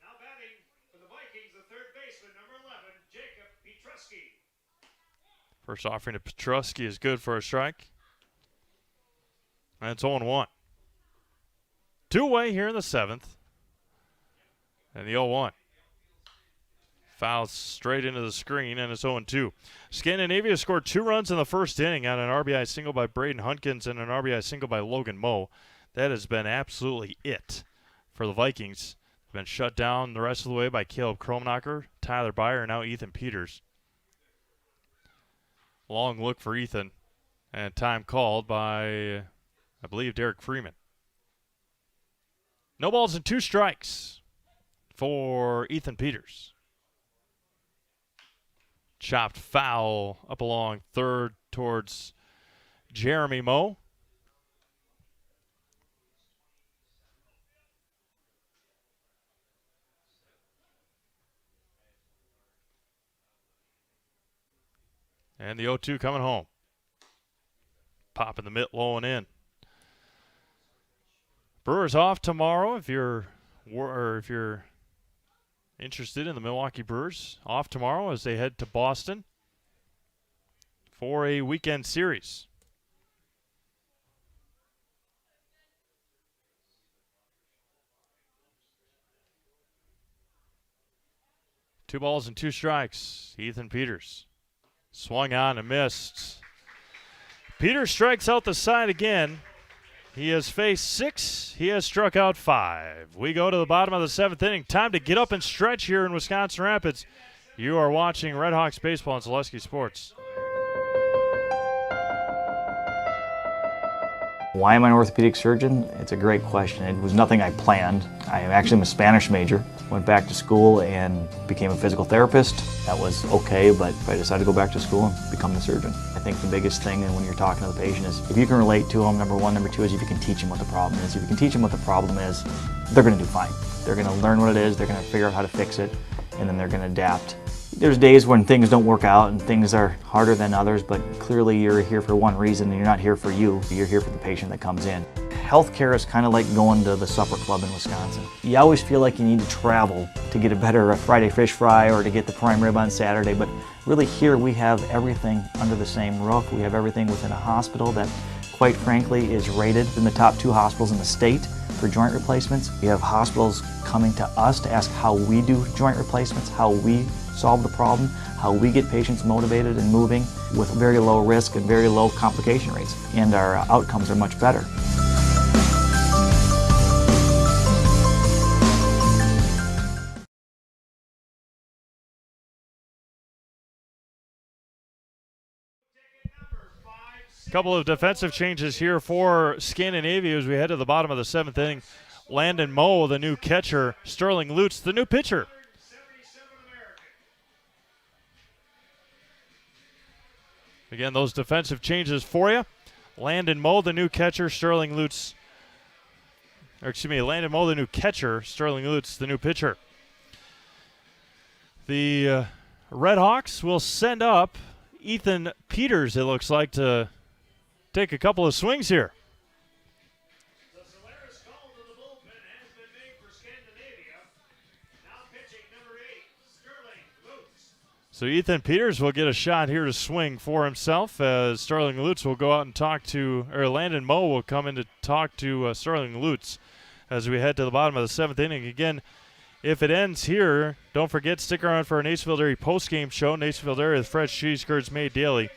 Now batting for the Vikings, the third baseman, number 11, Jacob Petrosky. First offering to Petrosky is good for a strike. And it's 0-1. Two-way here in the 7th. And the 0-1. Fouls straight into the screen, and it's 0-2. Scandinavia scored 2 runs in the first inning on an RBI single by Braden Hunkins and an RBI single by Logan Moe. That has been absolutely it for the Vikings. Been shut down the rest of the way by Caleb Kromanocker, Tyler Byer, and now Ethan Peters. Long look for Ethan, and time called by, I believe, Derek Freeman. No balls and 2 strikes for Ethan Peters. Chopped foul up along third towards Jeremy Moe. And the 0-2 coming home. Popping the mitt low and in. Brewers off tomorrow if you're interested in the Milwaukee Brewers. Off tomorrow as they head to Boston for a weekend series. Two balls and 2 strikes. Ethan Peters. Swung on and missed. Peters strikes out the side again. He has faced 6. He has struck out 5. We go to the bottom of the 7th inning. Time to get up and stretch here in Wisconsin Rapids. You are watching Redhawks baseball on Zaleski Sports. Why am I an orthopedic surgeon? It's a great question. It was nothing I planned. I actually am a Spanish major. Went back to school and became a physical therapist. That was okay, but I decided to go back to school and become the surgeon. I think the biggest thing when you're talking to the patient is if you can relate to them, number 1. Number 2 is if you can teach them what the problem is. If you can teach them what the problem is, they're going to do fine. They're going to learn what it is, they're going to figure out how to fix it, and then they're going to adapt. There's days when things don't work out and things are harder than others, but clearly you're here for one reason and you're not here for you. You're here for the patient that comes in. Healthcare is kind of like going to the supper club in Wisconsin. You always feel like you need to travel to get a better Friday fish fry or to get the prime rib on Saturday, but really here we have everything under the same roof. We have everything within a hospital that, quite frankly, is rated in the top 2 hospitals in the state for joint replacements. We have hospitals coming to us to ask how we do joint replacements, how we solve the problem, how we get patients motivated and moving with very low risk and very low complication rates. And our outcomes are much better. Couple of defensive changes here for Scandinavia as we head to the bottom of the 7th inning. Landon Moe, the new catcher. Sterling Lutz, the new pitcher. Again, those defensive changes for you. Landon Moe, the new catcher. Sterling Lutz, Landon Moe, the new catcher. Sterling Lutz, the new pitcher. The Red Hawks will send up Ethan Peters, it looks like, to take a couple of swings here. The Solaris call to the bullpen has been made for Scandinavia. Now pitching number 8, Sterling Lutz. So Ethan Peters will get a shot here to swing for himself as Sterling Lutz will go out and talk to, or Landon Moe will come in to talk to Sterling Lutz as we head to the bottom of the 7th inning. Again, if it ends here, don't forget, stick around for our Nacerville Dairy post-game show. Nacerville Dairy with fresh cheese curds made daily.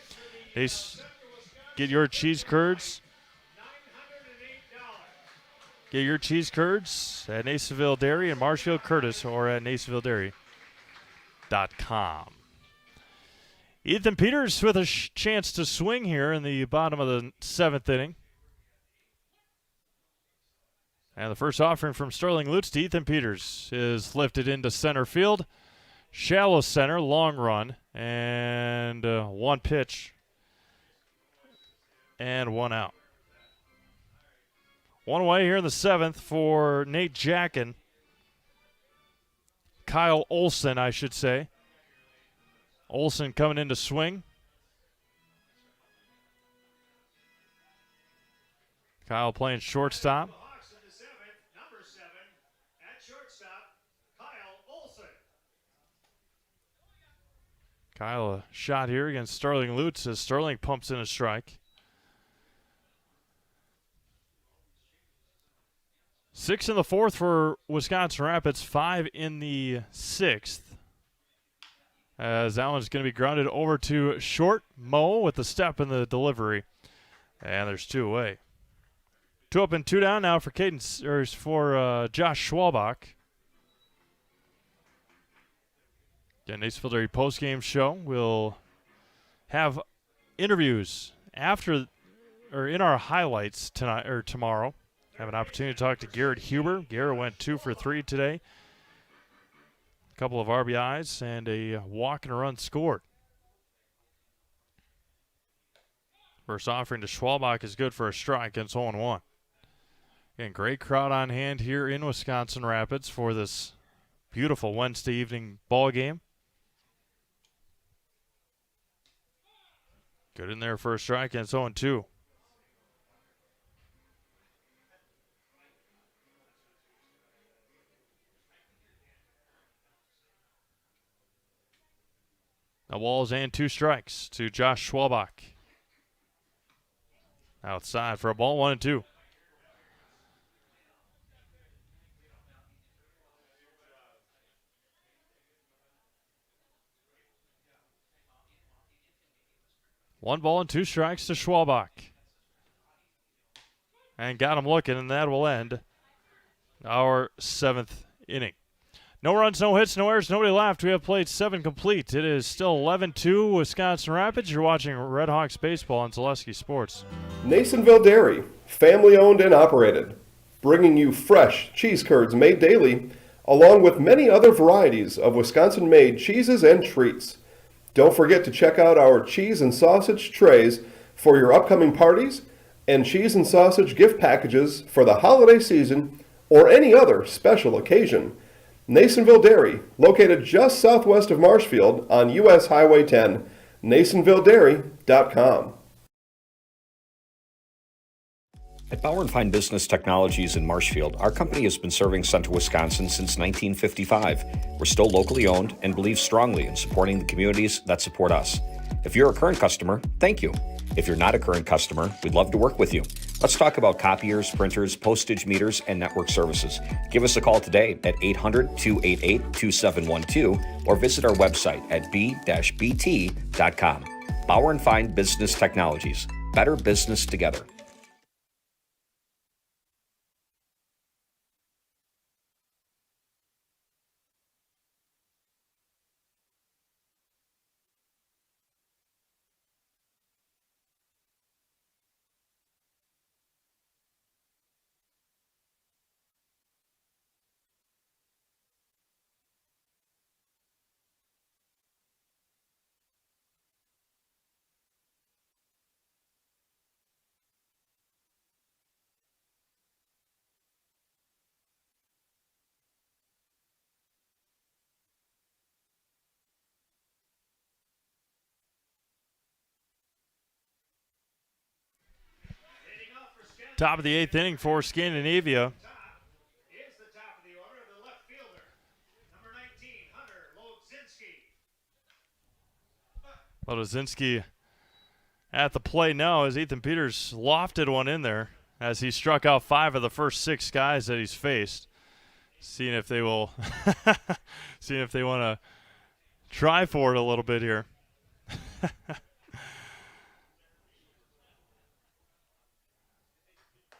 Get your cheese curds. Get your cheese curds at Nacerville Dairy in Marshfield, Curtis, or at nacervilledairy.com. Ethan Peters with a chance to swing here in the bottom of the 7th inning. And the first offering from Sterling Lutz to Ethan Peters is lifted into center field. Shallow center, long run, and one pitch and one out. One away here in the 7th for Nate Jackin. Kyle Olson, I should say. Olson coming in to swing. Kyle playing shortstop. Number 7 at shortstop, Kyle Olson. Kyle, a shot here against Sterling Lutz as Sterling pumps in a strike. 6 in the 4th for Wisconsin Rapids, 5 in the 6th. As that one's going to be grounded over to short. Moe with the step in the delivery. And there's 2 away. 2 up and 2 down now for Josh Schwalbach. Again, Nacerville Dairy post-game show. We'll have interviews after or in our highlights tonight or tomorrow. Have an opportunity to talk to Garrett Hubert. Garrett went 2 for 3 today. A couple of RBIs and a walk and a run scored. First offering to Schwalbach is good for a strike. It's 0-1. Again, great crowd on hand here in Wisconsin Rapids for this beautiful Wednesday evening ball game. Good in there for a strike, and it's 0-2. Now balls and 2 strikes to Josh Schwalbach. Outside for a ball, 1-2. One ball and 2 strikes to Schwalbach. And got him looking, and that will end our 7th inning. No runs, no hits, no errors, nobody left. We have played 7 complete. It is still 11-2 Wisconsin Rapids. You're watching Red Hawks baseball on Zaleski Sports. Nacerville Dairy, family owned and operated, bringing you fresh cheese curds made daily, along with many other varieties of Wisconsin-made cheeses and treats. Don't forget to check out our cheese and sausage trays for your upcoming parties and cheese and sausage gift packages for the holiday season or any other special occasion. Nasonville Dairy, located just southwest of Marshfield on US Highway 10, NasonvilleDairy.com. At Bauer & Fine Business Technologies in Marshfield, our company has been serving Central Wisconsin since 1955. We're still locally owned and believe strongly in supporting the communities that support us. If you're a current customer, thank you. If you're not a current customer, we'd love to work with you. Let's talk about copiers, printers, postage meters, and network services. Give us a call today at 800-288-2712 or visit our website at b-bt.com. Bauer & Fine Business Technologies. Better business together. Top of the 8th inning for Scandinavia. Lodozinski at the plate now as Ethan Peters lofted one in there as he struck out 5 of the first 6 guys that he's faced. Seeing if they will seeing if they want to try for it a little bit here.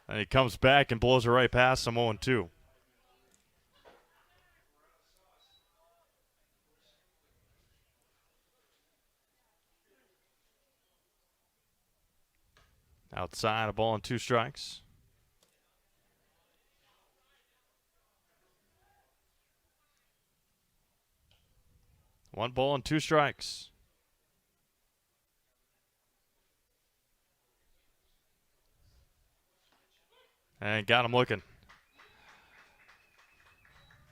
And he comes back and blows it right past him 0-2. Outside, a ball and 2 strikes. One ball and 2 strikes. And got him looking.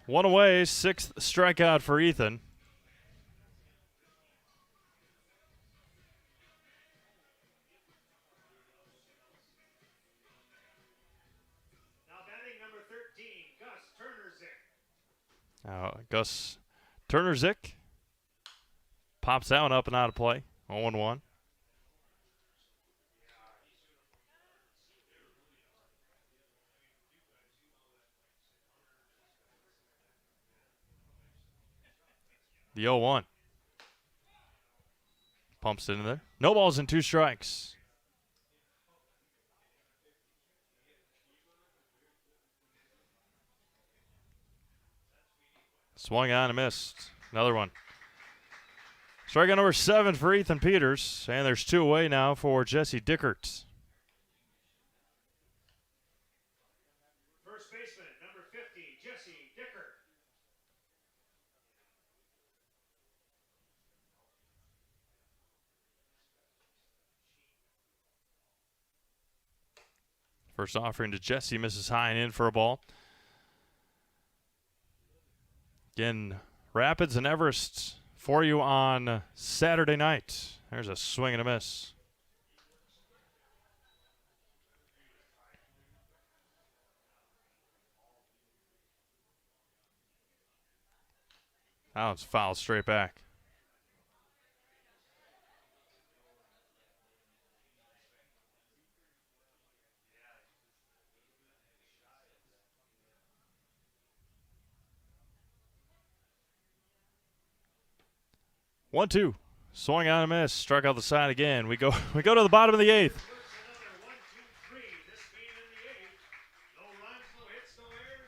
One away, 6th strikeout for Ethan. Now batting number 13, Gus Turner Zick. Gus Turner Zick pops that one up and out of play. 0-1. The 0-1. Pumps it in there. No balls and 2 strikes. Swung on and missed. Another one. Strikeout number 7 for Ethan Peters. And there's 2 away now for Jesse Dickert. First baseman, number 50, Jesse Dickert. First offering to Jesse, misses high and in for a ball. Again, Rapids and Everest for you on Saturday night. There's a swing and a miss. Now it's fouled straight back. One, 2. Swung on a miss. Struck out the side again. We go to the bottom of the 8th.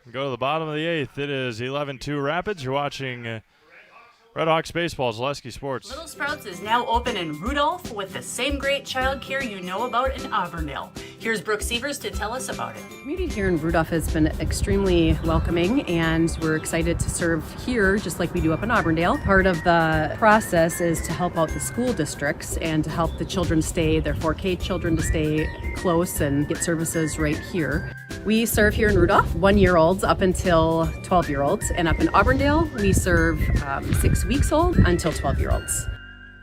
We go to the bottom of the 8th. It is 11-2 Rapids. You're watching Red Hawks Baseball, Zaleski Sports. Little Sprouts is now open in Rudolph with the same great child care you know about in Auburndale. Here's Brooke Sievers to tell us about it. The community here in Rudolph has been extremely welcoming, and we're excited to serve here just like we do up in Auburndale. Part of the process is to help out the school districts and to help the children stay, their 4K children, to stay close and get services right here. We serve here in Rudolph 1-year-olds up until 12-year-olds, and up in Auburndale we serve 6 weeks old until 12-year-olds.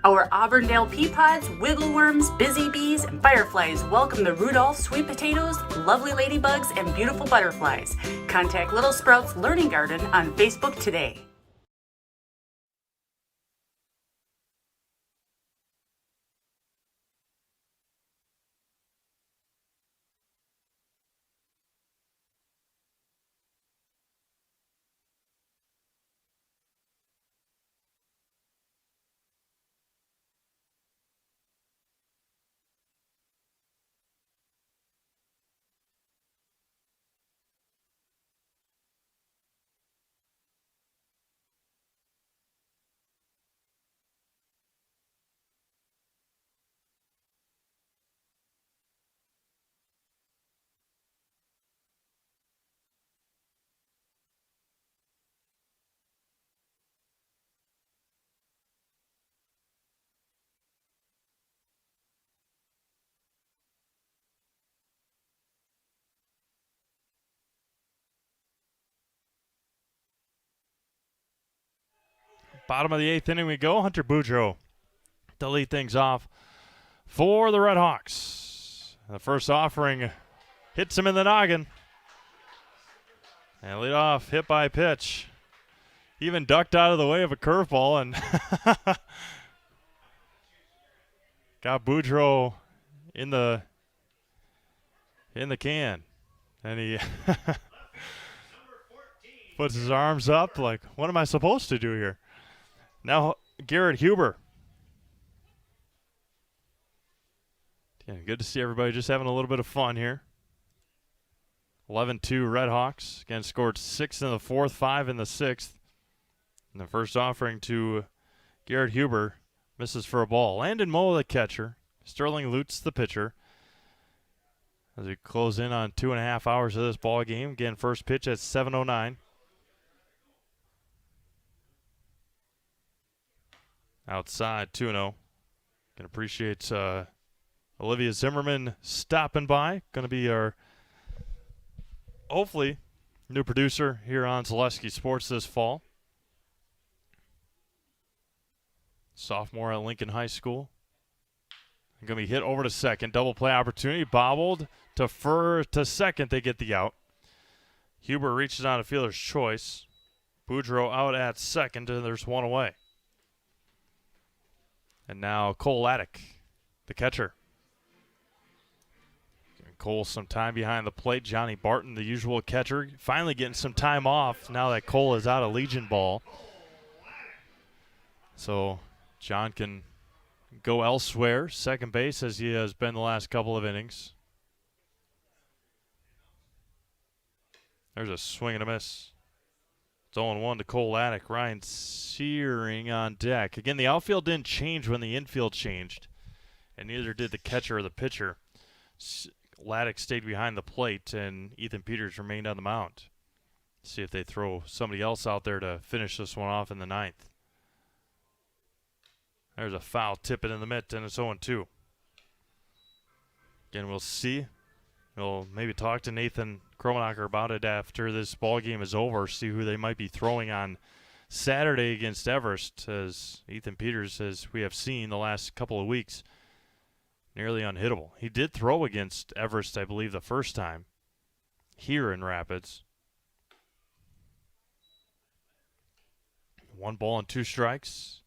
Our Auburndale pea pods, wiggle worms, busy bees, and fireflies welcome the Rudolph sweet potatoes, lovely ladybugs, and beautiful butterflies. Contact Little Sprouts Learning Garden on Facebook today. Bottom of the 8th inning we go. Hunter Boudreau to lead things off for the Red Hawks. The first offering hits him in the noggin. And lead off hit by pitch. Even ducked out of the way of a curveball and got Boudreau in the can. And he puts his arms up like, what am I supposed to do here? Now Garrett Hubert. Yeah, good to see everybody just having a little bit of fun here. 11-2 Red Hawks. Again, scored 6 in the 4th, 5 in the 6th. And the first offering to Garrett Hubert misses for a ball. Landon Moe, the catcher. Sterling Lutz, the pitcher. As we close in on 2.5 hours of this ball game. Again, first pitch at 7:09. Outside, 2-0. Can appreciate Olivia Zimmerman stopping by. Going to be our, hopefully, new producer here on Zaleski Sports this fall. Sophomore at Lincoln High School. Going to be hit over to second. Double play opportunity. Bobbled to second. They get the out. Hubert reaches on a fielder's choice. Boudreau out at second, and there's one away. And now Cole Laddick, the catcher. Giving Cole some time behind the plate. Johnny Barton, the usual catcher, finally getting some time off now that Cole is out of Legion ball. So John can go elsewhere, second base, as he has been the last couple of innings. There's a swing and a miss. It's 0-1 to Cole Laddick. Ryan Searing on deck. Again, the outfield didn't change when the infield changed, and neither did the catcher or the pitcher. Laddick stayed behind the plate, and Ethan Peters remained on the mound. See if they throw somebody else out there to finish this one off in the 9th. There's a foul, tip it in the mitt, and it's 0-2. Again, we'll see. We'll maybe talk to Nathan Kromanocker about it after this ball game is over, see who they might be throwing on Saturday against Everest, as Ethan Peters, as we have seen the last couple of weeks, nearly unhittable. He did throw against Everest, I believe, the first time here in Rapids. 1 ball and 2 strikes.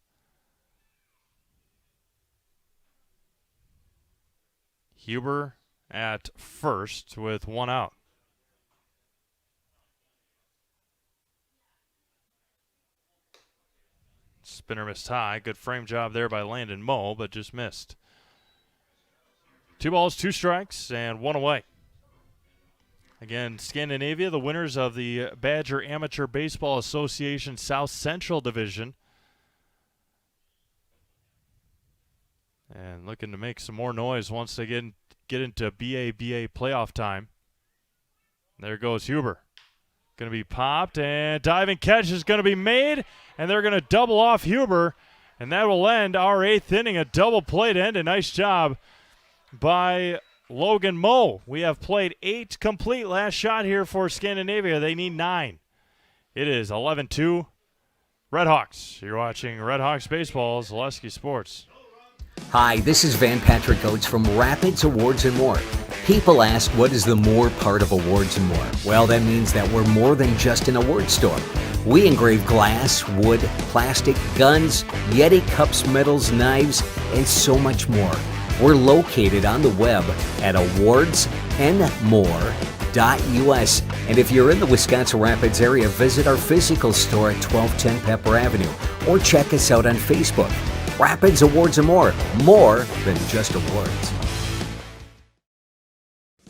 Huber at first with 1 out. Spinner missed high. Good frame job there by Landon Moe, but just missed. 2 balls, 2 strikes, and 1 away. Again, Scandinavia, the winners of the Badger Amateur Baseball Association South Central Division. And looking to make some more noise once they get into BA playoff time. There goes Huber. Going to be popped, and diving catch is going to be made, and they're going to double off Huber, and that will end our 8th inning. A double play to end. A nice job by Logan Moe. We have played 8 complete. Last shot here for Scandinavia. They need 9. It is 11-2 Redhawks. You're watching Redhawks Baseball, Zaleski Sports. Hi, this is Van Patrick Oates from Rapids Awards and More. People ask, what is the more part of Awards and More? Well, that means that we're more than just an award store. We engrave glass, wood, plastic, guns, Yeti cups, medals, knives, and so much more. We're located on the web at awardsandmore.us. And if you're in the Wisconsin Rapids area, visit our physical store at 1210 Pepper Avenue or check us out on Facebook. Rapids Awards and More than just awards.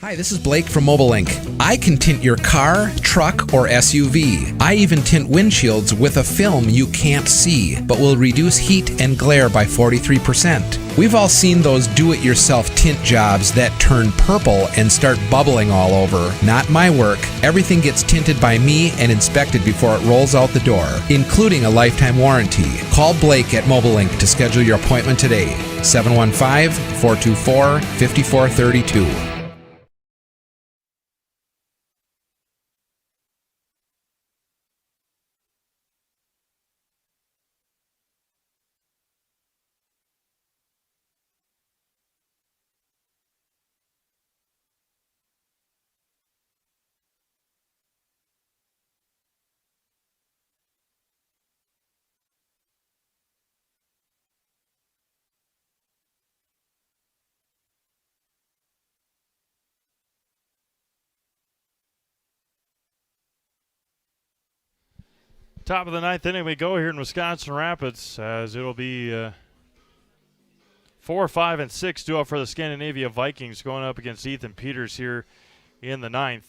Hi, this is Blake from Mobile Ink. I can tint your car, truck, or SUV. I even tint windshields with a film you can't see, but will reduce heat and glare by 43%. We've all seen those do-it-yourself tint jobs that turn purple and start bubbling all over. Not my work. Everything gets tinted by me and inspected before it rolls out the door, including a lifetime warranty. Call Blake at Mobile Ink to schedule your appointment today. 715-424-5432. Top of the 9th inning we go here in Wisconsin Rapids, as it'll be 4, 5, and 6 due up for the Scandinavia Vikings going up against Ethan Peters here in the 9th.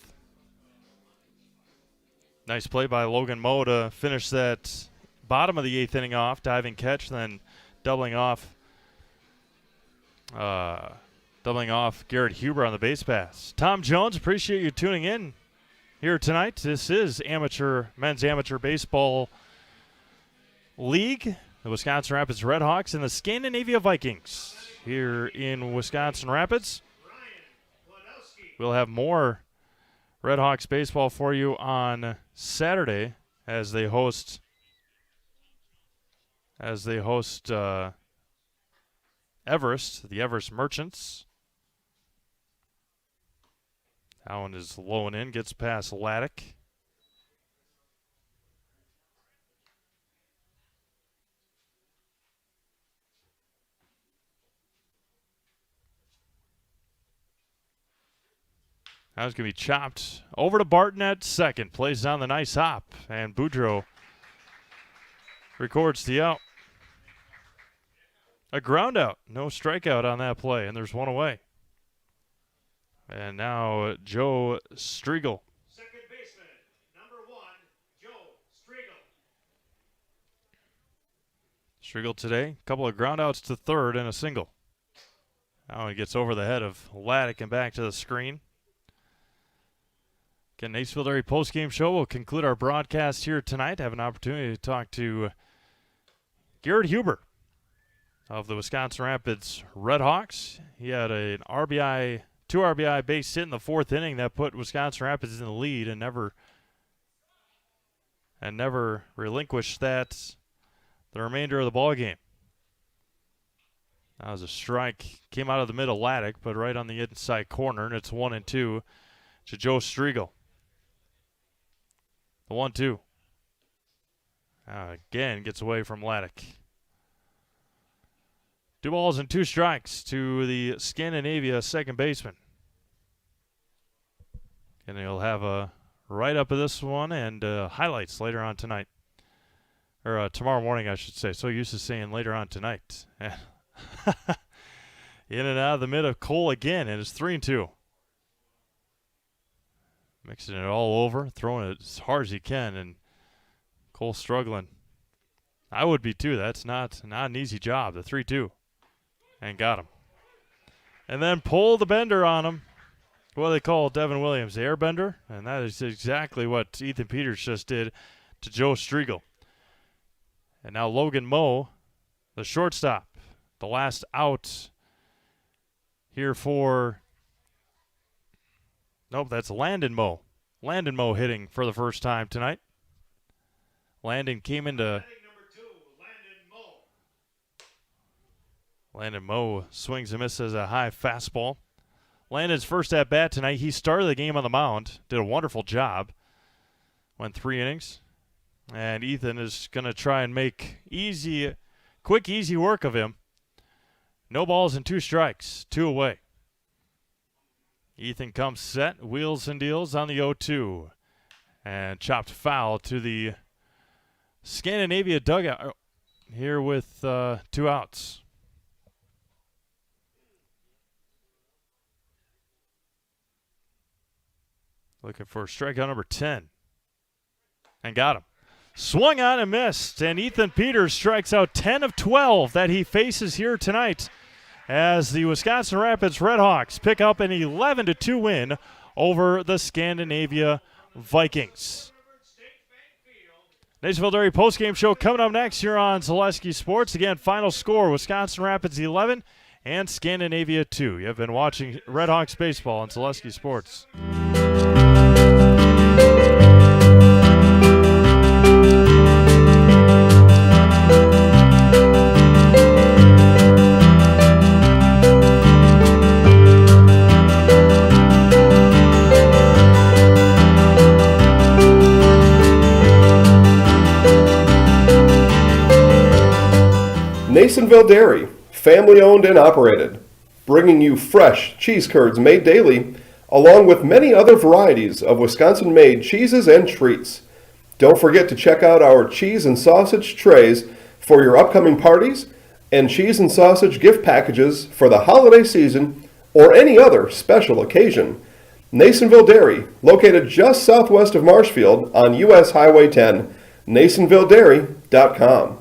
Nice play by Logan Moe to finish that bottom of the 8th inning off, diving catch, then doubling off Garrett Hubert on the base pass. Tom Jones, appreciate you tuning in here tonight. This is men's amateur baseball league, the Wisconsin Rapids Redhawks and the Scandinavia Vikings here in Wisconsin Rapids. We'll have more Redhawks baseball for you on Saturday as they host Everest, the Everest Merchants. That one is low and in, gets past Laddick. That was going to be chopped over to Barton at second. Plays down the nice hop, and Boudreaux records the out. A ground out, no strikeout on that play, and there's one away. And now Joe Striegel. Second baseman, number 1, Joe Striegel. Striegel today, a couple of groundouts to third and a single. Now he gets over the head of Laddick and back to the screen. Again, Nacefield Area Postgame Show will conclude our broadcast here tonight. I have an opportunity to talk to Garrett Hubert of the Wisconsin Rapids Redhawks. He had two RBI base hit in the 4th inning that put Wisconsin Rapids in the lead and never relinquished that the remainder of the ball game. That was a strike, came out of the middle Laddick, but right on the inside corner, and it's 1-2 to Joe Striegel. The 1-2. Again, gets away from Laddick. 2 balls and 2 strikes to the Scandinavia second baseman. And he'll have a write-up of this one and highlights later on tonight. Or tomorrow morning, I should say. So used to saying later on tonight. In and out of the mid of Cole again, and it's 3-2. Mixing it all over, throwing it as hard as he can, and Cole struggling. I would be too. That's not an easy job. The 3-2. And got him. and then pull the bender on him. What do they call Devin Williams, the airbender? And that is exactly what Ethan Peters just did to Joe Striegel. And now Logan Moe, the shortstop, the last out here for, nope, that's Landon Moe. Landon Moe hitting for the first time tonight. Landon came into, Landon Moe swings and misses a high fastball. Landon's first at bat tonight. He started the game on the mound, did a wonderful job. Went 3 innings. And Ethan is going to try and make quick, easy work of him. No balls and 2 strikes, 2 away. Ethan comes set, wheels and deals on the 0-2. And chopped foul to the Scandinavia dugout here with 2 outs. Looking for strikeout number 10. And got him. Swung on and missed. And Ethan Peters strikes out 10 of 12 that he faces here tonight as the Wisconsin Rapids Redhawks pick up an 11-2 win over the Scandinavia Vikings. Nationville Dairy postgame show coming up next here on Zaleski Sports. Again, final score, Wisconsin Rapids 11 and Scandinavia 2. You have been watching Redhawks baseball on Zaleski Sports. Nasonville Dairy, family owned and operated, bringing you fresh cheese curds made daily, along with many other varieties of Wisconsin-made cheeses and treats. Don't forget to check out our cheese and sausage trays for your upcoming parties and cheese and sausage gift packages for the holiday season or any other special occasion. Nasonville Dairy, located just southwest of Marshfield on U.S. Highway 10, NasonvilleDairy.com.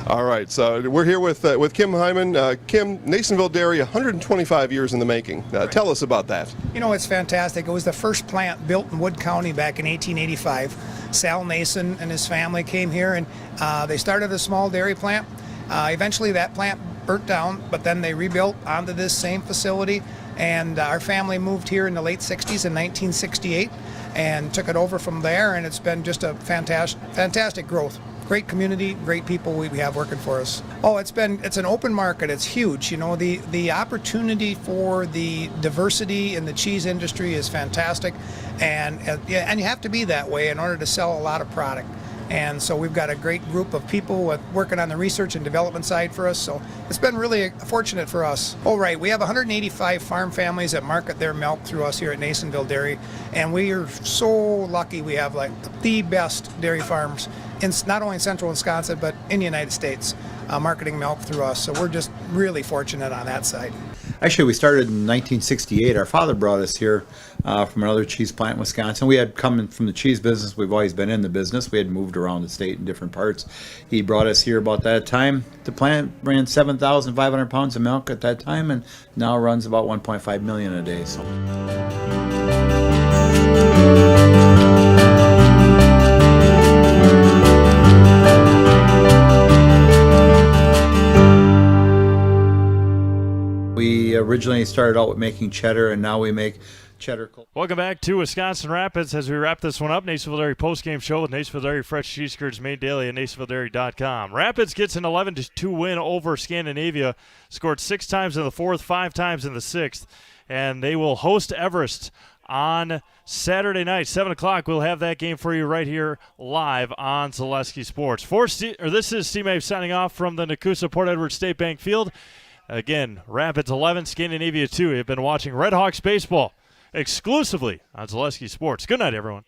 All right, so we're here with Kim Hyman. Kim, Nasonville Dairy, 125 years in the making. Tell us about that. You know, it's fantastic. It was the first plant built in Wood County back in 1885. Sal Nason and his family came here, and they started a small dairy plant. Eventually that plant burnt down, but then they rebuilt onto this same facility, and our family moved here in the late 60s in 1968 and took it over from there, and it's been just a fantastic growth. Great community, great people we have working for us. Oh, it's an open market. It's huge. You know, the opportunity for the diversity in the cheese industry is fantastic, and you have to be that way in order to sell a lot of product. And so we've got a great group of people working on the research and development side for us. So it's been really fortunate for us. Oh, right. We have 185 farm families that market their milk through us here at Nasonville Dairy. And we are so lucky we have like the best dairy farms in not only in central Wisconsin, but in the United States, marketing milk through us. So we're just really fortunate on that side. Actually, we started in 1968. Our father brought us here from another cheese plant in Wisconsin. We had come from the cheese business. We've always been in the business. We had moved around the state in different parts. He brought us here about that time. The plant ran 7,500 pounds of milk at that time, and now runs about 1.5 million a day. So. We originally started out with making cheddar, and now we make cheddar. Welcome back to Wisconsin Rapids as we wrap this one up. Nasonville Dairy postgame show with Nasonville Dairy fresh cheese curds made daily at NasonvilleDairy.com. Rapids gets an 11-2 win over Scandinavia. Scored 6 times in the fourth, 5 times in the sixth, and they will host Everest on Saturday night, 7 o'clock. We'll have that game for you right here live on Zaleski Sports. This is Steve May signing off from the Nakusa Port Edward State Bank Field. Again, Rapids 11, Scandinavia 2. You've been watching Redhawks baseball exclusively on Zaleski Sports. Good night, everyone.